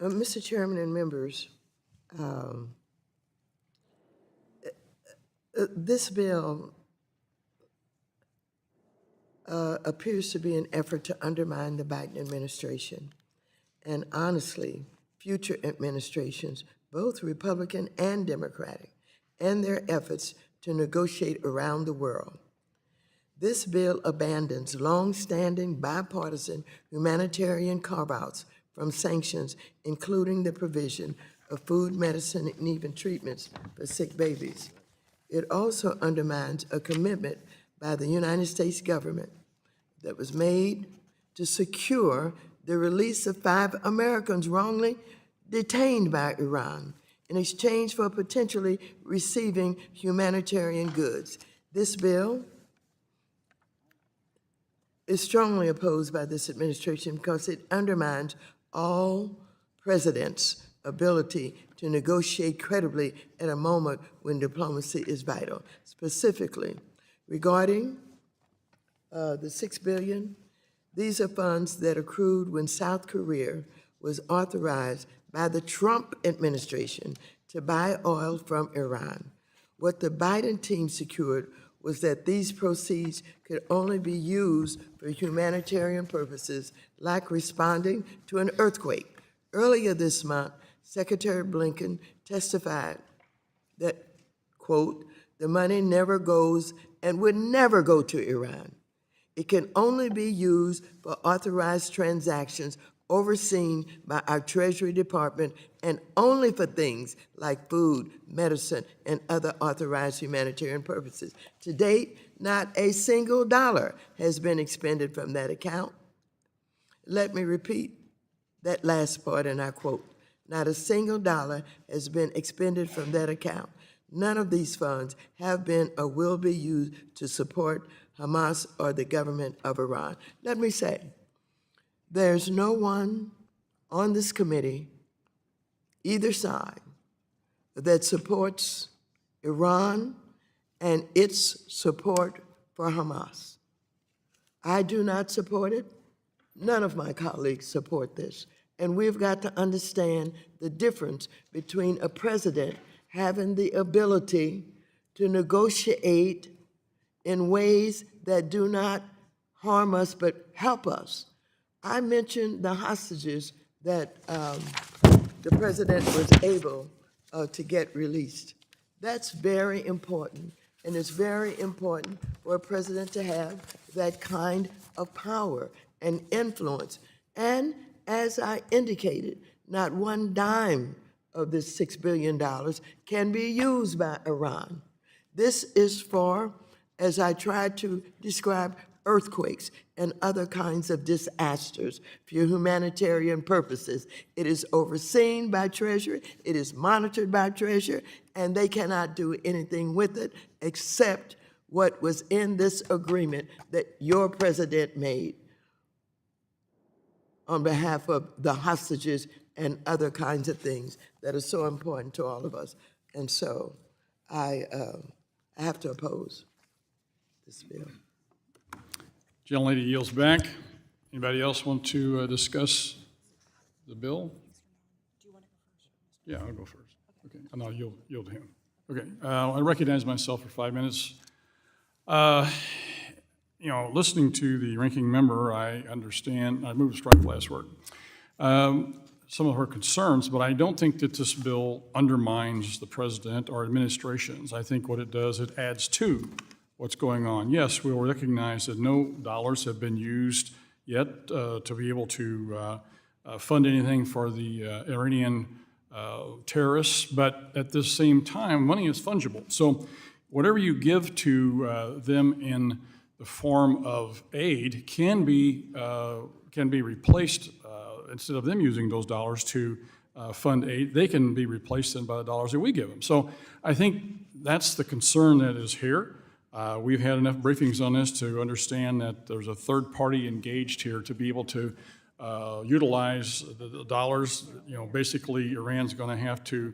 Mr. Chairman and members, this bill appears to be an effort to undermine the Biden administration. And honestly, future administrations, both Republican and Democratic, and their efforts to negotiate around the world. This bill abandons long-standing bipartisan humanitarian carve-outs from sanctions, including the provision of food, medicine, and even treatments for sick babies. It also undermines a commitment by the United States government that was made to secure the release of 5 Americans wrongly detained by Iran in exchange for potentially receiving humanitarian goods. This bill is strongly opposed by this administration because it undermines all presidents' ability to negotiate credibly at a moment when diplomacy is vital. Specifically, regarding the $6 billion, these are funds that accrued when South Korea was authorized by the Trump administration to buy oil from Iran. What the Biden team secured was that these proceeds could only be used for humanitarian purposes, like responding to an earthquake. Earlier this month, Secretary Blinken testified that, quote, the money never goes and would never go to Iran. It can only be used for authorized transactions overseen by our Treasury Department and only for things like food, medicine, and other authorized humanitarian purposes. To date, not a single dollar has been expended from that account. Let me repeat that last part, and I quote, not a single dollar has been expended from that account. None of these funds have been or will be used to support Hamas or the government of Iran. Let me say, there's no one on this committee either side that supports Iran and its support for Hamas. I do not support it. None of my colleagues support this. And we've got to understand the difference between a president having the ability to negotiate in ways that do not harm us but help us. I mentioned the hostages that the president was able to get released. That's very important, and it's very important for a president to have that kind of power and influence. And as I indicated, not one dime of this $6 billion can be used by Iran. This is for, as I tried to describe, earthquakes and other kinds of disasters for humanitarian purposes. It is overseen by Treasury, it is monitored by Treasury, and they cannot do anything with it except what was in this agreement that your president made on behalf of the hostages and other kinds of things that are so important to all of us. And so I have to oppose this bill. Gentlelady yields back. Anybody else want to discuss the bill? Yeah, I'll go first. Okay, and I'll yield to him. Okay, I recognize myself for 5 minutes. Listening to the ranking member, I understand, I moved to strike last word, some of her concerns, but I don't think that this bill undermines the president or administrations. I think what it does, it adds to what's going on. Yes, we will recognize that no dollars have been used yet to be able to fund anything for the Iranian terrorists, but at the same time, money is fungible. So whatever you give to them in the form of aid can be replaced, instead of them using those dollars to fund aid, they can be replaced then by the dollars that we give them. So I think that's the concern that is here. We've had enough briefings on this to understand that there's a third party engaged here to be able to utilize the dollars. Basically Iran's going to have to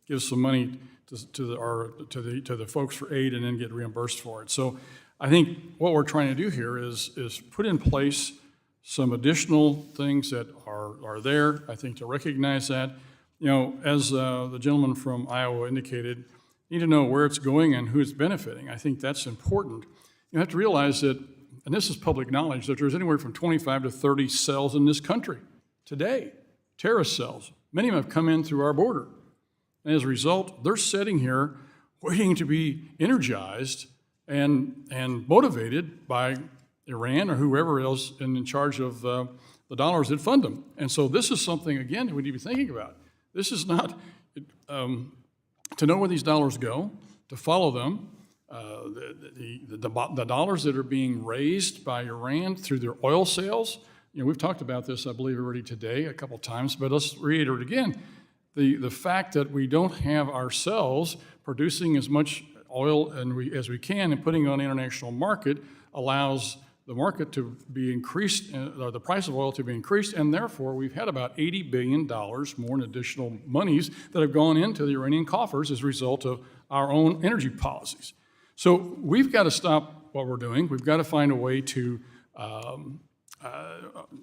give some money to the folks for aid and then get reimbursed for it. So I think what we're trying to do here is put in place some additional things that are there, I think, to recognize that. As the gentleman from Iowa indicated, you need to know where it's going and who it's benefiting. I think that's important. You have to realize that, and this is public knowledge, that there's anywhere from 25 to 30 cells in this country today, terrorist cells. Many of them have come in through our border. And as a result, they're sitting here waiting to be energized and motivated by Iran or whoever else in charge of the dollars that fund them. And so this is something, again, that we need to be thinking about. This is not to know where these dollars go, to follow them. The dollars that are being raised by Iran through their oil sales, we've talked about this, I believe, already today a couple times, but let's reiterate again. The fact that we don't have ourselves producing as much oil as we can and putting it on the international market allows the market to be increased, or the price of oil to be increased, and therefore we've had about $80 billion more in additional monies that have gone into the Iranian coffers as a result of our own energy policies. So we've got to stop what we're doing. We've got to find a way to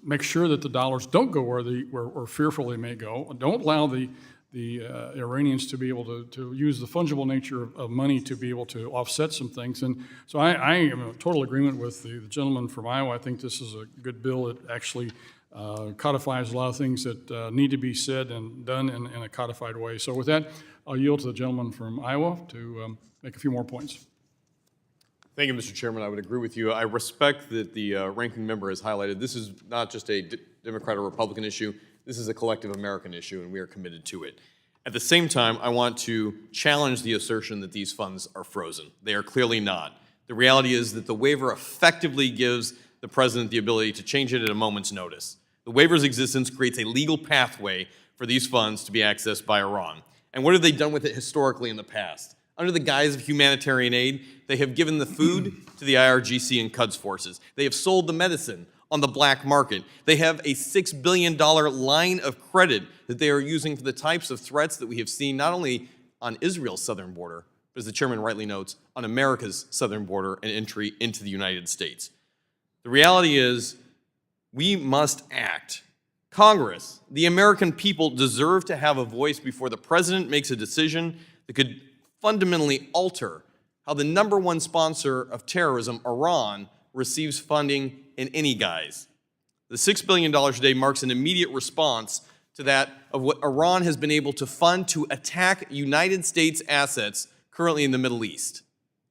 make sure that the dollars don't go where fearful they may go. Don't allow the Iranians to be able to use the fungible nature of money to be able to offset some things. And so I am in total agreement with the gentleman from Iowa. I think this is a good bill. It actually codifies a lot of things that need to be said and done in a codified way. So with that, I'll yield to the gentleman from Iowa to make a few more points. Thank you, Mr. Chairman. I would agree with you. I respect that the ranking member has highlighted this is not just a Democrat or Republican issue. This is a collective American issue, and we are committed to it. At the same time, I want to challenge the assertion that these funds are frozen. They are clearly not. The reality is that the waiver effectively gives the president the ability to change it at a moment's notice. The waiver's existence creates a legal pathway for these funds to be accessed by Iran. And what have they done with it historically in the past? Under the guise of humanitarian aid, they have given the food to the IRGC and Quds forces. They have sold the medicine, on the black market. They have a $6 billion line of credit that they are using for the types of threats that we have seen not only on Israel's southern border, but as the chairman rightly notes, on America's southern border and entry into the United States. The reality is we must act. Congress, the American people deserve to have a voice before the president makes a decision that could fundamentally alter how the #1 sponsor of terrorism, Iran, receives funding in any guise. The $6 billion today marks an immediate response to that of what Iran has been able to fund to attack United States assets currently in the Middle East.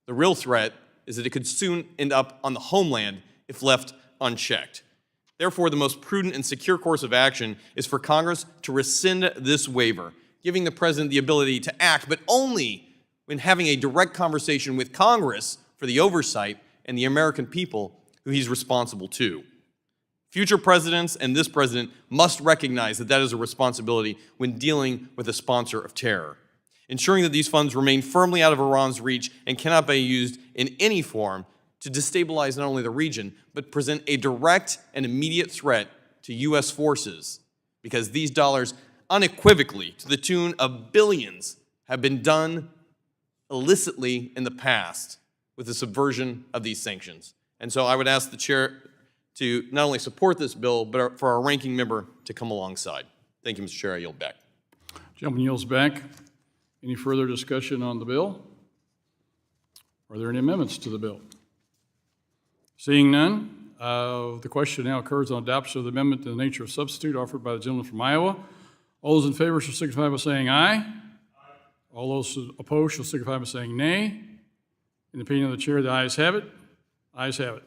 The real threat is that it could soon end up on the homeland if left unchecked. Therefore, the most prudent and secure course of action is for Congress to rescind this waiver, giving the president the ability to act, but only when having a direct conversation with Congress for the oversight and the American people who he's responsible to. Future presidents and this president must recognize that that is a responsibility when dealing with a sponsor of terror. Ensuring that these funds remain firmly out of Iran's reach and cannot be used in any form to destabilize not only the region, but present a direct and immediate threat to U.S. forces, because these dollars unequivocally, to the tune of billions, have been done illicitly in the past with the subversion of these sanctions. And so I would ask the chair to not only support this bill, but for our ranking member to come alongside. Thank you, Mr. Chair. I yield back. Gentleman yields back. Any further discussion on the bill? Are there any amendments to the bill? Seeing none, the question now occurs on adoption of the amendment in the nature of substitute offered by the gentleman from Iowa. All those in favor shall signify by saying aye. All those opposed shall signify by saying nay. In the opinion of the chair, the ayes have it. Ayes have it.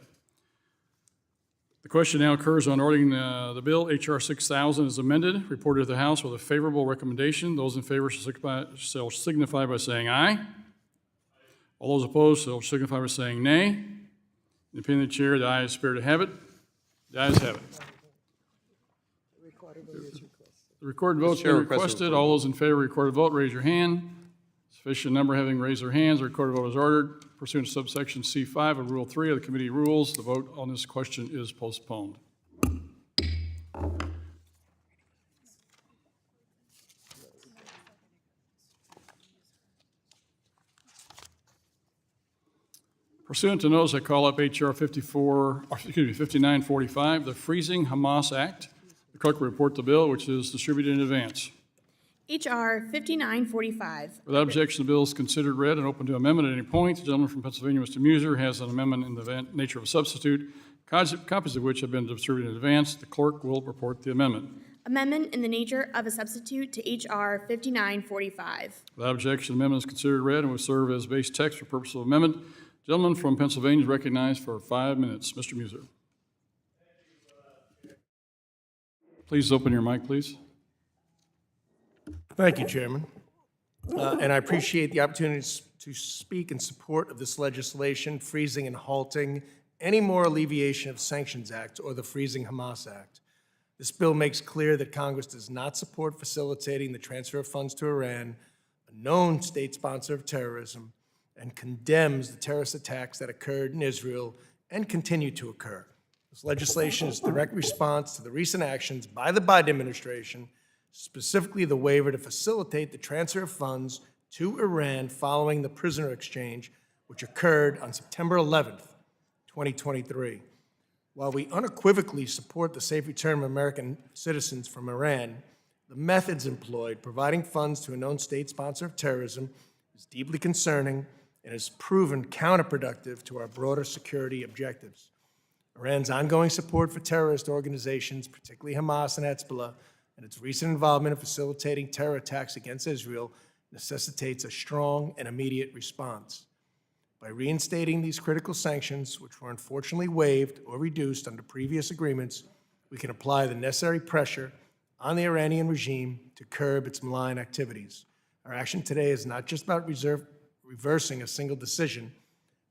The question now occurs on ordering the bill, H.R. 6000 is amended, reported to the House with a favorable recommendation. Those in favor shall signify by saying aye. All those opposed shall signify by saying nay. In the opinion of the chair, the ayes appear to have it. The ayes have it. The recorded vote has been requested. All those in favor of recorded vote, raise your hand. Sufficient number having raised their hands, the recorded vote is ordered. Pursuant to subsection C5 of Rule 3 of the committee rules, the vote on this question is postponed. Pursuant to notice, I call up H.R. 5945, the Freezing Hamas Act. The clerk will report the bill, which is distributed in advance. H.R. 5945. Without objection, the bill is considered read and open to amendment at any point. The gentleman from Pennsylvania, Mr. Muser, has an amendment in the nature of a substitute, copies of which have been distributed in advance. The clerk will report the amendment. Amendment in the nature of a substitute to H.R. 5945. Without objection, the amendment is considered read and will serve as base text for purpose of amendment. The gentleman from Pennsylvania is recognized for 5 minutes. Mr. Muser. Please open your mic, please. Thank you, Chairman. And I appreciate the opportunity to speak in support of this legislation, freezing and halting any more alleviation of Sanctions Act or the Freezing Hamas Act. This bill makes clear that Congress does not support facilitating the transfer of funds to Iran, a known state sponsor of terrorism, and condemns the terrorist attacks that occurred in Israel and continue to occur. This legislation is a direct response to the recent actions by the Biden administration, specifically the waiver to facilitate the transfer of funds to Iran following the prisoner exchange, which occurred on September 11th, 2023. While we unequivocally support the safe return of American citizens from Iran, the methods employed, providing funds to a known state sponsor of terrorism, is deeply concerning and has proven counterproductive to our broader security objectives. Iran's ongoing support for terrorist organizations, particularly Hamas and Hezbollah, and its recent involvement in facilitating terror attacks against Israel necessitates a strong and immediate response. By reinstating these critical sanctions, which were unfortunately waived or reduced under previous agreements, we can apply the necessary pressure on the Iranian regime to curb its malign activities. Our action today is not just about reversing a single decision,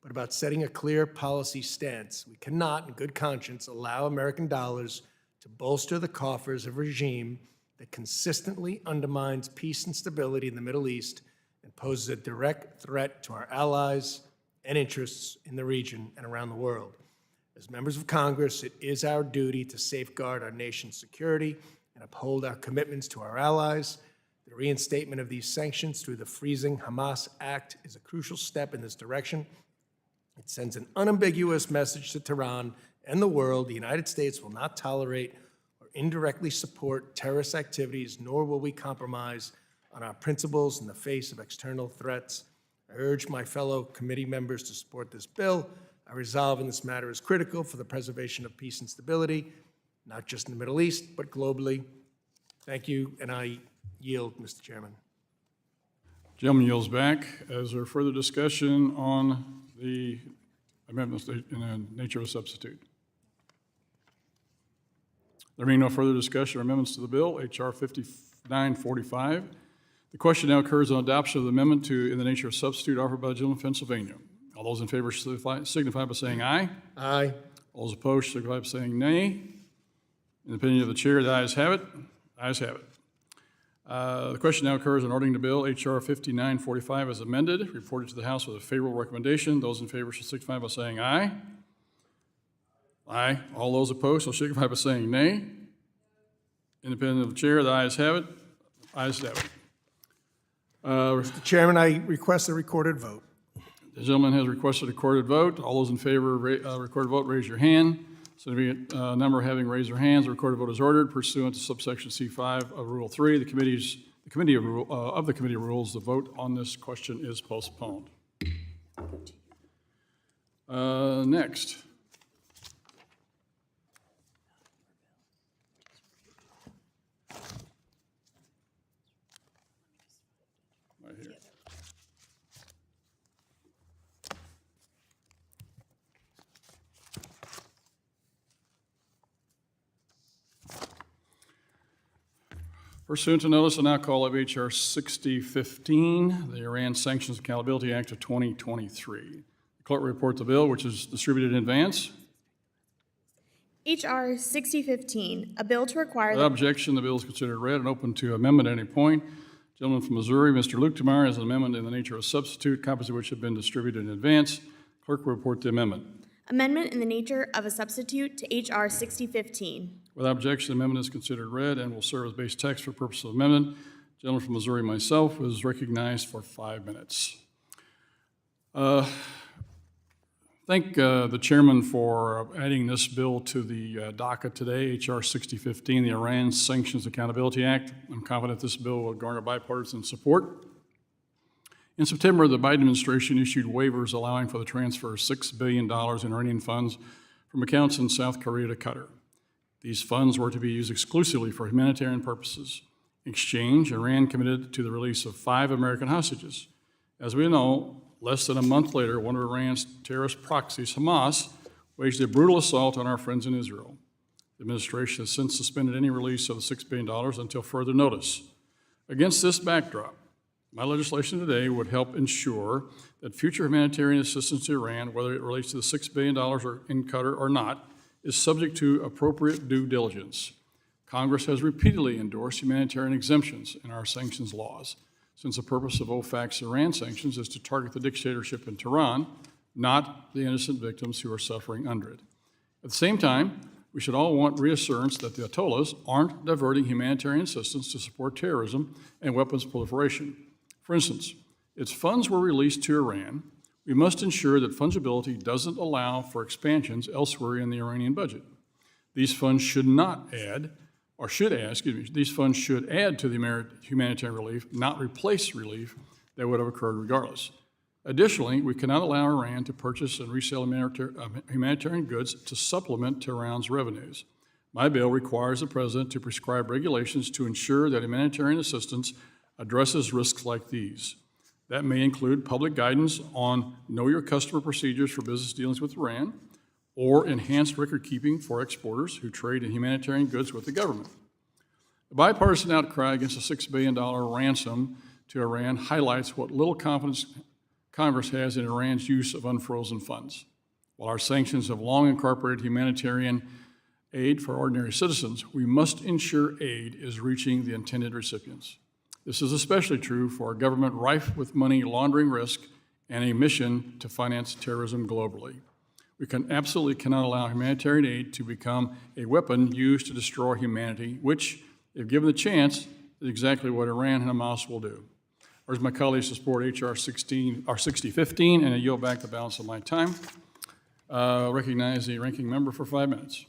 but about setting a clear policy stance. We cannot, in good conscience, allow American dollars to bolster the coffers of a regime that consistently undermines peace and stability in the Middle East and poses a direct threat to our allies and interests in the region and around the world. As members of Congress, it is our duty to safeguard our nation's security and uphold our commitments to our allies. The reinstatement of these sanctions through the Freezing Hamas Act is a crucial step in this direction. It sends an unambiguous message to Tehran and the world. The United States will not tolerate or indirectly support terrorist activities, nor will we compromise on our principles in the face of external threats. I urge my fellow committee members to support this bill. Our resolve in this matter is critical for the preservation of peace and stability, not just in the Middle East, but globally. Thank you, and I yield, Mr. Chairman. Gentleman yields back. Is there further discussion on the amendments in the nature of a substitute? There being no further discussion or amendments to the bill, H.R. 5945. The question now occurs on adoption of the amendment in the nature of substitute offered by the gentleman from Pennsylvania. All those in favor signify by saying aye. Aye. All those opposed signify by saying nay. In the opinion of the chair, the ayes have it. Ayes have it. The question now occurs on ordering the bill H.R. 5945 as amended, reported to the House with a favorable recommendation. Those in favor shall signify by saying aye. Aye. All those opposed shall signify by saying nay. Independent of the chair, the ayes have it. Ayes have it. Mr. Chairman, I request a recorded vote. The gentleman has requested a recorded vote. All those in favor of recorded vote, raise your hand. Significant number having raised their hands, the recorded vote is ordered pursuant to subsection C5 of Rule 3. The committee of rules, the vote on this question is postponed. Next. Right here. Pursuant to notice, I now call up H.R. 6015, the Iran Sanctions Accountability Act of 2023. The clerk will report the bill, which is distributed in advance. H.R. 6015, a bill to require Without objection, the bill is considered read and open to amendment at any point. Gentleman from Missouri, Mr. Luke Tamar, has an amendment in the nature of a substitute, copies of which have been distributed in advance. Clerk will report the amendment. amendment in the nature of a substitute to H.R. 6015. Without objection, the amendment is considered read and will serve as base text for purpose of amendment. Gentleman from Missouri, myself, is recognized for 5 minutes. Thank the chairman for adding this bill to the docket today, H.R. 6015, the Iran Sanctions Accountability Act. I'm confident this bill will garner bipartisan support. In September, the Biden administration issued waivers allowing for the transfer of $6 billion in Iranian funds from accounts in South Korea to Qatar. These funds were to be used exclusively for humanitarian purposes. In exchange, Iran committed to the release of 5 American hostages. As we know, less than a month later, one of Iran's terrorist proxies, Hamas, waged a brutal assault on our friends in Israel. The administration has since suspended any release of the $6 billion until further notice. Against this backdrop, my legislation today would help ensure that future humanitarian assistance to Iran, whether it relates to the $6 billion in Qatar or not, is subject to appropriate due diligence. Congress has repeatedly endorsed humanitarian exemptions in our sanctions laws, since the purpose of OFAC's Iran sanctions is to target the dictatorship in Tehran, not the innocent victims who are suffering under it. At the same time, we should all want reassurance that the Ayatollahs aren't diverting humanitarian assistance to support terrorism and weapons proliferation. For instance, if funds were released to Iran, we must ensure that fungibility doesn't allow for expansions elsewhere in the Iranian budget. These funds should not add, or should add, these funds should add to the humanitarian relief, not replace relief that would have occurred regardless. Additionally, we cannot allow Iran to purchase and resell humanitarian goods to supplement Tehran's revenues. My bill requires the President to prescribe regulations to ensure that humanitarian assistance addresses risks like these. That may include public guidance on know your customer procedures for business dealings with Iran, or enhanced record keeping for exporters who trade in humanitarian goods with the government. The bipartisan outcry against a $6 billion ransom to Iran highlights what little confidence Congress has in Iran's use of unfrozen funds. While our sanctions have long incorporated humanitarian aid for ordinary citizens, we must ensure aid is reaching the intended recipients. This is especially true for a government rife with money laundering risk and a mission to finance terrorism globally. We absolutely cannot allow humanitarian aid to become a weapon used to destroy humanity, which, if given the chance, is exactly what Iran and Hamas will do. I urge my colleagues to support H.R. 6015, and I yield back the balance of my time. Recognize the ranking member for 5 minutes.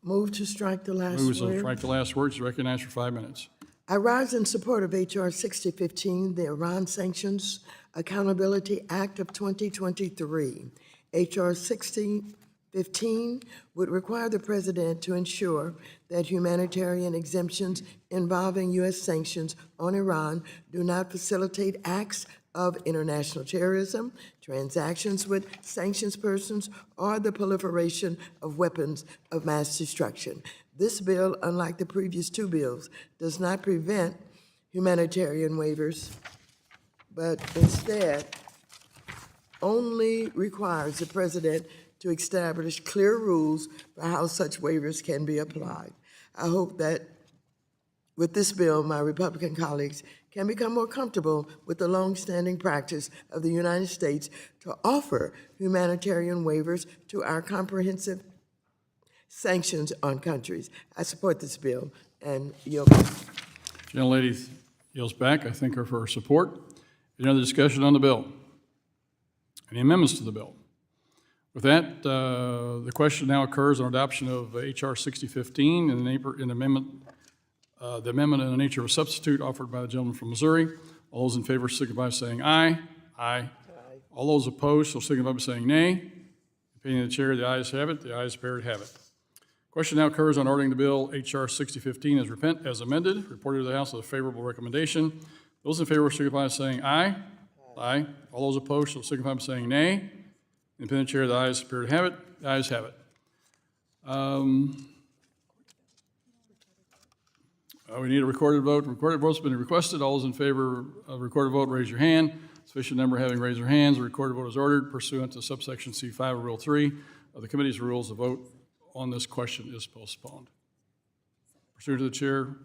Move to strike the last Moves to word. strike the last words. Recognized for 5 minutes. I rise in support of H.R. 6015, the Iran Sanctions Accountability Act of 2023. H.R. 6015 would require the President to ensure that humanitarian exemptions involving U.S. sanctions on Iran do not facilitate acts of international terrorism, transactions with sanctions persons, or the proliferation of weapons of mass destruction. This bill, unlike the previous two bills, does not prevent humanitarian waivers, but instead only requires the President to establish clear rules for how such waivers can be applied. I hope that with this bill, my Republican colleagues can become more comfortable with the longstanding practice of the United States to offer humanitarian waivers to our comprehensive sanctions on countries. I support this bill and yield back. Gentlelady yields back. I thank her for her support. Any other discussion on the bill? Any amendments to the bill? With that, the question now occurs on adoption of H.R. 6015 and the amendment in the nature of a substitute offered by the gentleman from Missouri. All those in favor signify by saying aye. Aye. All those opposed shall signify by saying nay. Opinion of the chair, the ayes have it. The ayes appear to have it. Question now occurs on ordering the bill H.R. 6015 as amended, reported to the House with a favorable recommendation. Those in favor signify by saying aye. Aye. All those opposed shall signify by saying nay. Independent chair, the ayes appear to have it. The ayes have it. We need a recorded vote. Recorded vote's been requested. All those in favor of recorded vote, raise your hand. Sufficient number having raised their hands. The recorded vote is ordered pursuant to subsection C5 of Rule 3 of the committee's rules. The vote on this question is postponed. Pursuant to the chair.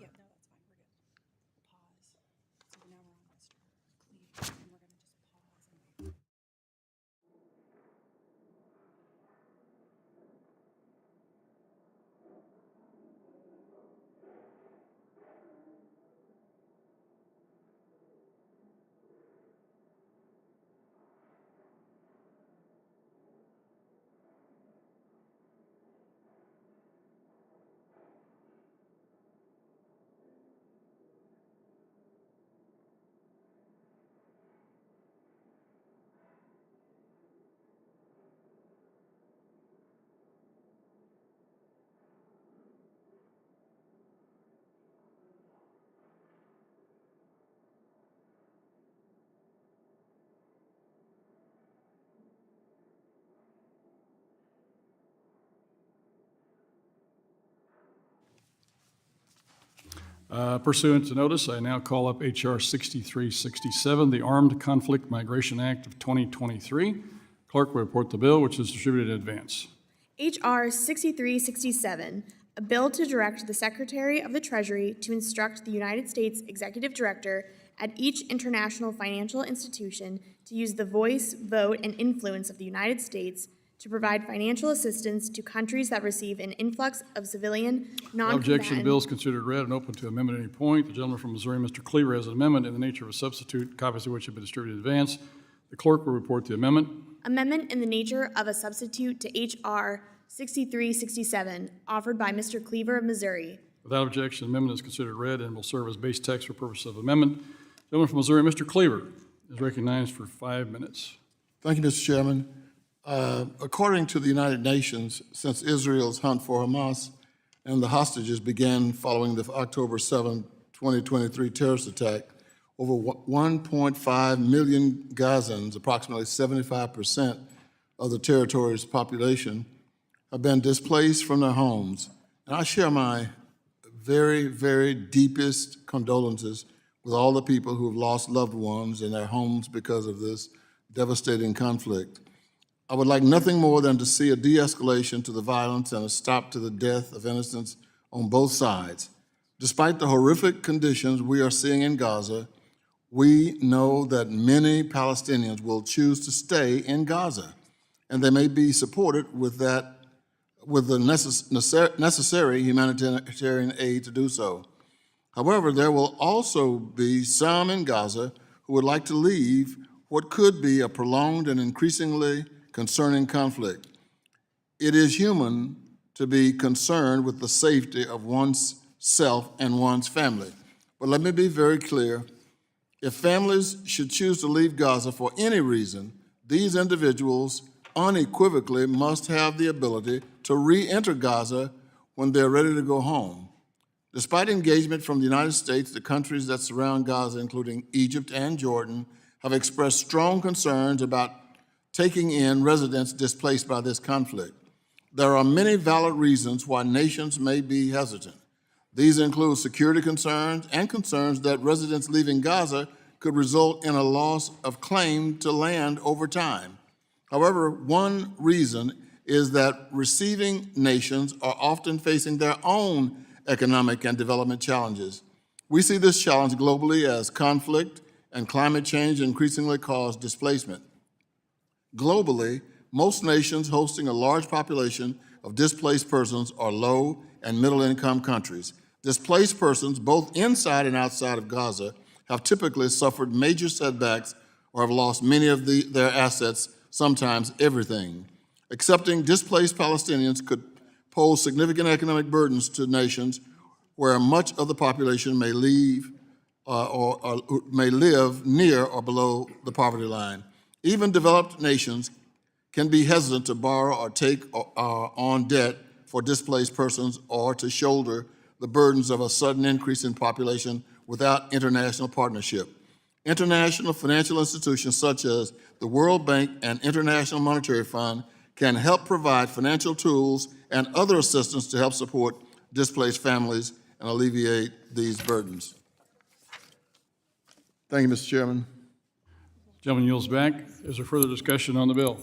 Pursuant to notice, I now call up H.R. 6367, the Armed Conflict Migration Act of 2023. Clerk will report the bill, which is distributed in advance. H.R. 6367, a bill to direct the Secretary of the Treasury to instruct the United States Executive Director at each international financial institution to use the voice, vote, and influence of the United States to provide financial assistance to countries that receive an influx of civilian non-combatant. Objection, the bill is considered read and open to amendment at any point. The gentleman from Missouri, Mr. Cleaver, has an amendment in the nature of a substitute, copies of which have been distributed in advance. The clerk will report the amendment. Amendment in the nature of a substitute to H.R. 6367, offered by Mr. Cleaver of Missouri. Without objection, the amendment is considered read and will serve as base text for purposes of amendment. The gentleman from Missouri, Mr. Cleaver, is recognized for 5 minutes. Thank you, Mr. Chairman. According to the United Nations, since Israel's hunt for Hamas and the hostages began following the October 7, 2023 terrorist attack, over 1.5 million Gazans, approximately 75% of the territory's population, have been displaced from their homes. And I share my very, very deepest condolences with all the people who have lost loved ones in their homes because of this devastating conflict. I would like nothing more than to see a de-escalation to the violence and a stop to the death of innocents on both sides. Despite the horrific conditions we are seeing in Gaza, we know that many Palestinians will choose to stay in Gaza. and they may be supported with the necessary humanitarian aid to do so. However, there will also be some in Gaza who would like to leave what could be a prolonged and increasingly concerning conflict. It is human to be concerned with the safety of one's self and one's family. But let me be very clear. If families should choose to leave Gaza for any reason, these individuals unequivocally must have the ability to re-enter Gaza when they're ready to go home. Despite engagement from the United States, the countries that surround Gaza, including Egypt and Jordan, have expressed strong concerns about taking in residents displaced by this conflict. There are many valid reasons why nations may be hesitant. These include security concerns and concerns that residents leaving Gaza could result in a loss of claim to land over time. However, one reason is that receiving nations are often facing their own economic and development challenges. We see this challenge globally as conflict and climate change increasingly cause displacement. Globally, most nations hosting a large population of displaced persons are low and middle income countries. Displaced persons, both inside and outside of Gaza, have typically suffered major setbacks or have lost many of their assets, sometimes everything. Accepting displaced Palestinians could pose significant economic burdens to nations where much of the population may leave or may live near or below the poverty line. Even developed nations can be hesitant to borrow or take on debt for displaced persons or to shoulder the burdens of a sudden increase in population without international partnership. International financial institutions such as the World Bank and International Monetary Fund can help provide financial tools and other assistance to help support displaced families and alleviate these burdens. Thank you, Mr. Chairman. Gentleman yields back. Is there further discussion on the bill?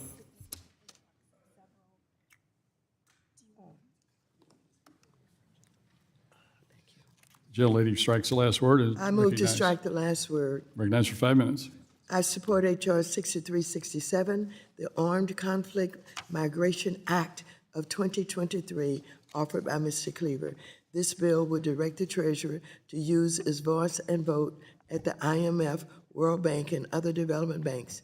Gentlelady strikes the last word. I move to strike the last word. Recognized for 5 minutes. I support H.R. 6367, the Armed Conflict Migration Act of 2023, offered by Mr. Cleaver. This bill would direct the Treasurer to use its voice and vote at the IMF, World Bank, and other development banks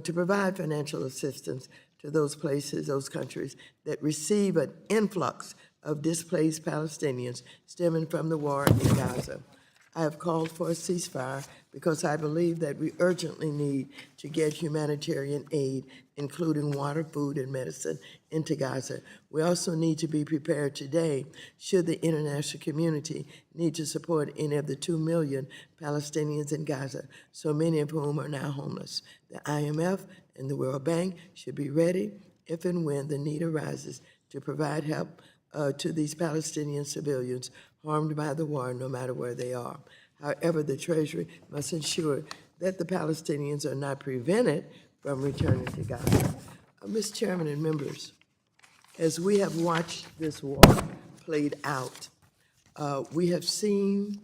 to provide financial assistance to those places, those countries that receive an influx of displaced Palestinians stemming from the war in Gaza. I have called for a ceasefire because I believe that we urgently need to get humanitarian aid, including water, food, and medicine, into Gaza. We also need to be prepared today should the international community need to support any of the 2 million Palestinians in Gaza, so many of whom are now homeless. The IMF and the World Bank should be ready if and when the need arises to provide help to these Palestinian civilians harmed by the war, no matter where they are. However, the Treasury must ensure that the Palestinians are not prevented from returning to Gaza. Mr. Chairman and members, as we have watched this war played out, we have seen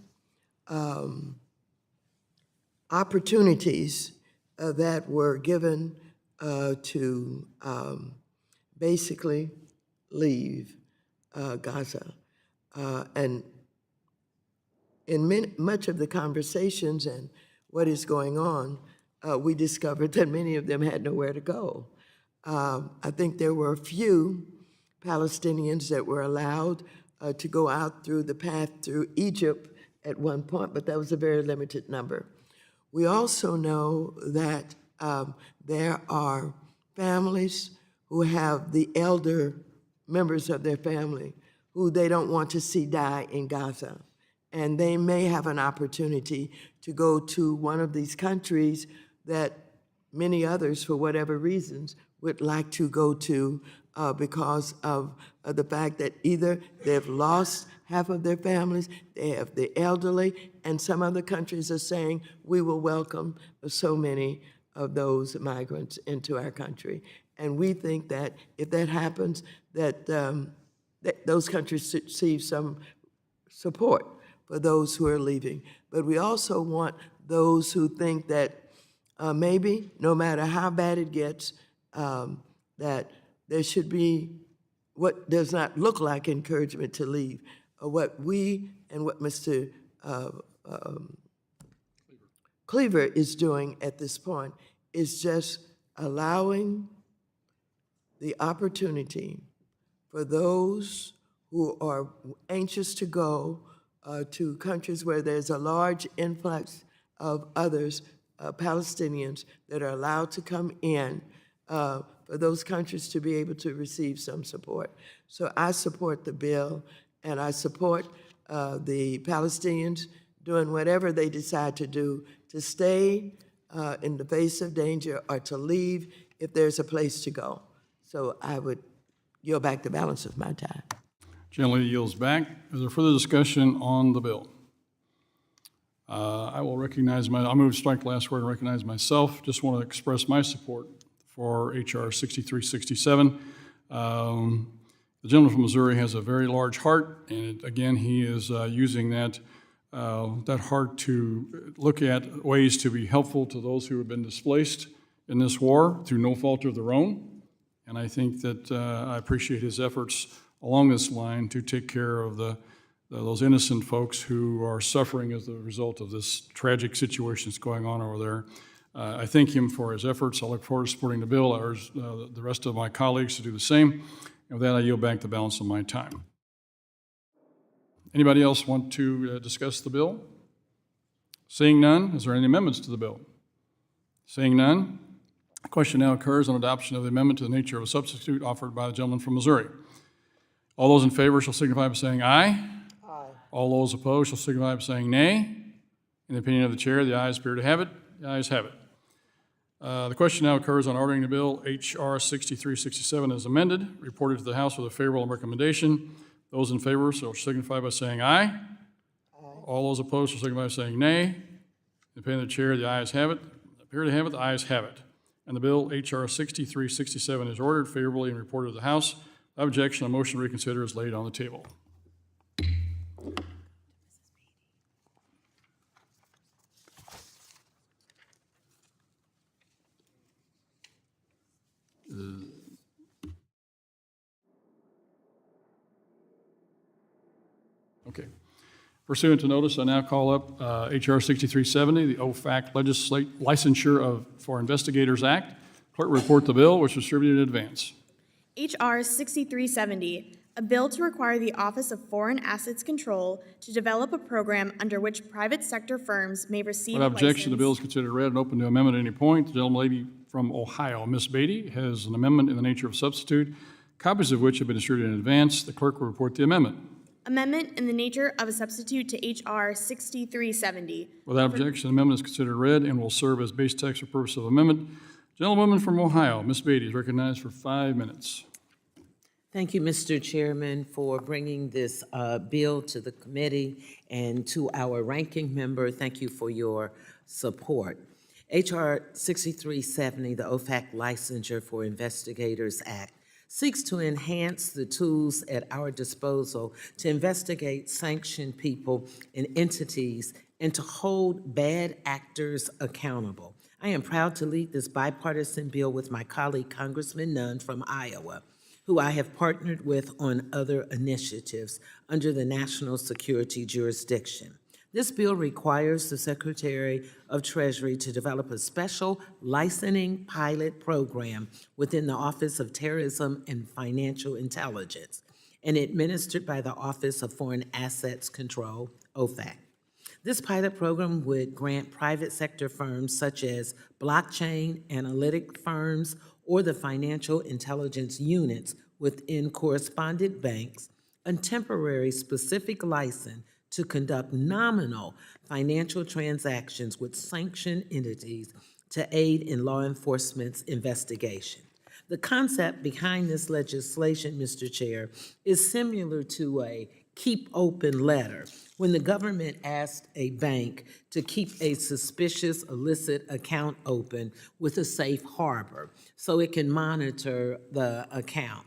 opportunities that were given to basically leave Gaza. And in much of the conversations and what is going on, we discovered that many of them had nowhere to go. I think there were a few Palestinians that were allowed to go out through the path through Egypt at one point, but that was a very limited number. We also know that there are families who have the elder members of their family who they don't want to see die in Gaza. And they may have an opportunity to go to one of these countries that many others, for whatever reasons, would like to go to because of the fact that either they've lost half of their families, they have the elderly, and some other countries are saying, we will welcome so many of those migrants into our country. And we think that if that happens, that, that those countries receive some support for those who are leaving. But we also want those who think that maybe, no matter how bad it gets, that there should be what does not look like encouragement to leave, or what we and what Mr. Cleaver is doing at this point is just allowing the opportunity for those who are anxious to go to countries where there's a large influx of others, Palestinians, that are allowed to come in, for those countries to be able to receive some support. So I support the bill, and I support the Palestinians doing whatever they decide to do to stay in the face of danger or to leave if there's a place to go. So I would yield back the balance of my time. Gentlelady yields back. Is there further discussion on the bill? I will recognize I'll move to strike last word and recognize myself. Just want to express my support for H.R. 6367. The gentleman from Missouri has a very large heart, and again, he is using that heart to look at ways to be helpful to those who have been displaced in this war through no fault of their own. And I think that I appreciate his efforts along this line to take care of those innocent folks who are suffering as a result of this tragic situation that's going on over there. I thank him for his efforts. I look forward to supporting the bill. I urge the rest of my colleagues to do the same. And with that, I yield back the balance of my time. Anybody else want to discuss the bill? Seeing none, is there any amendments to the bill? Seeing none, the question now occurs on adoption of the amendment to the nature of a substitute offered by the gentleman from Missouri. All those in favor shall signify by saying aye. Aye. All those opposed shall signify by saying nay. In the opinion of the chair, the ayes appear to have it. The ayes have it. The question now occurs on ordering the bill H.R. 6367 as amended, reported to the House with a favorable recommendation. Those in favor shall signify by saying aye. Aye. All those opposed shall signify by saying nay. In the opinion of the chair, the ayes have it. Appear to have it. The ayes have it. And the bill H.R. 6367 is ordered favorably and reported to the House. Without objection, a motion to reconsider is laid on the table. Okay. Pursuant to notice, I now call up H.R. 6370, the OFAC Licensure for Investigators Act. Clerk, report the bill, which was distributed in advance. H.R. 6370, a bill to require the Office of Foreign Assets Control to develop a program under which private sector firms may receive Without a objection, license. the bill is considered read and open to amendment at any point. The gentleman from Ohio, Ms. Beatty, has an amendment in the nature of substitute, copies of which have been distributed in advance. The clerk will report the amendment. Amendment in the nature of a substitute to H.R. 6370. Without objection, the amendment is considered read and will serve as base text for purpose of amendment. Gentlewoman from Ohio, Ms. Beatty, is recognized for 5 minutes. Thank you, Mr. Chairman, for bringing this bill to the committee, and to our ranking member, thank you for your support. H.R. 6370, the OFAC Licensure for Investigators Act, seeks to enhance the tools at our disposal to investigate sanctioned people and entities and to hold bad actors accountable. I am proud to lead this bipartisan bill with my colleague, Congressman Nunn from Iowa, who I have partnered with on other initiatives under the national security jurisdiction. This bill requires the Secretary of Treasury to develop a special licensing pilot program within the Office of Terrorism and Financial Intelligence and administered by the Office of Foreign Assets Control, OFAC. This pilot program would grant private sector firms such as blockchain analytic firms or the financial intelligence units within correspondent banks a temporary specific license to conduct nominal financial transactions with sanctioned entities to aid in law enforcement's investigation. The concept behind this legislation, Mr. Chair, is similar to a keep open letter when the government asked a bank to keep a suspicious illicit account open with a safe harbor so it can monitor the account.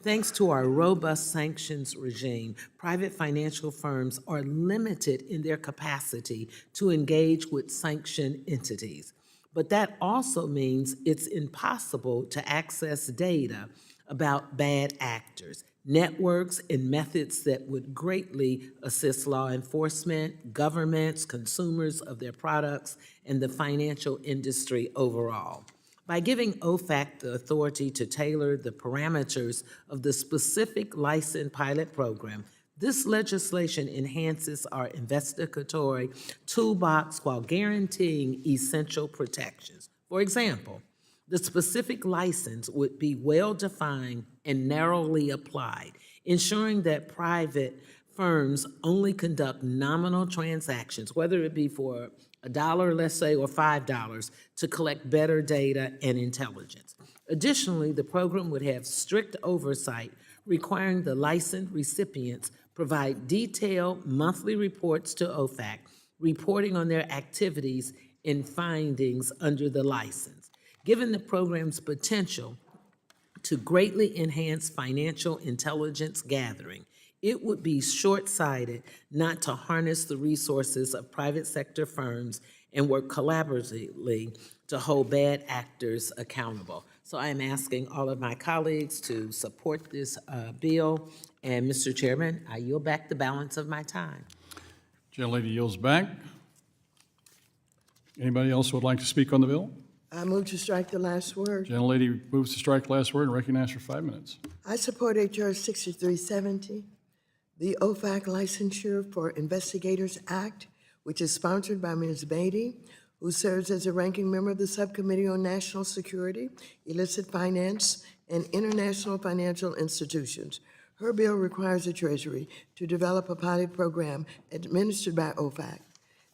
Thanks to our robust sanctions regime, private financial firms are limited in their capacity to engage with sanctioned entities. But that also means it's impossible to access data about bad actors, networks, and methods that would greatly assist law enforcement, governments, consumers of their products, and the financial industry overall. By giving OFAC the authority to tailor the parameters of the specific license pilot program, this legislation enhances our investigatory toolbox while guaranteeing essential protections. For example, the specific license would be well-defined and narrowly applied, ensuring that private firms only conduct nominal transactions, whether it be for $1, let's say, or $5, to collect better data and intelligence. Additionally, the program would have strict oversight, requiring the licensed recipients provide detailed monthly reports to OFAC, reporting on their activities and findings under the license. Given the program's potential to greatly enhance financial intelligence gathering, it would be short-sighted not to harness the resources of private sector firms and work collaboratively to hold bad actors accountable. So I am asking all of my colleagues to support this bill. And Mr. Chairman, I yield back the balance of my time. Gentlelady yields back. Anybody else would like to speak on the bill? I move to strike the last word. Gentlelady moves to strike last word and recognized for 5 minutes. I support H.R. 6370, the OFAC Licensure for Investigators Act, which is sponsored by Ms. Beatty, who serves as a ranking member of the Subcommittee on National Security, Illicit Finance, and International Financial Institutions. Her bill requires the Treasury to develop a pilot program administered by OFAC,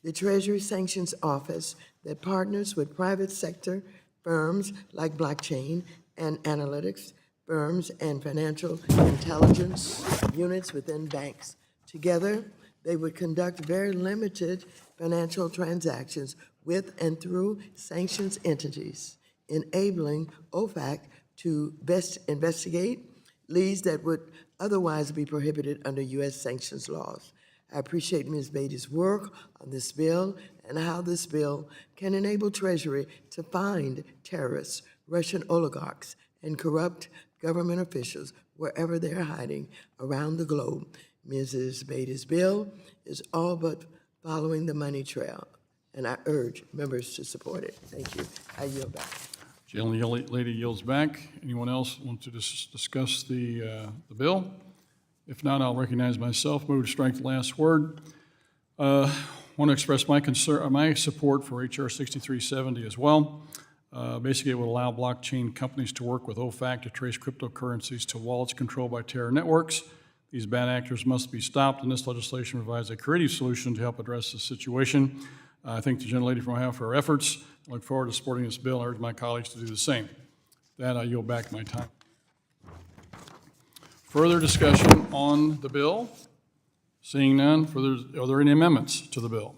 the Treasury Sanctions Office that partners with private sector firms like blockchain and analytics firms and financial intelligence units within banks. Together, they would conduct very limited financial transactions with and through sanctions entities, enabling OFAC to best investigate leads that would otherwise be prohibited under U.S. sanctions laws. I appreciate Ms. Beatty's work on this bill and how this bill can enable Treasury to find terrorists, Russian oligarchs, and corrupt government officials wherever they're hiding around the globe. Mrs. Beatty's bill is all but following the money trail, and I urge members to support it. Thank you. I yield back. Gentlelady yields back. Anyone else want to discuss the bill? If not, I'll recognize myself. Move to strike the last word. Want to express my support for H.R. 6370 as well. Basically, it would allow blockchain companies to work with OFAC to trace cryptocurrencies to wallets controlled by terror networks. These bad actors must be stopped, and this legislation provides a creative solution to help address the situation. I thank the gentlelady from Ohio for her efforts. I look forward to supporting this bill. I urge my colleagues to do the same. With that, I yield back my time. Further discussion on the bill? Seeing none, are there any amendments to the bill?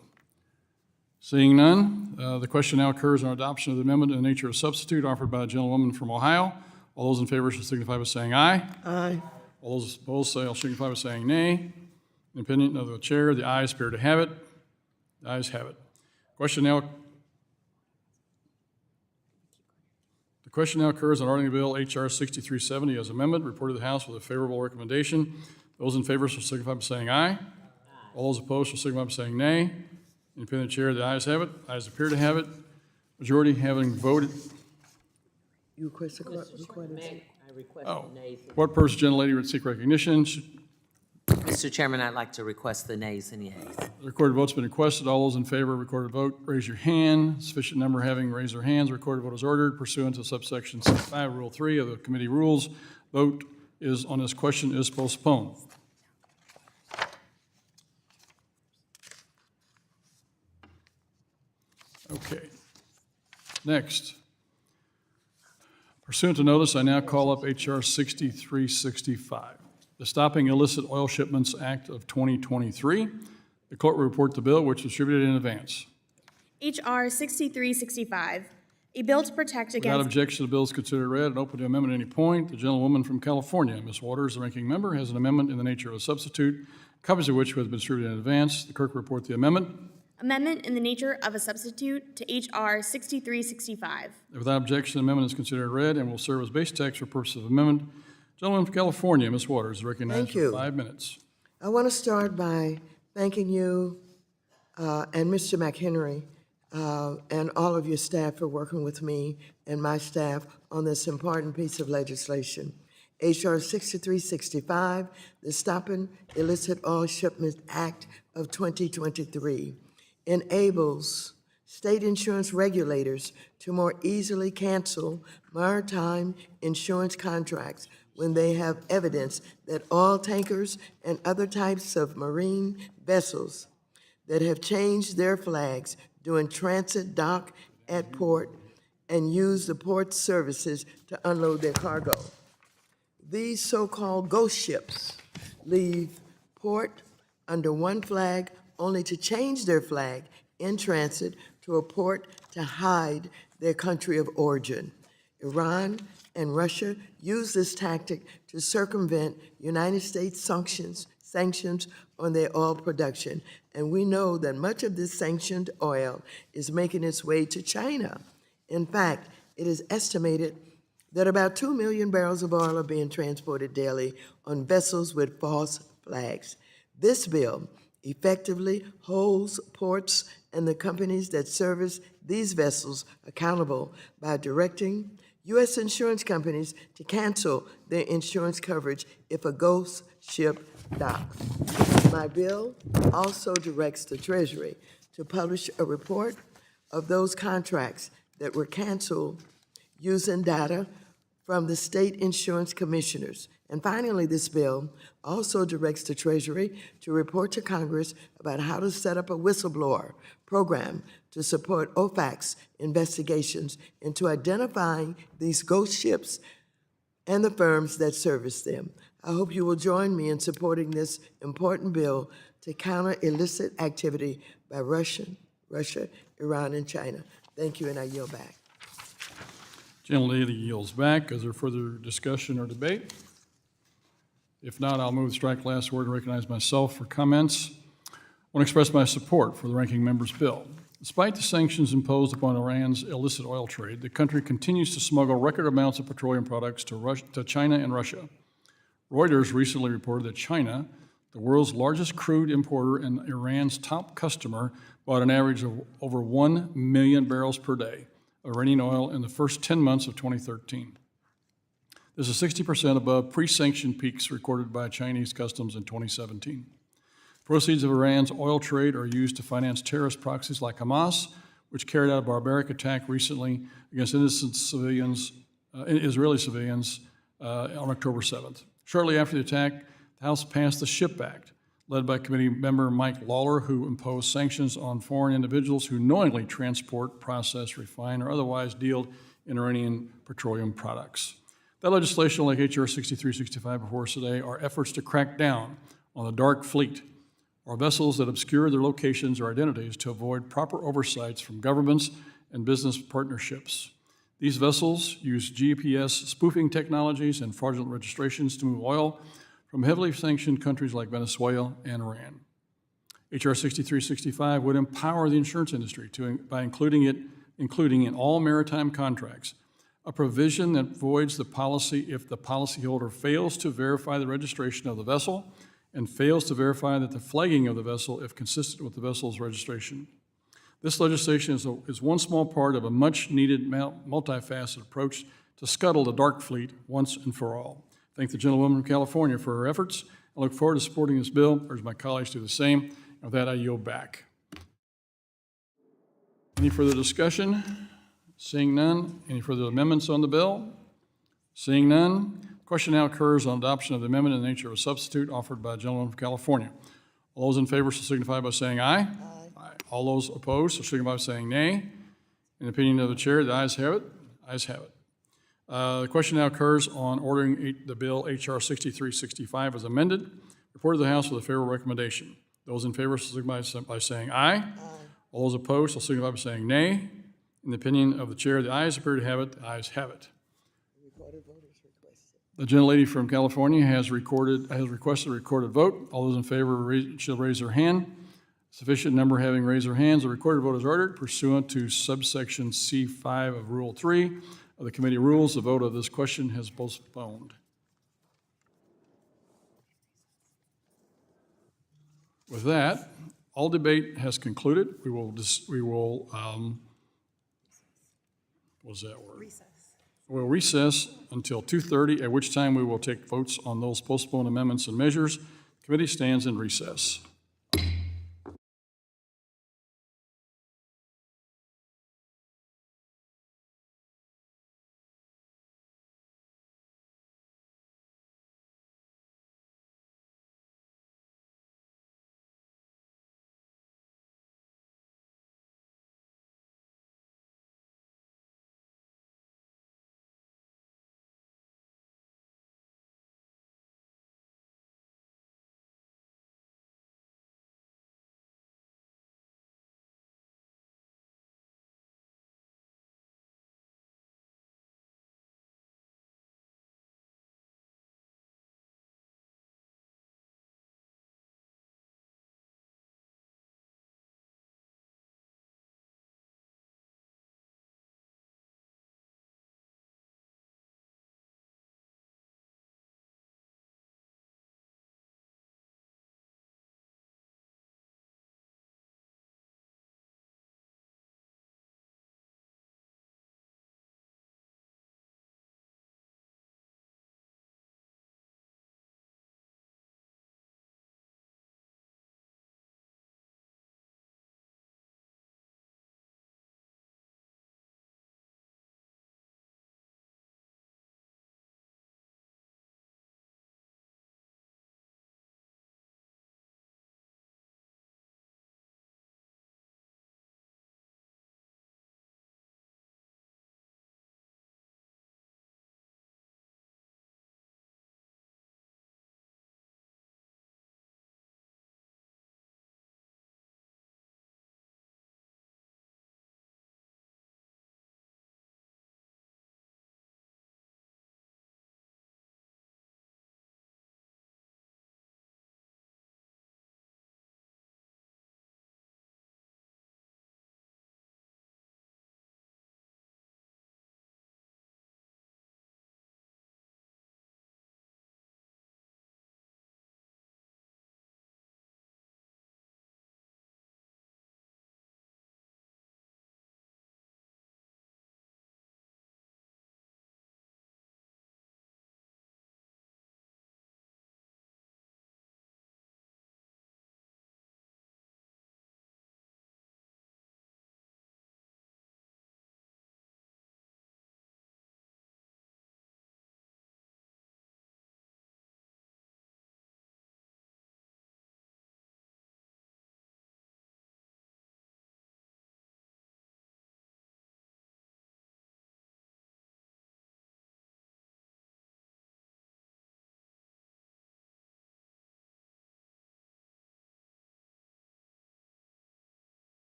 Seeing none, the question now occurs on adoption of the amendment in the nature of substitute offered by the gentlewoman from Ohio. All those in favor shall signify by saying aye. Aye. All those opposed shall signify by saying nay. In the opinion of the chair, the ayes appear to have it. The ayes have it. The question now occurs on ordering the bill H.R. 6370 as amendment, reported to the House with a favorable recommendation. Those in favor shall signify by saying aye. All those opposed shall signify by saying nay. Independent chair, the ayes have it. Ayes appear to have it. Majority having voted. You request a What purpose, gentlelady, would seek recognition? Mr. Chairman, I'd like to request the nays and yeas. The recorded vote's been requested. All those in favor of recorded vote, raise your hand. Sufficient number having raised their hands, recorded vote is ordered pursuant to subsection 5, Rule 3 of the committee rules. Vote is on this question is postponed. Okay. Next. Pursuant to notice, I now call up H.R. 6365, the Stopping Illicit Oil Shipments Act of 2023. The clerk will report the bill, which was distributed in advance. H.R. 6365, a bill to protect Without against... objection, the bill is considered read and open to amendment at any point. The gentlewoman from California, Ms. Waters, the ranking member, has an amendment in the nature of a substitute, copies of which have been distributed in advance. The clerk will report the amendment. Amendment in the nature of a substitute to H.R. 6365. Without objection, the amendment is considered read and will serve as base text for purposes of amendment. Gentleman from California, Ms. Waters, is recognized Thank for you. 5 minutes. I want to start by thanking you and Mr. McHenry and all of your staff for working with me and my staff on this important piece of legislation. H.R. 6365, the Stopping Illicit Oil Shipment Act of 2023, enables state insurance regulators to more easily cancel maritime insurance contracts when they have evidence that oil tankers and other types of marine vessels that have changed their flags during transit, dock at port, and use the port services to unload their cargo. These so-called ghost ships leave port under one flag only to change their flag in transit to a port to hide their country of origin. Iran and Russia use this tactic to circumvent United States sanctions on their oil production. And we know that much of this sanctioned oil is making its way to China. In fact, it is estimated that about 2 million barrels of oil are being transported daily on vessels with false flags. This bill effectively holds ports and the companies that service these vessels accountable by directing U.S. insurance companies to cancel their insurance coverage if a ghost ship docks. My bill also directs the Treasury to publish a report of those contracts that were canceled using data from the state insurance commissioners. And finally, this bill also directs the Treasury to report to Congress about how to set up a whistleblower program to support OFAC's investigations into identifying these ghost ships and the firms that service them. I hope you will join me in supporting this important bill to counter illicit activity by Russia, Iran, and China. Thank you, and I yield back. Gentlelady yields back. Is there further discussion or debate? If not, I'll move the strike last word and recognize myself for comments. I want to express my support for the ranking member's bill. Despite the sanctions imposed upon Iran's illicit oil trade, the country continues to smuggle record amounts of petroleum products to China and Russia. Reuters recently reported that China, the world's largest crude importer and Iran's top customer, bought an average of over 1 million barrels per day of Iranian oil in the first 10 months of 2013. This is 60% above pre-sanction peaks recorded by Chinese customs in 2017. Proceeds of Iran's oil trade are used to finance terrorist proxies like Hamas, which carried out a barbaric attack recently against innocent civilians, Israeli civilians, on October 7th. Shortly after the attack, the House passed the SHIP Act, led by committee member Mike Lawler, who imposed sanctions on foreign individuals who knowingly transport, process, refine, or otherwise deal in Iranian petroleum products. That legislation, like H.R. 6365 before us today, are efforts to crack down on the dark fleet, or vessels that obscure their locations or identities to avoid proper oversights from governments and business partnerships. These vessels use GPS spoofing technologies and fraudulent registrations to move oil from heavily sanctioned countries like Venezuela and Iran. H.R. 6365 would empower the insurance industry by including in all maritime contracts a provision that voids the policy if the policyholder fails to verify the registration of the vessel and fails to verify that the flagging of the vessel is consistent with the vessel's registration. This legislation is one small part of a much-needed multifaceted approach to scuttle the dark fleet once and for all. Thank the gentlewoman from California for her efforts. I look forward to supporting this bill, or as my colleagues do the same. And with that, I yield back. Any further discussion? Seeing none. Any further amendments on the bill? Seeing none. Question now occurs on adoption of the amendment in the nature of a substitute offered by a gentleman from California. All those in favor shall signify by saying aye. Aye. All those opposed shall signify by saying nay. In the opinion of the chair, the ayes have it. Ayes have it. The question now occurs on ordering the bill H.R. 6365 as amended, reported to the House with a favorable recommendation. Those in favor shall signify by saying aye. Aye. All those opposed shall signify by saying nay. In the opinion of the chair, the ayes appear to have it. The ayes have it. The gentlelady from California has requested a recorded vote. All those in favor shall raise their hand. Sufficient number having raised their hands, the recorded vote is ordered pursuant to subsection C5 of Rule 3 of the committee rules. The vote of this question has postponed. With that, all debate has concluded. We will, what was that word? Recess. We'll recess until 2:30, at which time we will take votes on those postponed amendments and measures. Committee stands in recess.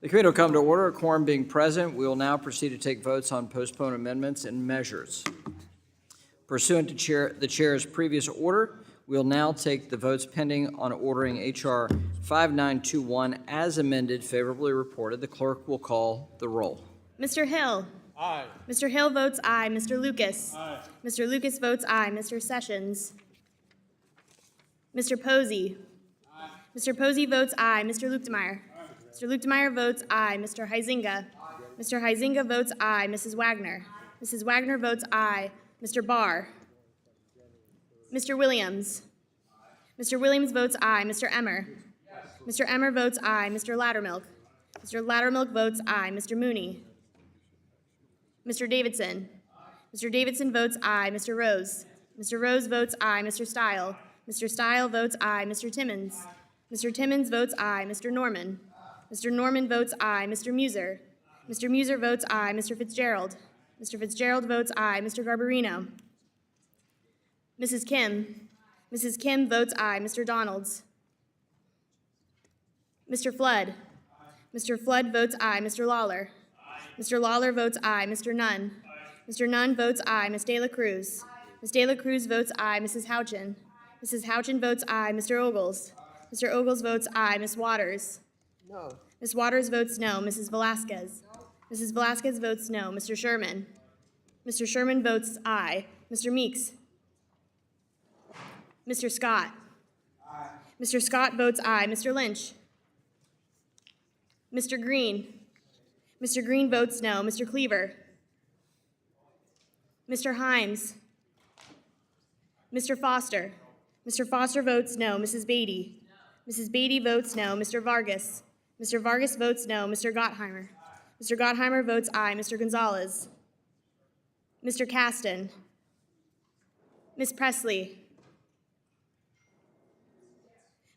The committee will come to order. A quorum being present, we will now proceed to take votes on postponed amendments and measures. Pursuant to the chair's previous order, we will now take the votes pending on ordering H.R. 5921 as amended favorably reported. The clerk will call the roll. Mr. Hill. Aye. Mr. Hill votes aye. Mr. Lucas. Aye. Mr. Lucas votes aye. Mr. Sessions. Mr. Posey. Aye. Mr. Posey votes aye. Mr. Lukemeyer. Mr. Lukemeyer votes aye. Mr. Huizinga. Mr. Huizinga votes aye. Mrs. Wagner. Mrs. Wagner votes aye. Mr. Barr. Mr. Williams. Mr. Williams votes aye. Mr. Emmer. Mr. Emmer votes aye. Mr. Lattermilk. Mr. Lattermilk votes aye. Mr. Mooney. Mr. Davidson. Mr. Davidson votes aye. Mr. Rose. Mr. Rose votes aye. Mr. Stile. Mr. Stile votes aye. Mr. Timmons. Mr. Timmons votes aye. Mr. Norman. Mr. Norman votes aye. Mr. Muser. Mr. Muser votes aye. Mr. Fitzgerald. Mr. Fitzgerald votes aye. Mr. Garbarino. Mrs. Kim. Mrs. Kim votes aye. Mr. Donalds. Mr. Flood. Mr. Flood votes aye. Mr. Lawler. Mr. Lawler votes aye. Mr. Nunn. Mr. Nunn votes aye. Ms. De La Cruz. Ms. De La Cruz votes aye. Mrs. Houchin. Mrs. Houchin votes aye. Mr. Ogles. Mr. Ogles votes aye. Ms. Waters. No. Ms. Waters votes no. Mrs. Velasquez. Mrs. Velasquez votes no. Mr. Sherman. Mr. Sherman votes aye. Mr. Meeks. Mr. Scott. Aye. Mr. Scott votes aye. Mr. Lynch. Mr. Green. Mr. Green votes no. Mr. Cleaver. Mr. Himes. Mr. Foster. Mr. Foster votes no. Mrs. Beatty. Mrs. Beatty votes no. Mr. Vargas. Mr. Vargas votes no. Mr. Gottheimer. Mr. Gottheimer votes aye. Mr. Gonzalez. Mr. Caston. Ms. Presley.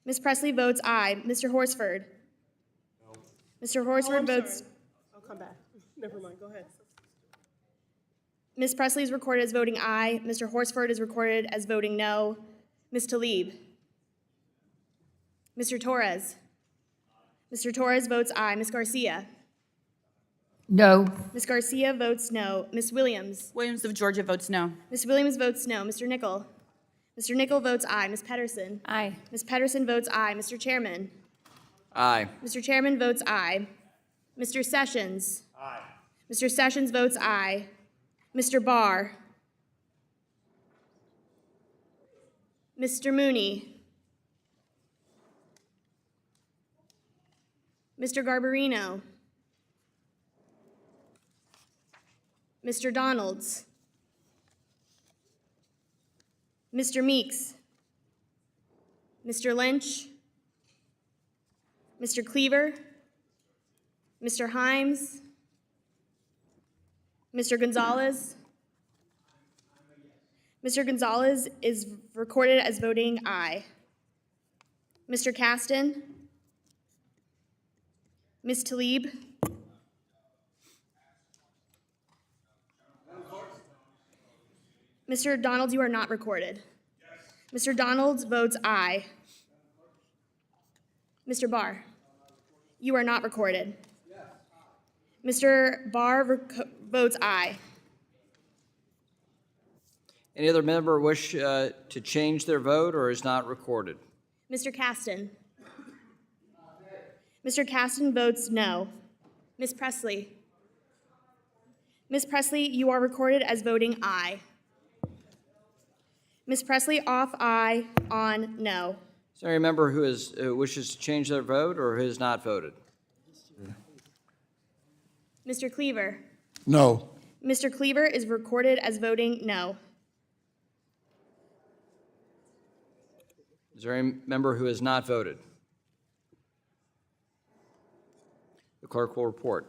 Ms. Presley votes aye. Mr. Horsford. Mr. Horsford votes. I'll come back. Never mind, go ahead. Ms. Presley is recorded as voting aye. Mr. Horsford is recorded as voting no. Ms. Talib. Mr. Torres. Mr. Torres votes aye. Ms. Garcia. No. Ms. Garcia votes no. Ms. Williams. Williams of Georgia votes no. Ms. Williams votes no. Mr. Nickel. Mr. Nickel votes aye. Ms. Pedersen. Aye. Ms. Pedersen votes aye. Mr. Chairman. Aye. Mr. Chairman votes aye. Mr. Sessions. Aye. Mr. Sessions votes aye. Mr. Barr. Mr. Mooney. Mr. Garbarino. Mr. Donalds. Mr. Meeks. Mr. Lynch. Mr. Cleaver. Mr. Himes. Mr. Gonzalez. Mr. Gonzalez is recorded as voting aye. Mr. Caston. Ms. Talib. Mr. Donalds, you are not recorded. Mr. Donalds votes aye. Mr. Barr, you are not recorded. Mr. Barr votes aye. Any other member wish to change their vote or is not recorded? Mr. Caston. Mr. Caston votes no. Ms. Presley. Ms. Presley, you are recorded as voting aye. Ms. Presley, off aye, on no. Is there any member who wishes to change their vote or who has not voted? Mr. Cleaver. No. Mr. Cleaver is recorded as voting no. Is there any member who has not voted? The clerk will report.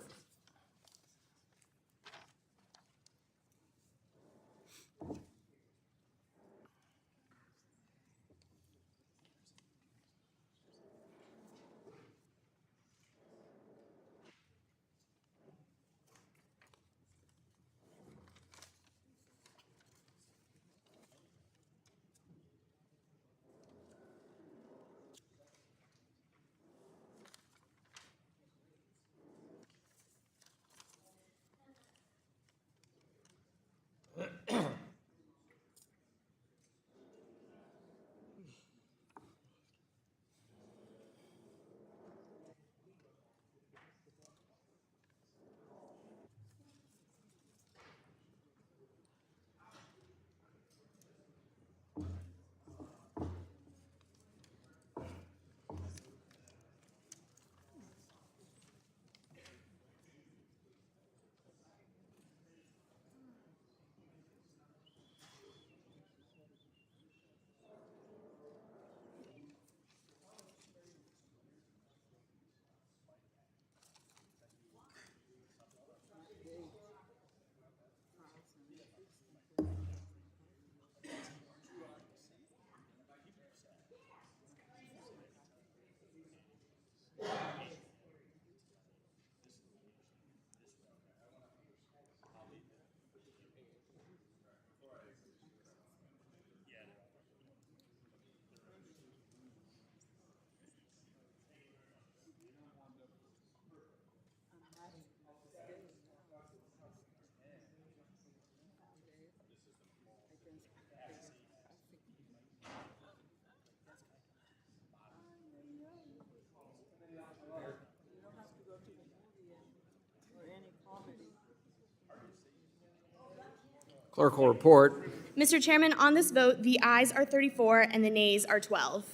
Clerk will report. Mr. Chairman, on this vote, the ayes are 34 and the nays are 12.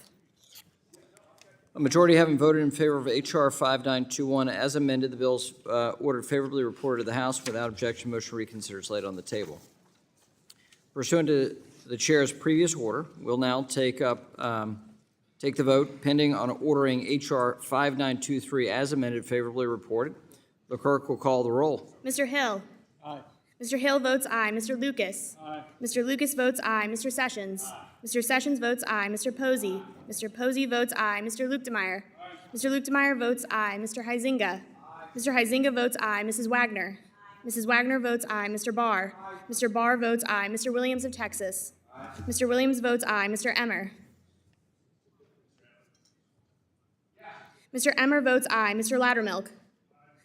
A majority having voted in favor of H.R. 5921 as amended, the bill is ordered favorably reported to the House. Without objection, motion to reconsider is laid on the table. Pursuant to the chair's previous order, we'll now take the vote pending on ordering H.R. 5923 as amended favorably reported. The clerk will call the roll. Mr. Hill. Aye. Mr. Hill votes aye. Mr. Lucas. Aye. Mr. Lucas votes aye. Mr. Sessions. Mr. Sessions votes aye. Mr. Posey. Mr. Posey votes aye. Mr. Lukemeyer. Mr. Lukemeyer votes aye. Mr. Huizinga. Mr. Huizinga votes aye. Mrs. Wagner. Mrs. Wagner votes aye. Mr. Barr. Mr. Barr votes aye. Mr. Williams of Texas. Mr. Williams votes aye. Mr. Emmer. Mr. Emmer votes aye. Mr. Loudermilk.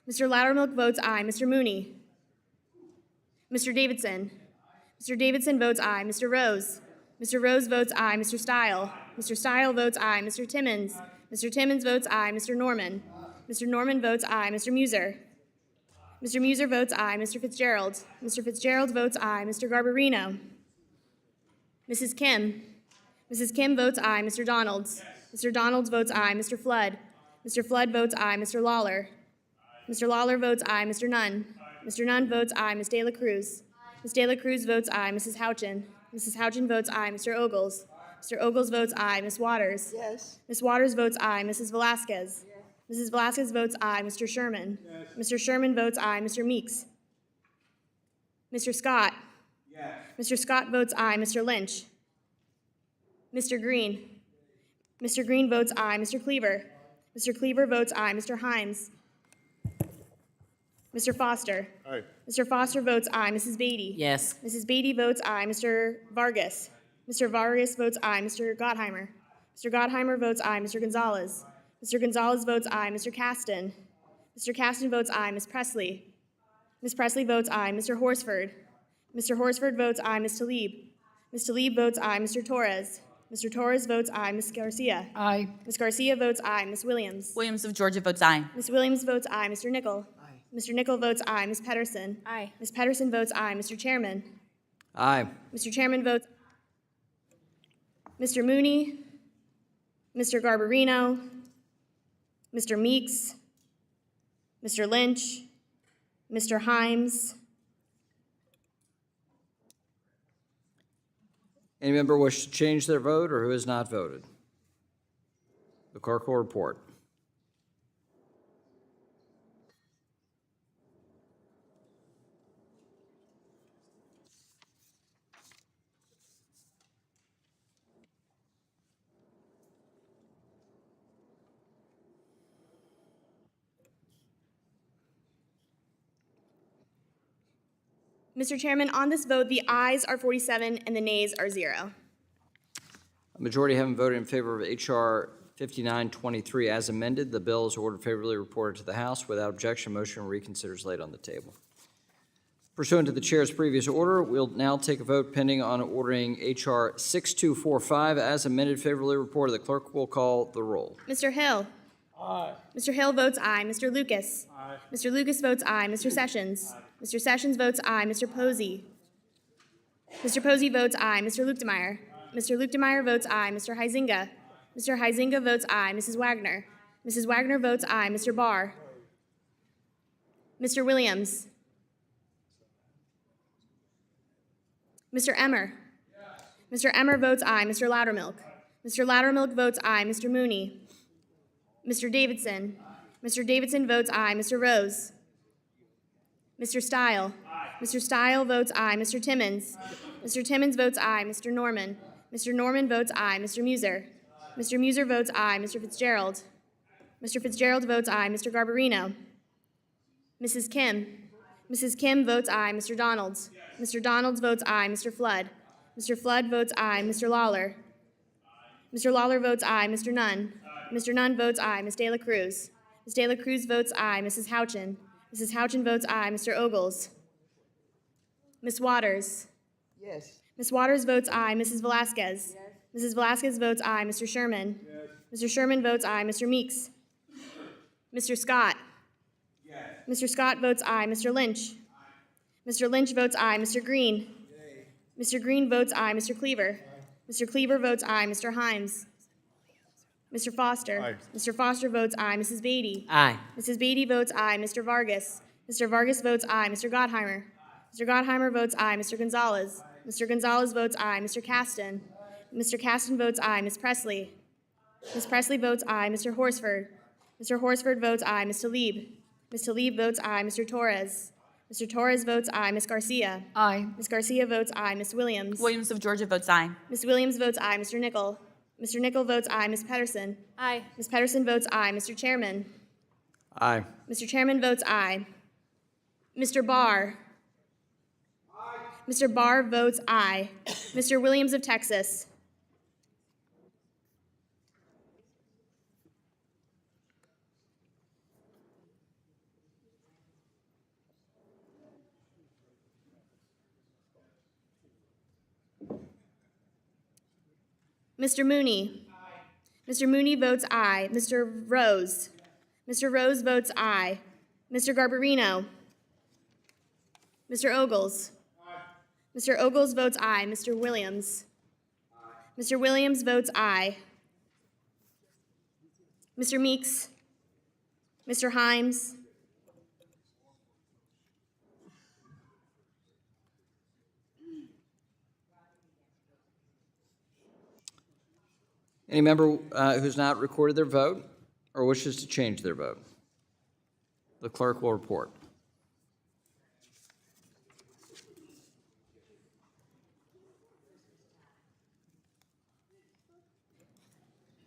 Mr. Loudermilk votes aye. Mr. Mooney. Mr. Davidson. Mr. Davidson votes aye. Mr. Rose. Mr. Rose votes aye. Mr. Stile. Mr. Stile votes aye. Mr. Timmons. Mr. Timmons votes aye. Mr. Norman. Mr. Norman votes aye. Mr. Muser. Mr. Muser votes aye. Mr. Fitzgerald. Mr. Fitzgerald votes aye. Mr. Garbarino. Mrs. Kim. Mrs. Kim votes aye. Mr. Donalds. Mr. Donalds votes aye. Mr. Flood. Mr. Flood votes aye. Mr. Lawler. Mr. Lawler votes aye. Mr. Nunn. Mr. Nunn votes aye. Ms. De La Cruz. Ms. De La Cruz votes aye. Mrs. Houchin. Mrs. Houchin votes aye. Mr. Ogles. Mr. Ogles votes aye. Ms. Waters. Yes. Ms. Waters votes aye. Mrs. Velasquez. Mrs. Velasquez votes aye. Mr. Sherman. Mr. Sherman votes aye. Mr. Meeks. Mr. Scott. Mr. Scott votes aye. Mr. Lynch. Mr. Green. Mr. Green votes aye. Mr. Cleaver. Mr. Cleaver votes aye. Mr. Hines. Mr. Foster. Aye. Mr. Foster votes aye. Mrs. Beatty. Yes. Mrs. Beatty votes aye. Mr. Vargas. Mr. Vargas votes aye. Mr. Gottheimer. Mr. Gottheimer votes aye. Mr. Gonzalez. Mr. Gonzalez votes aye. Mr. Caston. Mr. Caston votes aye. Ms. Presley. Ms. Presley votes aye. Mr. Horsford. Mr. Horsford votes aye. Ms. Talib. Ms. Talib votes aye. Mr. Torres. Mr. Torres votes aye. Ms. Garcia. Aye. Ms. Garcia votes aye. Ms. Williams. Williams of Georgia votes aye. Ms. Williams votes aye. Mr. Nickel. Mr. Nickel votes aye. Ms. Pedersen. Aye. Ms. Pedersen votes aye. Mr. Chairman. Aye. Mr. Chairman votes Mr. Mooney, Mr. Garbarino, Mr. Meeks, Mr. Lynch, Mr. Himes. Any member wish to change their vote or who has not voted? The clerk will report. Mr. Chairman, on this vote, the ayes are 47 and the nays are 0. A majority having voted in favor of H.R. 5923 as amended, the bill is ordered favorably reported to the House. Without objection, motion to reconsider is laid on the table. Pursuant to the chair's previous order, we'll now take a vote pending on ordering H.R. 6245 as amended favorably reported. The clerk will call the roll. Mr. Hill. Aye. Mr. Hill votes aye. Mr. Lucas. Aye. Mr. Lucas votes aye. Mr. Sessions. Mr. Sessions votes aye. Mr. Posey. Mr. Posey votes aye. Mr. Lukemeyer. Mr. Lukemeyer votes aye. Mr. Huizinga. Mr. Huizinga votes aye. Mrs. Wagner. Mrs. Wagner votes aye. Mr. Barr. Mr. Williams. Mr. Emmer. Mr. Emmer votes aye. Mr. Loudermilk. Mr. Loudermilk votes aye. Mr. Mooney. Mr. Davidson. Mr. Davidson votes aye. Mr. Rose. Mr. Stile. Mr. Stile votes aye. Mr. Timmons. Mr. Timmons votes aye. Mr. Norman. Mr. Norman votes aye. Mr. Muser. Mr. Muser votes aye. Mr. Fitzgerald. Mr. Fitzgerald votes aye. Mr. Garbarino. Mrs. Kim. Mrs. Kim votes aye. Mr. Donalds. Mr. Donalds votes aye. Mr. Flood. Mr. Flood votes aye. Mr. Lawler. Mr. Lawler votes aye. Mr. Nunn. Mr. Nunn votes aye. Ms. De La Cruz. Ms. De La Cruz votes aye. Mrs. Houchin. Mrs. Houchin votes aye. Mr. Ogles. Ms. Waters. Yes. Ms. Waters votes aye. Mrs. Velasquez. Mrs. Velasquez votes aye. Mr. Sherman. Mr. Sherman votes aye. Mr. Meeks. Mr. Scott. Mr. Scott votes aye. Mr. Lynch. Mr. Lynch votes aye. Mr. Green. Mr. Green votes aye. Mr. Cleaver. Mr. Cleaver votes aye. Mr. Himes. Mr. Foster. Aye. Mr. Foster votes aye. Mrs. Beatty. Aye. Mrs. Beatty votes aye. Mr. Vargas. Mr. Vargas votes aye. Mr. Gottheimer. Mr. Gottheimer votes aye. Mr. Gonzalez. Mr. Gonzalez votes aye. Mr. Caston. Mr. Caston votes aye. Ms. Presley. Ms. Presley votes aye. Mr. Horsford. Mr. Horsford votes aye. Ms. Talib. Ms. Talib votes aye. Mr. Torres. Mr. Torres votes aye. Ms. Garcia. Aye. Ms. Garcia votes aye. Ms. Williams. Williams of Georgia votes aye. Ms. Williams votes aye. Mr. Nickel. Mr. Nickel votes aye. Ms. Pedersen. Aye. Ms. Pedersen votes aye. Mr. Chairman. Aye. Mr. Chairman votes aye. Mr. Barr. Mr. Barr votes aye. Mr. Williams of Texas. Mr. Mooney. Mr. Mooney votes aye. Mr. Rose. Mr. Rose votes aye. Mr. Garbarino. Mr. Ogles. Mr. Ogles votes aye. Mr. Williams. Mr. Williams votes aye. Mr. Meeks. Mr. Himes. Any member who's not recorded their vote or wishes to change their vote? The clerk will report.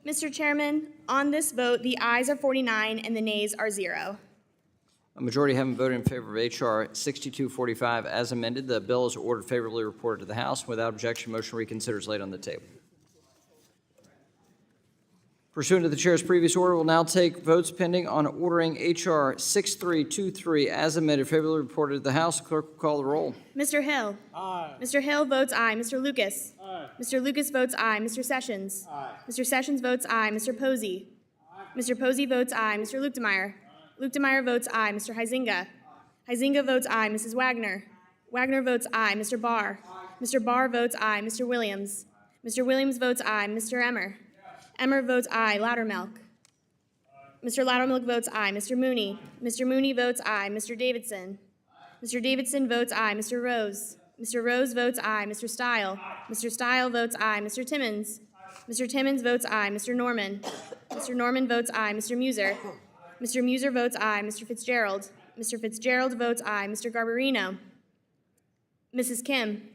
Mr. Chairman, on this vote, the ayes are 49 and the nays are 0. A majority having voted in favor of H.R. 6245 as amended, the bill is ordered favorably reported to the House. Without objection, motion to reconsider is laid on the table. Pursuant to the chair's previous order, we'll now take votes pending on ordering H.R. 6323 as amended, favorably reported to the House. Clerk will call the roll. Mr. Hill. Aye. Mr. Hill votes aye. Mr. Lucas. Aye. Mr. Lucas votes aye. Mr. Sessions. Aye. Mr. Sessions votes aye. Mr. Posey. Aye. Mr. Posey votes aye. Mr. Lukemeyer. Lukemeyer votes aye. Mr. Huizinga. Huizinga votes aye. Mrs. Wagner. Wagner votes aye. Mr. Barr. Mr. Barr votes aye. Mr. Williams. Mr. Williams votes aye. Mr. Emmer. Emmer votes aye. Loudermilk. Mr. Loudermilk votes aye. Mr. Mooney. Mr. Mooney votes aye. Mr. Davidson. Mr. Davidson votes aye. Mr. Rose. Mr. Rose votes aye. Mr. Stile. Mr. Stile votes aye. Mr. Timmons. Mr. Timmons votes aye. Mr. Norman. Mr. Norman votes aye. Mr. Muser. Mr. Muser votes aye. Mr. Fitzgerald. Mr. Fitzgerald votes aye. Mr. Garbarino. Mrs. Kim.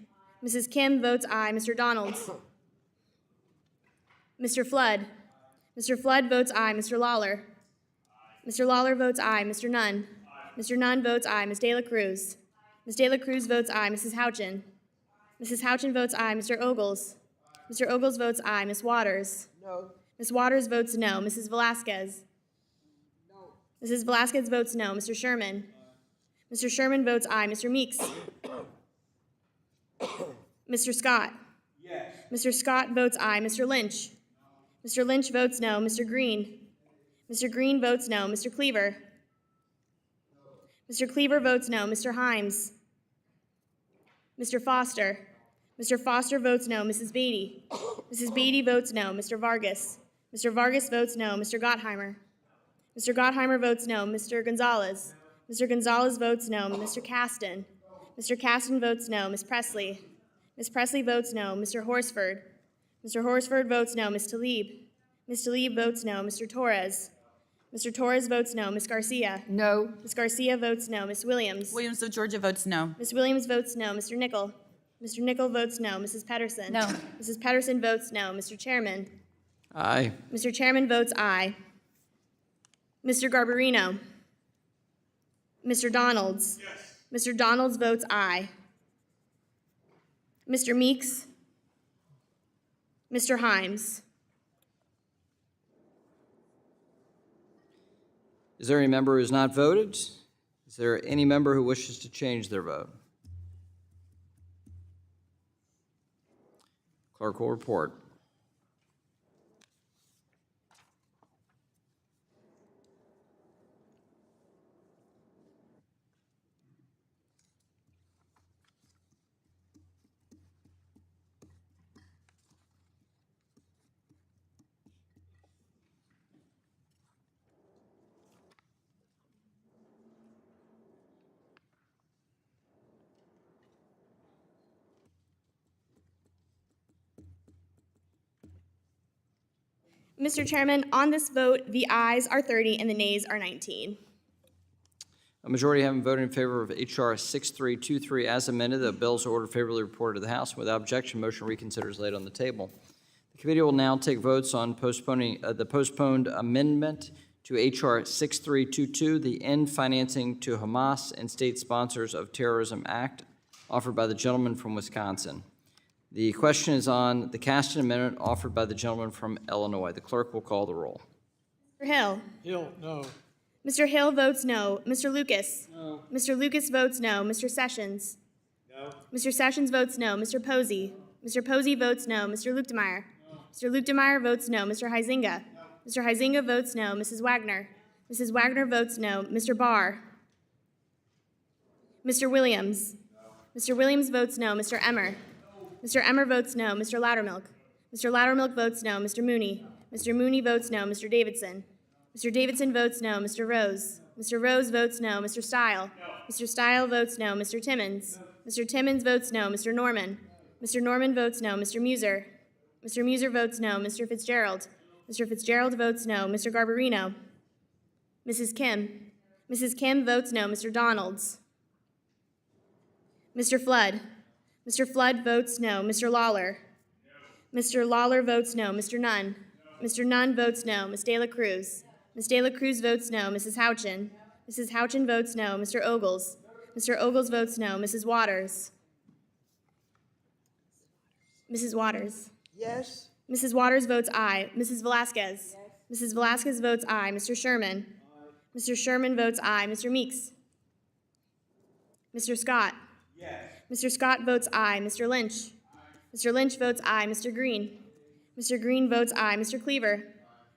Mrs. Kim votes aye. Mr. Donalds. Mr. Flood. Mr. Flood votes aye. Mr. Lawler. Mr. Lawler votes aye. Mr. Nunn. Mr. Nunn votes aye. Ms. De La Cruz. Ms. De La Cruz votes aye. Mrs. Houchin. Mrs. Houchin votes aye. Mr. Ogles. Mr. Ogles votes aye. Ms. Waters. No. Ms. Waters votes no. Mrs. Velasquez. No. Mrs. Velasquez votes no. Mr. Sherman. Mr. Sherman votes aye. Mr. Meeks. Mr. Scott. Yes. Mr. Scott votes aye. Mr. Lynch. Mr. Lynch votes no. Mr. Green. Mr. Green votes no. Mr. Cleaver. Mr. Cleaver votes no. Mr. Himes. Mr. Foster. Mr. Foster votes no. Mrs. Beatty. Mrs. Beatty votes no. Mr. Vargas. Mr. Vargas votes no. Mr. Gottheimer. Mr. Gottheimer votes no. Mr. Gonzalez. Mr. Gonzalez votes no. Mr. Caston. Mr. Caston votes no. Ms. Presley. Ms. Presley votes no. Mr. Horsford. Mr. Horsford votes no. Ms. Talib. Ms. Talib votes no. Mr. Torres. Mr. Torres votes no. Ms. Garcia. No. Ms. Garcia votes no. Ms. Williams. Williams of Georgia votes no. Ms. Williams votes no. Mr. Nickel. Mr. Nickel votes no. Mrs. Pedersen. No. Mrs. Pedersen votes no. Mr. Chairman. Aye. Mr. Chairman votes aye. Mr. Garbarino. Mr. Donalds. Mr. Donalds votes aye. Mr. Meeks. Mr. Himes. Is there any member who has not voted? Is there any member who wishes to change their vote? Clerk will report. Mr. Chairman, on this vote, the ayes are 30 and the nays are 19. A majority having voted in favor of H.R. 6323 as amended, the bills are ordered favorably reported to the House. Without objection, motion reconsider is laid on the table. The committee will now take votes on postponing the postponed amendment to H.R. 6322, the End Financing to Hamas and State Sponsors of Terrorism Act, offered by the gentleman from Wisconsin. The question is on the Caston Amendment offered by the gentleman from Illinois. The clerk will call the roll. Mr. Hill. Hill, no. Mr. Hill votes no. Mr. Lucas. No. Mr. Lucas votes no. Mr. Sessions. No. Mr. Sessions votes no. Mr. Posey. Mr. Posey votes no. Mr. Luetkemeyer. No. Mr. Luetkemeyer votes no. Mr. Huizinga. No. Mr. Huizinga votes no. Mrs. Wagner. Mrs. Wagner votes no. Mr. Barr. Mr. Williams. No. Mr. Williams votes no. Mr. Emmer. Mr. Emmer votes no. Mr. Loudermilk. Mr. Loudermilk votes no. Mr. Mooney. Mr. Mooney votes no. Mr. Davidson. Mr. Davidson votes no. Mr. Rose. Mr. Rose votes no. Mr. Stile. Mr. Stile votes no. Mr. Timmons. Mr. Timmons votes no. Mr. Norman. Mr. Norman votes no. Mr. Muser. Mr. Muser votes no. Mr. Fitzgerald. Mr. Fitzgerald votes no. Mr. Garbarino. Mrs. Kim. Mrs. Kim votes no. Mr. Donalds. Mr. Flood. Mr. Flood votes no. Mr. Lawler. Mr. Lawler votes no. Mr. Nunn. Mr. Nunn votes no. Ms. De La Cruz. Ms. De La Cruz votes no. Mrs. Houchin. Mrs. Houchin votes no. Mr. Ogles. Mr. Ogles votes no. Mrs. Waters. Mrs. Waters. Yes. Mrs. Waters votes aye. Mrs. Velasquez. Mrs. Velasquez votes aye. Mr. Sherman. Mr. Sherman votes aye. Mr. Meeks. Mr. Scott. Mr. Scott votes aye. Mr. Lynch. Mr. Lynch votes aye. Mr. Green. Mr. Green votes aye. Mr. Cleaver.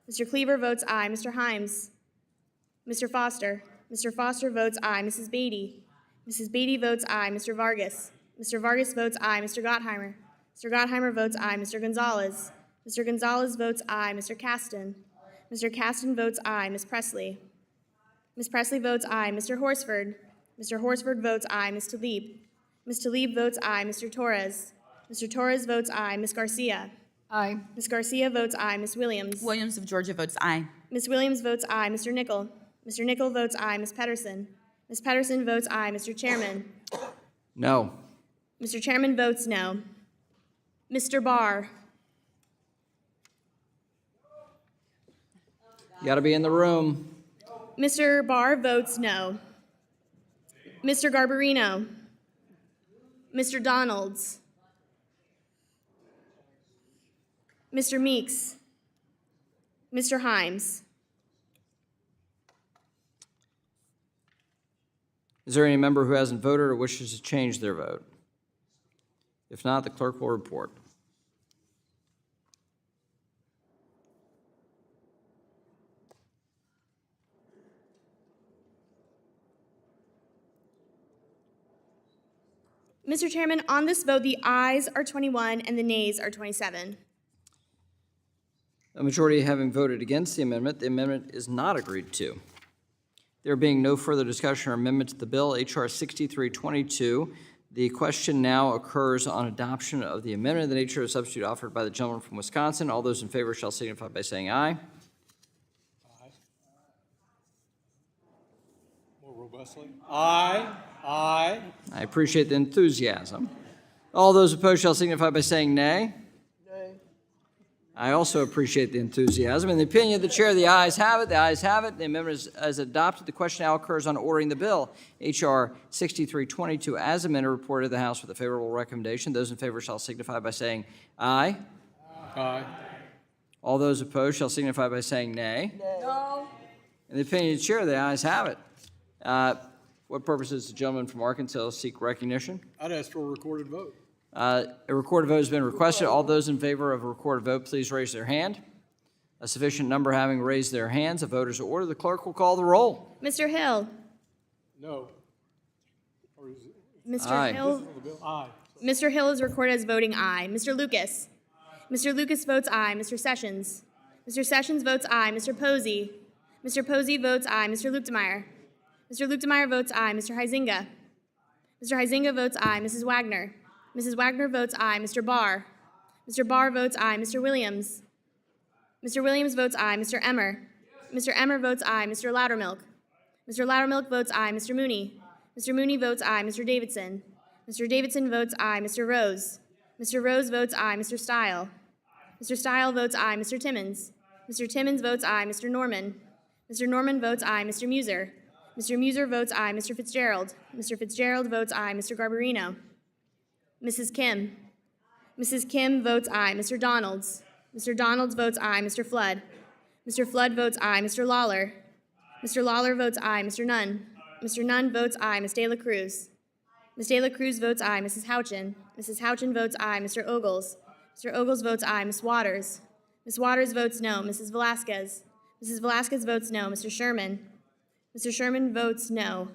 Mr. Cleaver votes aye. Mr. Himes. Mr. Foster. Mr. Foster votes aye. Mrs. Beatty. Mrs. Beatty votes aye. Mr. Vargas. Mr. Vargas votes aye. Mr. Gottheimer. Mr. Gottheimer votes aye. Mr. Gonzalez. Mr. Gonzalez votes aye. Mr. Caston. Mr. Caston votes aye. Ms. Presley. Ms. Presley votes aye. Mr. Horsford. Mr. Horsford votes aye. Ms. Tlaib. Ms. Tlaib votes aye. Mr. Torres. Mr. Torres votes aye. Ms. Garcia. Aye. Ms. Garcia votes aye. Ms. Williams. Williams of Georgia votes aye. Ms. Williams votes aye. Mr. Nickel. Mr. Nickel votes aye. Ms. Pedersen. Ms. Pedersen votes aye. Mr. Chairman. No. Mr. Chairman votes no. Mr. Barr. You got to be in the room. Mr. Barr votes no. Mr. Garbarino. Mr. Donalds. Mr. Meeks. Mr. Himes. Is there any member who hasn't voted or wishes to change their vote? If not, the clerk will report. Mr. Chairman, on this vote, the ayes are 21 and the nays are 27. A majority having voted against the amendment is not agreed to. There being no further discussion or amendment to the bill, H.R. 6322, the question now occurs on adoption of the amendment of the nature of substitute offered by the gentleman from Wisconsin. All those in favor shall signify by saying aye. More robustly. Aye. Aye. I appreciate the enthusiasm. All those opposed shall signify by saying nay. Nay. I also appreciate the enthusiasm. In the opinion of the chair, the ayes have it. The ayes have it. The amendment is adopted. The question now occurs on ordering the bill, H.R. 6322, as amended, reported to the House with a favorable recommendation. Those in favor shall signify by saying aye. Aye. All those opposed shall signify by saying nay. No. In the opinion of the chair, the ayes have it. What purpose does the gentleman from Arkansas seek recognition? I'd ask for a recorded vote. A recorded vote has been requested. All those in favor of a recorded vote, please raise their hand. A sufficient number having raised their hands, a voter's order. The clerk will call the roll. Mr. Hill. No. Mr. Aye. Hill. Aye. Mr. Hill is recorded as voting aye. Mr. Lucas. Mr. Lucas votes aye. Mr. Sessions. Mr. Sessions votes aye. Mr. Posey. Mr. Posey votes aye. Mr. Lukemeyer. Mr. Lukemeyer votes aye. Mr. Huizinga. Mr. Huizinga votes aye. Mrs. Wagner. Mrs. Wagner votes aye. Mr. Barr. Mr. Barr votes aye. Mr. Williams. Mr. Williams votes aye. Mr. Emmer. Mr. Emmer votes aye. Mr. Loudermilk. Mr. Loudermilk votes aye. Mr. Mooney. Mr. Mooney votes aye. Mr. Davidson. Mr. Davidson votes aye. Mr. Rose. Mr. Rose votes aye. Mr. Stile. Mr. Stile votes aye. Mr. Timmons. Mr. Timmons votes aye. Mr. Norman. Mr. Norman votes aye. Mr. Muser. Mr. Muser votes aye. Mr. Fitzgerald. Mr. Fitzgerald votes aye. Mr. Garbarino. Mrs. Kim. Mrs. Kim votes aye. Mr. Donalds. Mr. Donalds votes aye. Mr. Flood. Mr. Flood votes aye. Mr. Lawler. Mr. Lawler votes aye. Mr. Nunn. Mr. Nunn votes aye. Ms. De La Cruz. Ms. De La Cruz votes aye. Mrs. Houchin. Mrs. Houchin votes aye. Mr. Ogles. Mr. Ogles votes aye. Ms. Waters. Ms. Waters votes no. Mrs. Velasquez. Mrs. Velasquez votes no. Mr. Sherman. Mr. Sherman votes no.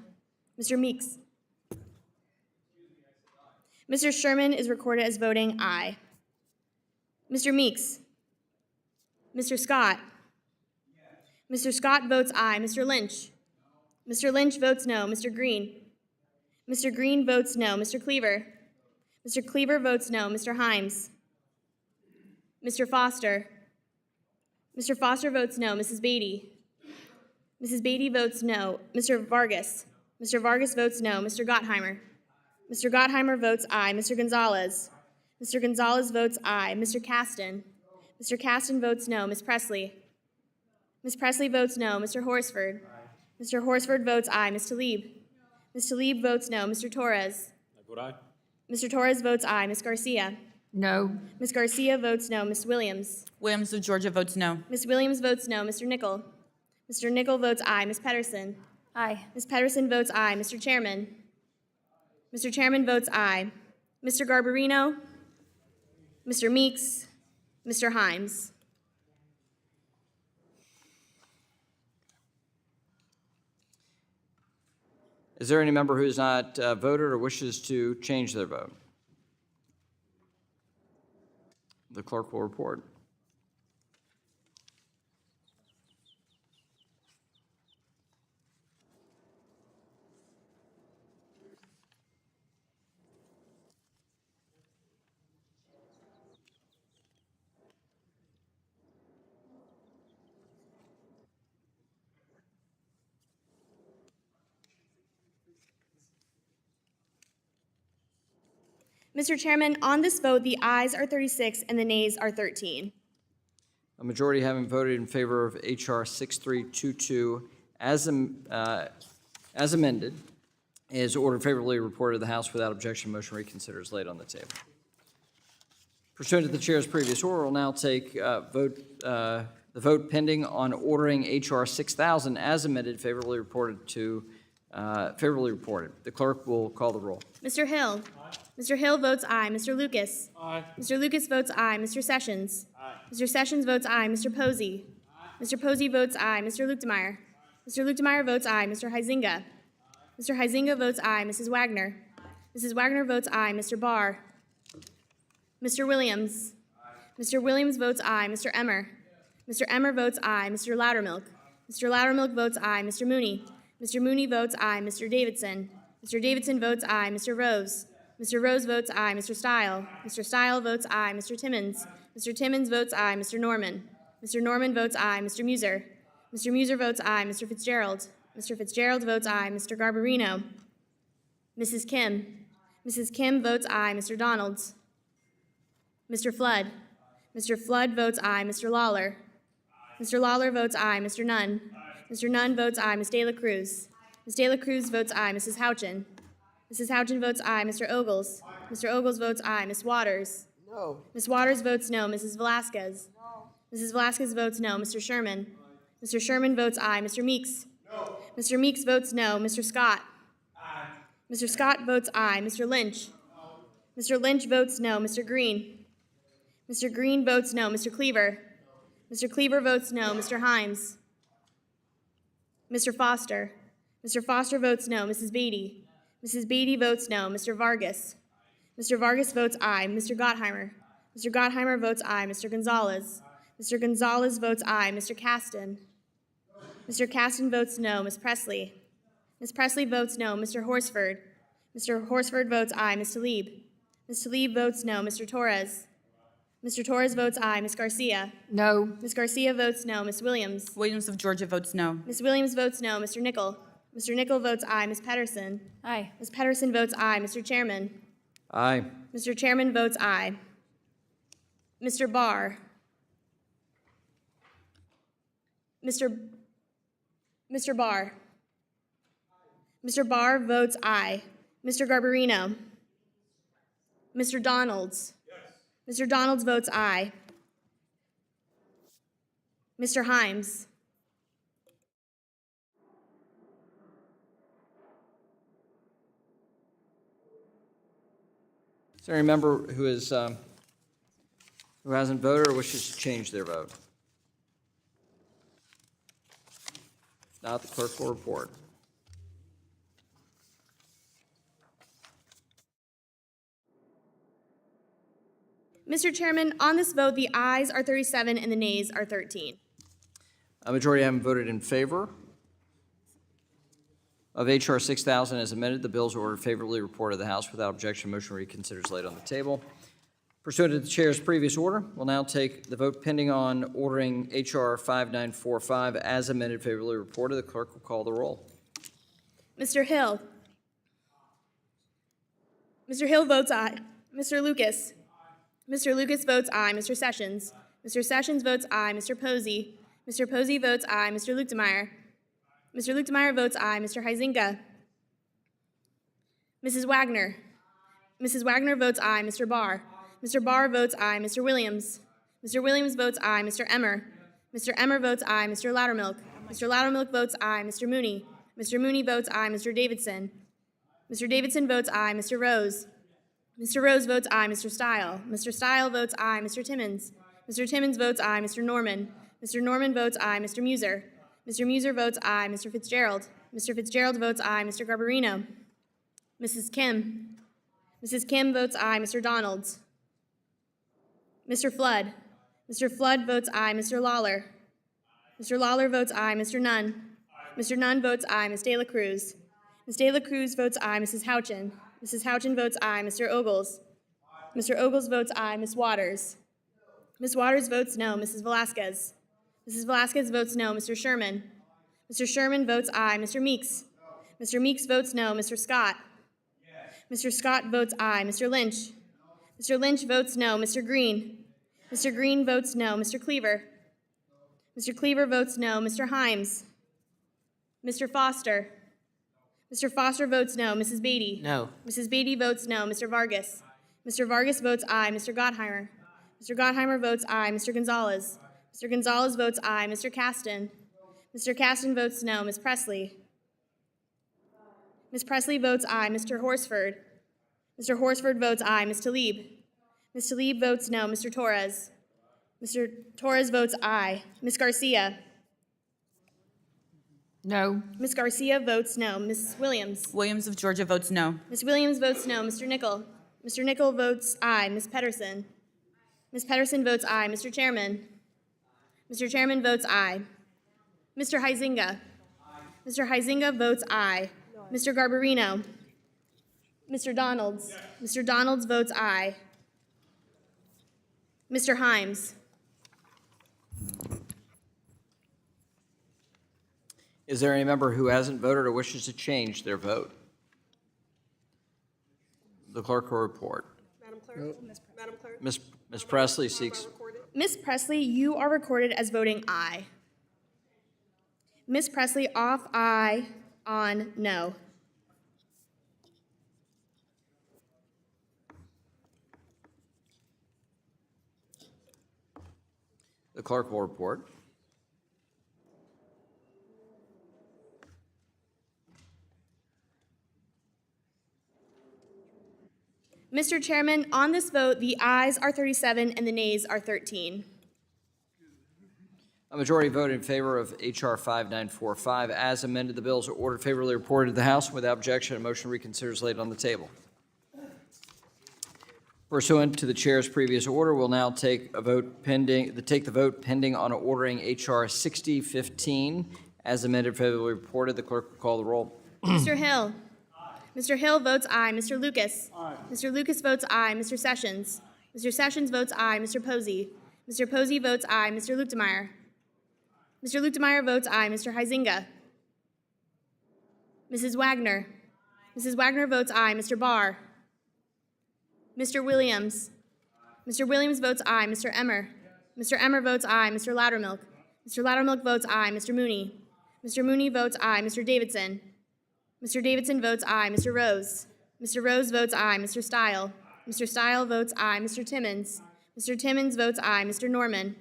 Mr. Meeks. Mr. Sherman is recorded as voting aye. Mr. Meeks. Mr. Scott. Mr. Scott votes aye. Mr. Lynch. Mr. Lynch votes no. Mr. Green. Mr. Green votes no. Mr. Cleaver. Mr. Cleaver votes no. Mr. Himes. Mr. Foster. Mr. Foster votes no. Mrs. Beatty. Mrs. Beatty votes no. Mr. Vargas. Mr. Vargas votes no. Mr. Gottheimer. Mr. Gottheimer votes aye. Mr. Gonzalez. Mr. Gonzalez votes aye. Mr. Caston. Mr. Caston votes no. Ms. Presley. Ms. Presley votes no. Mr. Horsford. Mr. Horsford votes aye. Ms. Talib. Ms. Talib votes no. Mr. Torres. I vote aye. Mr. Torres votes aye. Ms. Garcia. No. Ms. Garcia votes no. Ms. Williams. Williams of Georgia votes no. Ms. Williams votes no. Mr. Nickel. Mr. Nickel votes aye. Ms. Pedersen. Aye. Ms. Pedersen votes aye. Mr. Chairman. Mr. Chairman votes aye. Mr. Garbarino. Mr. Meeks. Mr. Himes. Is there any member who has not voted or wishes to change their vote? The clerk will report. Mr. Chairman, on this vote, the ayes are 36 and the nays are 13. A majority having voted in favor of H.R. 6322 as amended is ordered favorably reported to the House without objection. Motion reconsidered is laid on the table. Pursuant to the chair's previous order, we'll now take the vote pending on ordering H.R. 6000 as amended favorably reported. The clerk will call the roll. Mr. Hill. Mr. Hill votes aye. Mr. Lucas. Aye. Mr. Lucas votes aye. Mr. Sessions. Mr. Sessions votes aye. Mr. Posey. Mr. Posey votes aye. Mr. Lukemeyer. Mr. Lukemeyer votes aye. Mr. Huizinga. Mr. Huizinga votes aye. Mrs. Wagner. Mrs. Wagner votes aye. Mr. Barr. Mr. Williams. Mr. Williams votes aye. Mr. Emmer. Mr. Emmer votes aye. Mr. Loudermilk. Mr. Loudermilk votes aye. Mr. Mooney. Mr. Mooney votes aye. Mr. Davidson. Mr. Davidson votes aye. Mr. Rose. Mr. Rose votes aye. Mr. Stile. Mr. Stile votes aye. Mr. Timmons. Mr. Timmons votes aye. Mr. Norman. Mr. Norman votes aye. Mr. Muser. Mr. Muser votes aye. Mr. Fitzgerald. Mr. Fitzgerald votes aye. Mr. Garbarino. Mrs. Kim. Mrs. Kim votes aye. Mr. Donalds. Mr. Flood. Mr. Flood votes aye. Mr. Lawler. Mr. Lawler votes aye. Mr. Nunn. Mr. Nunn votes aye. Ms. De La Cruz. Ms. De La Cruz votes aye. Mrs. Houchin. Mrs. Houchin votes aye. Mr. Ogles. Mr. Ogles votes aye. Ms. Waters. No. Ms. Waters votes no. Mrs. Velasquez. Mrs. Velasquez votes no. Mr. Sherman. Mr. Sherman votes aye. Mr. Meeks. Mr. Meeks votes no. Mr. Scott. Mr. Scott votes aye. Mr. Lynch. Mr. Lynch votes no. Mr. Green. Mr. Green votes no. Mr. Cleaver. Mr. Cleaver votes no. Mr. Himes. Mr. Foster. Mr. Foster votes no. Mrs. Beatty. Mrs. Beatty votes no. Mr. Vargas. Mr. Vargas votes aye. Mr. Gottheimer. Mr. Gottheimer votes aye. Mr. Gonzalez. Mr. Gonzalez votes aye. Mr. Caston. Mr. Caston votes no. Ms. Presley. Ms. Presley votes no. Mr. Horsford. Mr. Horsford votes aye. Ms. Tlaib. Ms. Tlaib votes no. Mr. Torres. Mr. Torres votes aye. Ms. Garcia. No. Ms. Garcia votes no. Ms. Williams. Williams of Georgia votes no. Ms. Williams votes no. Mr. Nickel. Mr. Nickel votes aye. Ms. Pedersen. Aye. Ms. Pedersen votes aye. Mr. Chairman. Aye. Mr. Chairman votes aye. Mr. Barr. Mr. Barr. Mr. Barr votes aye. Mr. Garbarino. Mr. Donalds. Mr. Donalds votes aye. Mr. Himes. Is there any member who hasn't voted or wishes to change their vote? If not, the clerk will report. Mr. Chairman, on this vote, the ayes are 37 and the nays are 13. A majority haven't voted in favor of H.R. 6000 as amended. The bills are ordered favorably reported to the House without objection. Motion reconsidered is laid on the table. Pursuant to the chair's previous order, we'll now take the vote pending on ordering H.R. 5945 as amended favorably reported. The clerk will call the roll. Mr. Hill. Mr. Hill votes aye. Mr. Lucas. Mr. Lucas votes aye. Mr. Sessions. Mr. Sessions votes aye. Mr. Posey. Mr. Posey votes aye. Mr. Luetkemeyer. Mr. Luetkemeyer votes aye. Mr. Huizinga. Mrs. Wagner. Mrs. Wagner votes aye. Mr. Barr. Mr. Barr votes aye. Mr. Williams. Mr. Williams votes aye. Mr. Emmer. Mr. Emmer votes aye. Mr. Loudermilk. Mr. Loudermilk votes aye. Mr. Mooney. Mr. Mooney votes aye. Mr. Davidson. Mr. Davidson votes aye. Mr. Rose. Mr. Rose votes aye. Mr. Stile. Mr. Stile votes aye. Mr. Timmons. Mr. Timmons votes aye. Mr. Norman. Mr. Norman votes aye. Mr. Muser. Mr. Muser votes aye. Mr. Fitzgerald. Mr. Fitzgerald votes aye. Mr. Garbarino. Mrs. Kim. Mrs. Kim votes aye. Mr. Donalds. Mr. Flood. Mr. Flood votes aye. Mr. Lawler. Mr. Lawler votes aye. Mr. Nunn. Mr. Nunn votes aye. Ms. De La Cruz. Ms. De La Cruz votes aye. Mrs. Houchin. Mrs. Houchin votes aye. Mr. Ogles. Mr. Ogles votes aye. Ms. Waters. Ms. Waters votes no. Mrs. Velasquez. Mrs. Velasquez votes no. Mr. Sherman. Mr. Sherman votes aye. Mr. Meeks. Mr. Meeks votes no. Mr. Scott. Mr. Scott votes aye. Mr. Lynch. Mr. Lynch votes no. Mr. Green. Mr. Green votes no. Mr. Cleaver. Mr. Cleaver votes no. Mr. Himes. Mr. Foster. Mr. Foster votes no. Mrs. Beatty. No. Mrs. Beatty votes no. Mr. Vargas. Mr. Vargas votes aye. Mr. Gottheimer. Mr. Gottheimer votes aye. Mr. Gonzalez. Mr. Gonzalez votes aye. Mr. Caston. Mr. Caston votes no. Ms. Presley. Ms. Presley votes aye. Mr. Horsford. Mr. Horsford votes aye. Ms. Tlaib. Ms. Tlaib votes no. Mr. Torres. Mr. Torres votes aye. Ms. Garcia. No. Ms. Garcia votes no. Ms. Williams. Williams of Georgia votes no. Ms. Williams votes no. Mr. Nickel. Mr. Nickel votes aye. Ms. Pedersen. Ms. Pedersen votes aye. Mr. Chairman. Mr. Chairman votes aye. Mr. Huizinga. Mr. Huizinga votes aye. Mr. Garbarino. Mr. Donalds. Mr. Donalds votes aye. Mr. Himes. Is there any member who hasn't voted or wishes to change their vote? The clerk will report. Madam Clerk? Madam Clerk? Ms. Presley seeks Ms. Presley, you are recorded as voting aye. Ms. Presley, off aye, on no. The clerk will report. Mr. Chairman, on this vote, the ayes are 37 and the nays are 13. A majority voted in favor of H.R. 5945 as amended. The bills are ordered favorably reported to the House. Without objection, a motion to reconsider is laid on the table. Pursuant to the chair's previous order, we'll now take the vote pending on ordering H.R. 6015 as amended favorably reported. The clerk will call the roll. Mr. Hill. Mr. Hill votes aye. Mr. Lucas. Aye. Mr. Lucas votes aye. Mr. Sessions. Mr. Sessions votes aye. Mr. Posey. Mr. Posey votes aye. Mr. Luetkemeyer. Mr. Luetkemeyer votes aye. Mr. Huizinga. Mrs. Wagner. Mrs. Wagner votes aye. Mr. Barr. Mr. Williams. Mr. Williams votes aye. Mr. Emmer. Mr. Emmer votes aye. Mr. Loudermilk. Mr. Loudermilk votes aye. Mr. Mooney. Mr. Mooney votes aye. Mr. Davidson. Mr. Davidson votes aye. Mr. Rose. Mr. Rose votes aye. Mr. Stile. Mr. Stile votes aye. Mr. Timmons. Mr. Timmons votes aye. Mr. Norman.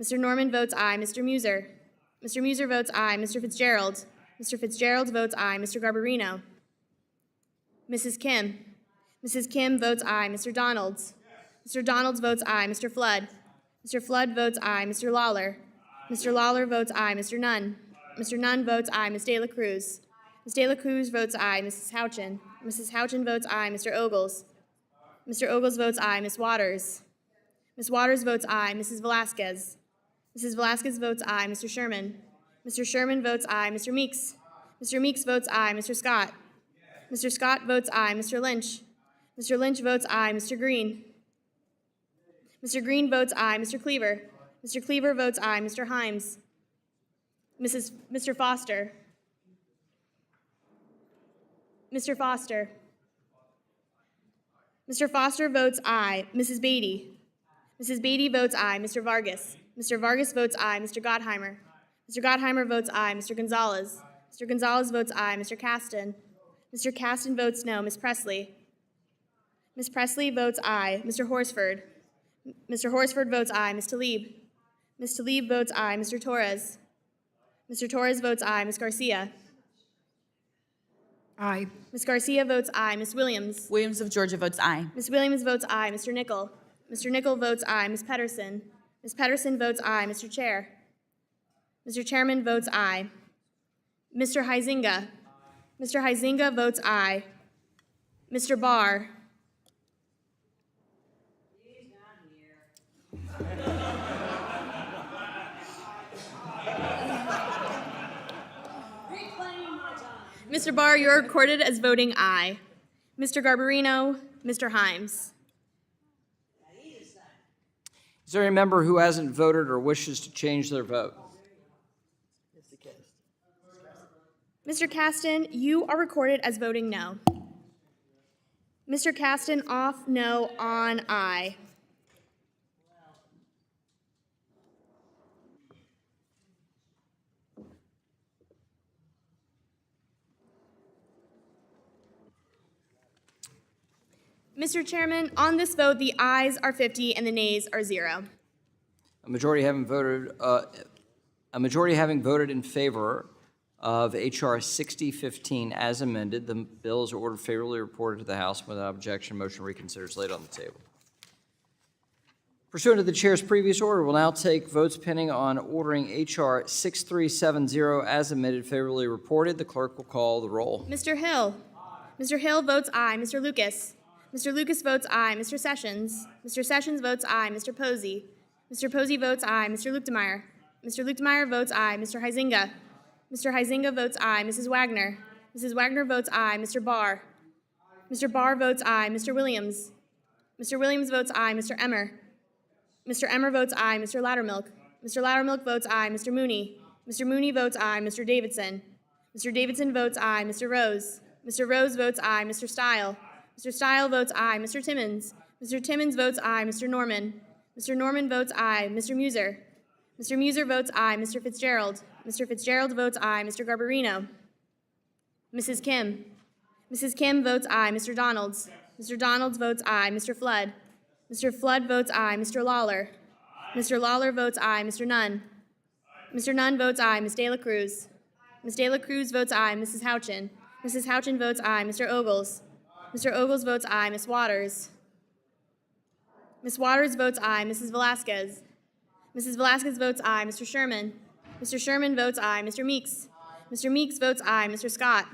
Mr. Norman votes aye. Mr. Muser. Mr. Muser votes aye. Mr. Fitzgerald. Mr. Fitzgerald votes aye. Mr. Garbarino. Mrs. Kim. Mrs. Kim votes aye. Mr. Donalds. Mr. Donalds votes aye. Mr. Flood. Mr. Flood votes aye. Mr. Lawler. Mr. Lawler votes aye. Mr. Nunn. Mr. Nunn votes aye. Ms. De La Cruz. Ms. De La Cruz votes aye. Mrs. Houchin. Mrs. Houchin votes aye. Mr. Ogles. Mr. Ogles votes aye. Ms. Waters. Ms. Waters votes aye. Mrs. Velasquez. Mrs. Velasquez votes aye. Mr. Sherman. Mr. Sherman votes aye. Mr. Meeks. Mr. Meeks votes aye. Mr. Scott. Mr. Scott votes aye. Mr. Lynch. Mr. Lynch votes aye. Mr. Green. Mr. Green votes aye. Mr. Cleaver. Mr. Cleaver votes aye. Mr. Himes. Mr. Foster. Mr. Foster. Mr. Foster votes aye. Mrs. Beatty. Mrs. Beatty votes aye. Mr. Vargas. Mr. Vargas votes aye. Mr. Gottheimer. Mr. Gottheimer votes aye. Mr. Gonzalez. Mr. Gonzalez votes aye. Mr. Caston. Mr. Caston votes no. Ms. Presley. Ms. Presley votes aye. Mr. Horsford. Mr. Horsford votes aye. Ms. Tlaib. Ms. Tlaib votes aye. Mr. Torres. Mr. Torres votes aye. Ms. Garcia. Aye. Ms. Garcia votes aye. Ms. Williams. Williams of Georgia votes aye. Ms. Williams votes aye. Mr. Nickel. Mr. Nickel votes aye. Ms. Pedersen. Ms. Pedersen votes aye. Mr. Chair. Mr. Chairman votes aye. Mr. Huizinga. Mr. Huizinga votes aye. Mr. Barr. Mr. Barr, you're recorded as voting aye. Mr. Garbarino, Mr. Himes. Is there any member who hasn't voted or wishes to change their vote? Mr. Caston, you are recorded as voting no. Mr. Caston, off no, on aye. Mr. Chairman, on this vote, the ayes are 50 and the nays are 0. A majority having voted in favor of H.R. 6015 as amended, the bill is ordered favorably reported to the House. Without objection, motion to reconsider is laid on the table. Pursuant to the chair's previous order, we'll now take votes pending on ordering H.R. 6370 as amended favorably reported. The clerk will call the roll. Mr. Hill. Mr. Hill votes aye. Mr. Lucas. Mr. Lucas votes aye. Mr. Sessions. Mr. Sessions votes aye. Mr. Posey. Mr. Posey votes aye. Mr. Luetkemeyer. Mr. Luetkemeyer votes aye. Mr. Huizinga. Mr. Huizinga votes aye. Mrs. Wagner. Mrs. Wagner votes aye. Mr. Barr. Mr. Barr votes aye. Mr. Williams. Mr. Williams votes aye. Mr. Emmer. Mr. Emmer votes aye. Mr. Loudermilk. Mr. Loudermilk votes aye. Mr. Mooney. Mr. Mooney votes aye. Mr. Davidson. Mr. Davidson votes aye. Mr. Rose. Mr. Rose votes aye. Mr. Stile. Mr. Stile votes aye. Mr. Timmons. Mr. Timmons votes aye. Mr. Norman. Mr. Norman votes aye. Mr. Muser. Mr. Muser votes aye. Mr. Fitzgerald. Mr. Fitzgerald votes aye. Mr. Garbarino. Mrs. Kim. Mrs. Kim votes aye. Mr. Donalds. Mr. Donalds votes aye. Mr. Flood. Mr. Flood votes aye. Mr. Lawler. Mr. Lawler votes aye. Mr. Nunn. Mr. Nunn votes aye. Ms. De La Cruz. Ms. De La Cruz votes aye. Mrs. Houchin. Mrs. Houchin votes aye. Mr. Ogles. Mr. Ogles votes aye. Ms. Waters. Ms. Waters votes aye. Mrs. Velasquez. Mrs. Velasquez votes aye. Mr. Sherman. Mr. Sherman votes aye. Mr. Meeks. Mr. Meeks votes aye. Mr. Scott.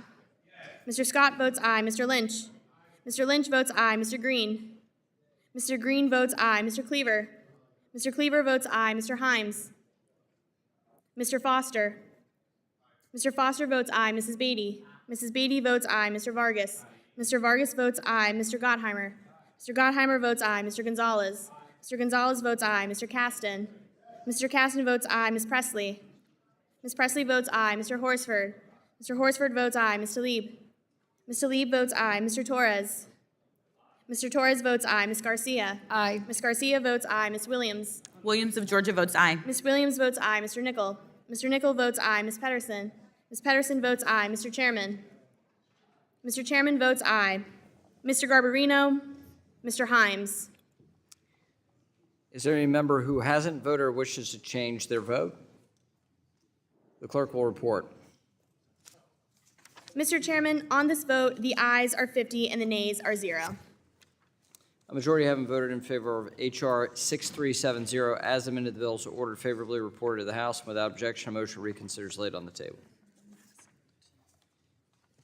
Mr. Scott votes aye. Mr. Lynch. Mr. Lynch votes aye. Mr. Green. Mr. Green votes aye. Mr. Cleaver. Mr. Cleaver votes aye. Mr. Himes. Mr. Foster. Mr. Foster votes aye. Mrs. Beatty. Mrs. Beatty votes aye. Mr. Vargas. Mr. Vargas votes aye. Mr. Gottheimer. Mr. Gottheimer votes aye. Mr. Gonzalez. Mr. Gonzalez votes aye. Mr. Caston. Mr. Caston votes aye. Ms. Presley. Ms. Presley votes aye. Mr. Horsford. Mr. Horsford votes aye. Ms. Tlaib. Ms. Tlaib votes aye. Mr. Torres. Mr. Torres votes aye. Ms. Garcia. Aye. Ms. Garcia votes aye. Ms. Williams. Williams of Georgia votes aye. Ms. Williams votes aye. Mr. Nickel. Mr. Nickel votes aye. Ms. Pedersen. Ms. Pedersen votes aye. Mr. Chairman. Mr. Chairman votes aye. Mr. Garbarino. Mr. Himes. Is there any member who hasn't voted or wishes to change their vote? The clerk will report. Mr. Chairman, on this vote, the ayes are 50 and the nays are 0. A majority having voted in favor of H.R. 6370 as amended, the bill is ordered favorably reported to the House. Without objection, a motion reconsidered is laid on the table.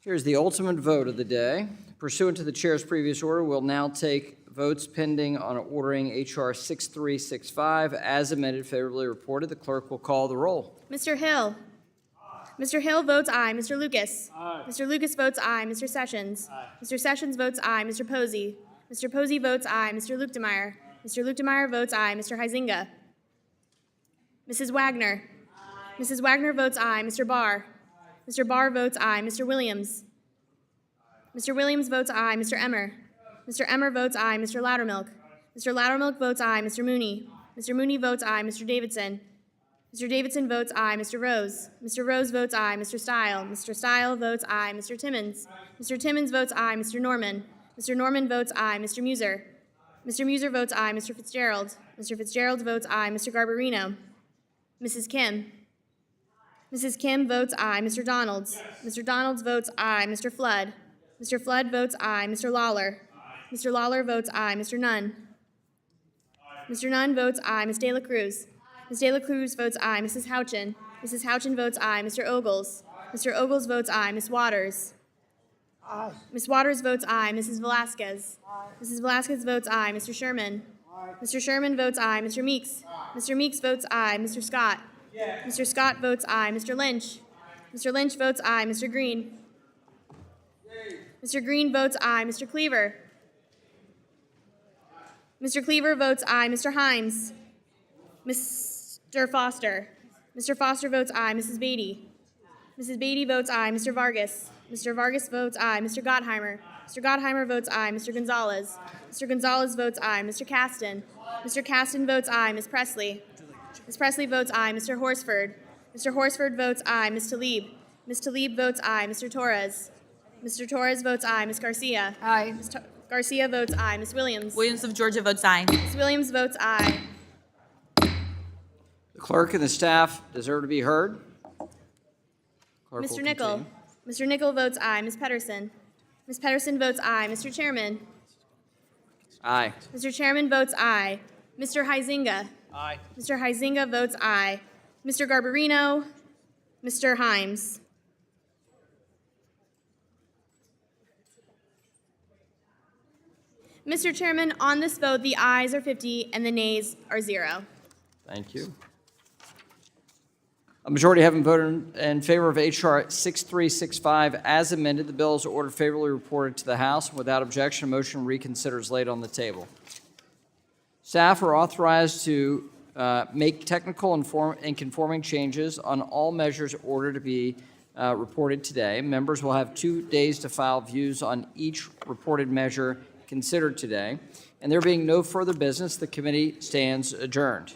Here's the ultimate vote of the day. Pursuant to the chair's previous order, we'll now take votes pending on ordering H.R. 6365 as amended, favorably reported. The clerk will call the roll. Mr. Hill. Mr. Hill votes aye. Mr. Lucas. Aye. Mr. Lucas votes aye. Mr. Sessions. Aye. Mr. Sessions votes aye. Mr. Posey. Mr. Posey votes aye. Mr. Luchtenmeyer. Mr. Luchtenmeyer votes aye. Mr. Huizinga. Mrs. Wagner. Aye. Mrs. Wagner votes aye. Mr. Barr. Aye. Mr. Barr votes aye. Mr. Williams. Aye. Mr. Williams votes aye. Mr. Emmer. Mr. Emmer votes aye. Mr. Loudermilk. Mr. Loudermilk votes aye. Mr. Mooney. Mr. Mooney votes aye. Mr. Davidson. Mr. Davidson votes aye. Mr. Rose. Mr. Rose votes aye. Mr. Stile. Mr. Stile votes aye. Mr. Timmons. Mr. Timmons votes aye. Mr. Norman. Mr. Norman votes aye. Mr. Muser. Mr. Muser votes aye. Mr. Fitzgerald. Mr. Fitzgerald votes aye. Mr. Garbarino. Mrs. Kim. Mrs. Kim votes aye. Mr. Donalds. Mr. Donalds votes aye. Mr. Flood. Mr. Flood votes aye. Mr. Lawler. Mr. Lawler votes aye. Mr. Nunn. Mr. Nunn votes aye. Ms. De La Cruz. Ms. De La Cruz votes aye. Mrs. Houchin. Mrs. Houchin votes aye. Mr. Ogles. Mr. Ogles votes aye. Ms. Waters. Aye. Ms. Waters votes aye. Mrs. Velasquez. Aye. Mrs. Velasquez votes aye. Mr. Sherman. Aye. Mr. Sherman votes aye. Mr. Meeks. Aye. Mr. Meeks votes aye. Mr. Scott. Yes. Mr. Scott votes aye. Mr. Lynch. Mr. Lynch votes aye. Mr. Green. Yay. Mr. Green votes aye. Mr. Cleaver. Mr. Cleaver votes aye. Mr. Himes. Mr. Foster. Mr. Foster votes aye. Mrs. Beatty. Mrs. Beatty votes aye. Mr. Vargas. Mr. Vargas votes aye. Mr. Gottheimer. Mr. Gottheimer votes aye. Mr. Gonzalez. Mr. Gonzalez votes aye. Mr. Caston. Mr. Caston votes aye. Ms. Presley. Ms. Presley votes aye. Mr. Horsford. Mr. Horsford votes aye. Ms. Tlaib. Ms. Tlaib votes aye. Mr. Torres. Mr. Torres votes aye. Ms. Garcia. Aye. Ms. Garcia votes aye. Ms. Williams. Williams of Georgia votes aye. Ms. Williams votes aye. The clerk and the staff deserve to be heard. Clerk will Mr. Nickel. continue. Mr. Nickel votes aye. Ms. Pedersen. Ms. Pedersen votes aye. Mr. Chairman. Aye. Mr. Chairman votes aye. Mr. Huizinga. Aye. Mr. Huizinga votes aye. Mr. Garbarino. Mr. Himes. Mr. Chairman, on this vote, the ayes are 50 and the nays are 0. Thank you. A majority having voted in favor of H.R. 6365 as amended, the bill is ordered favorably reported to the House. Without objection, a motion to reconsider is laid on the table. Staff are authorized to make technical and conforming changes on all measures ordered to be reported today. Members will have 2 days to file views on each reported measure considered today. And there being no further business, the committee stands adjourned.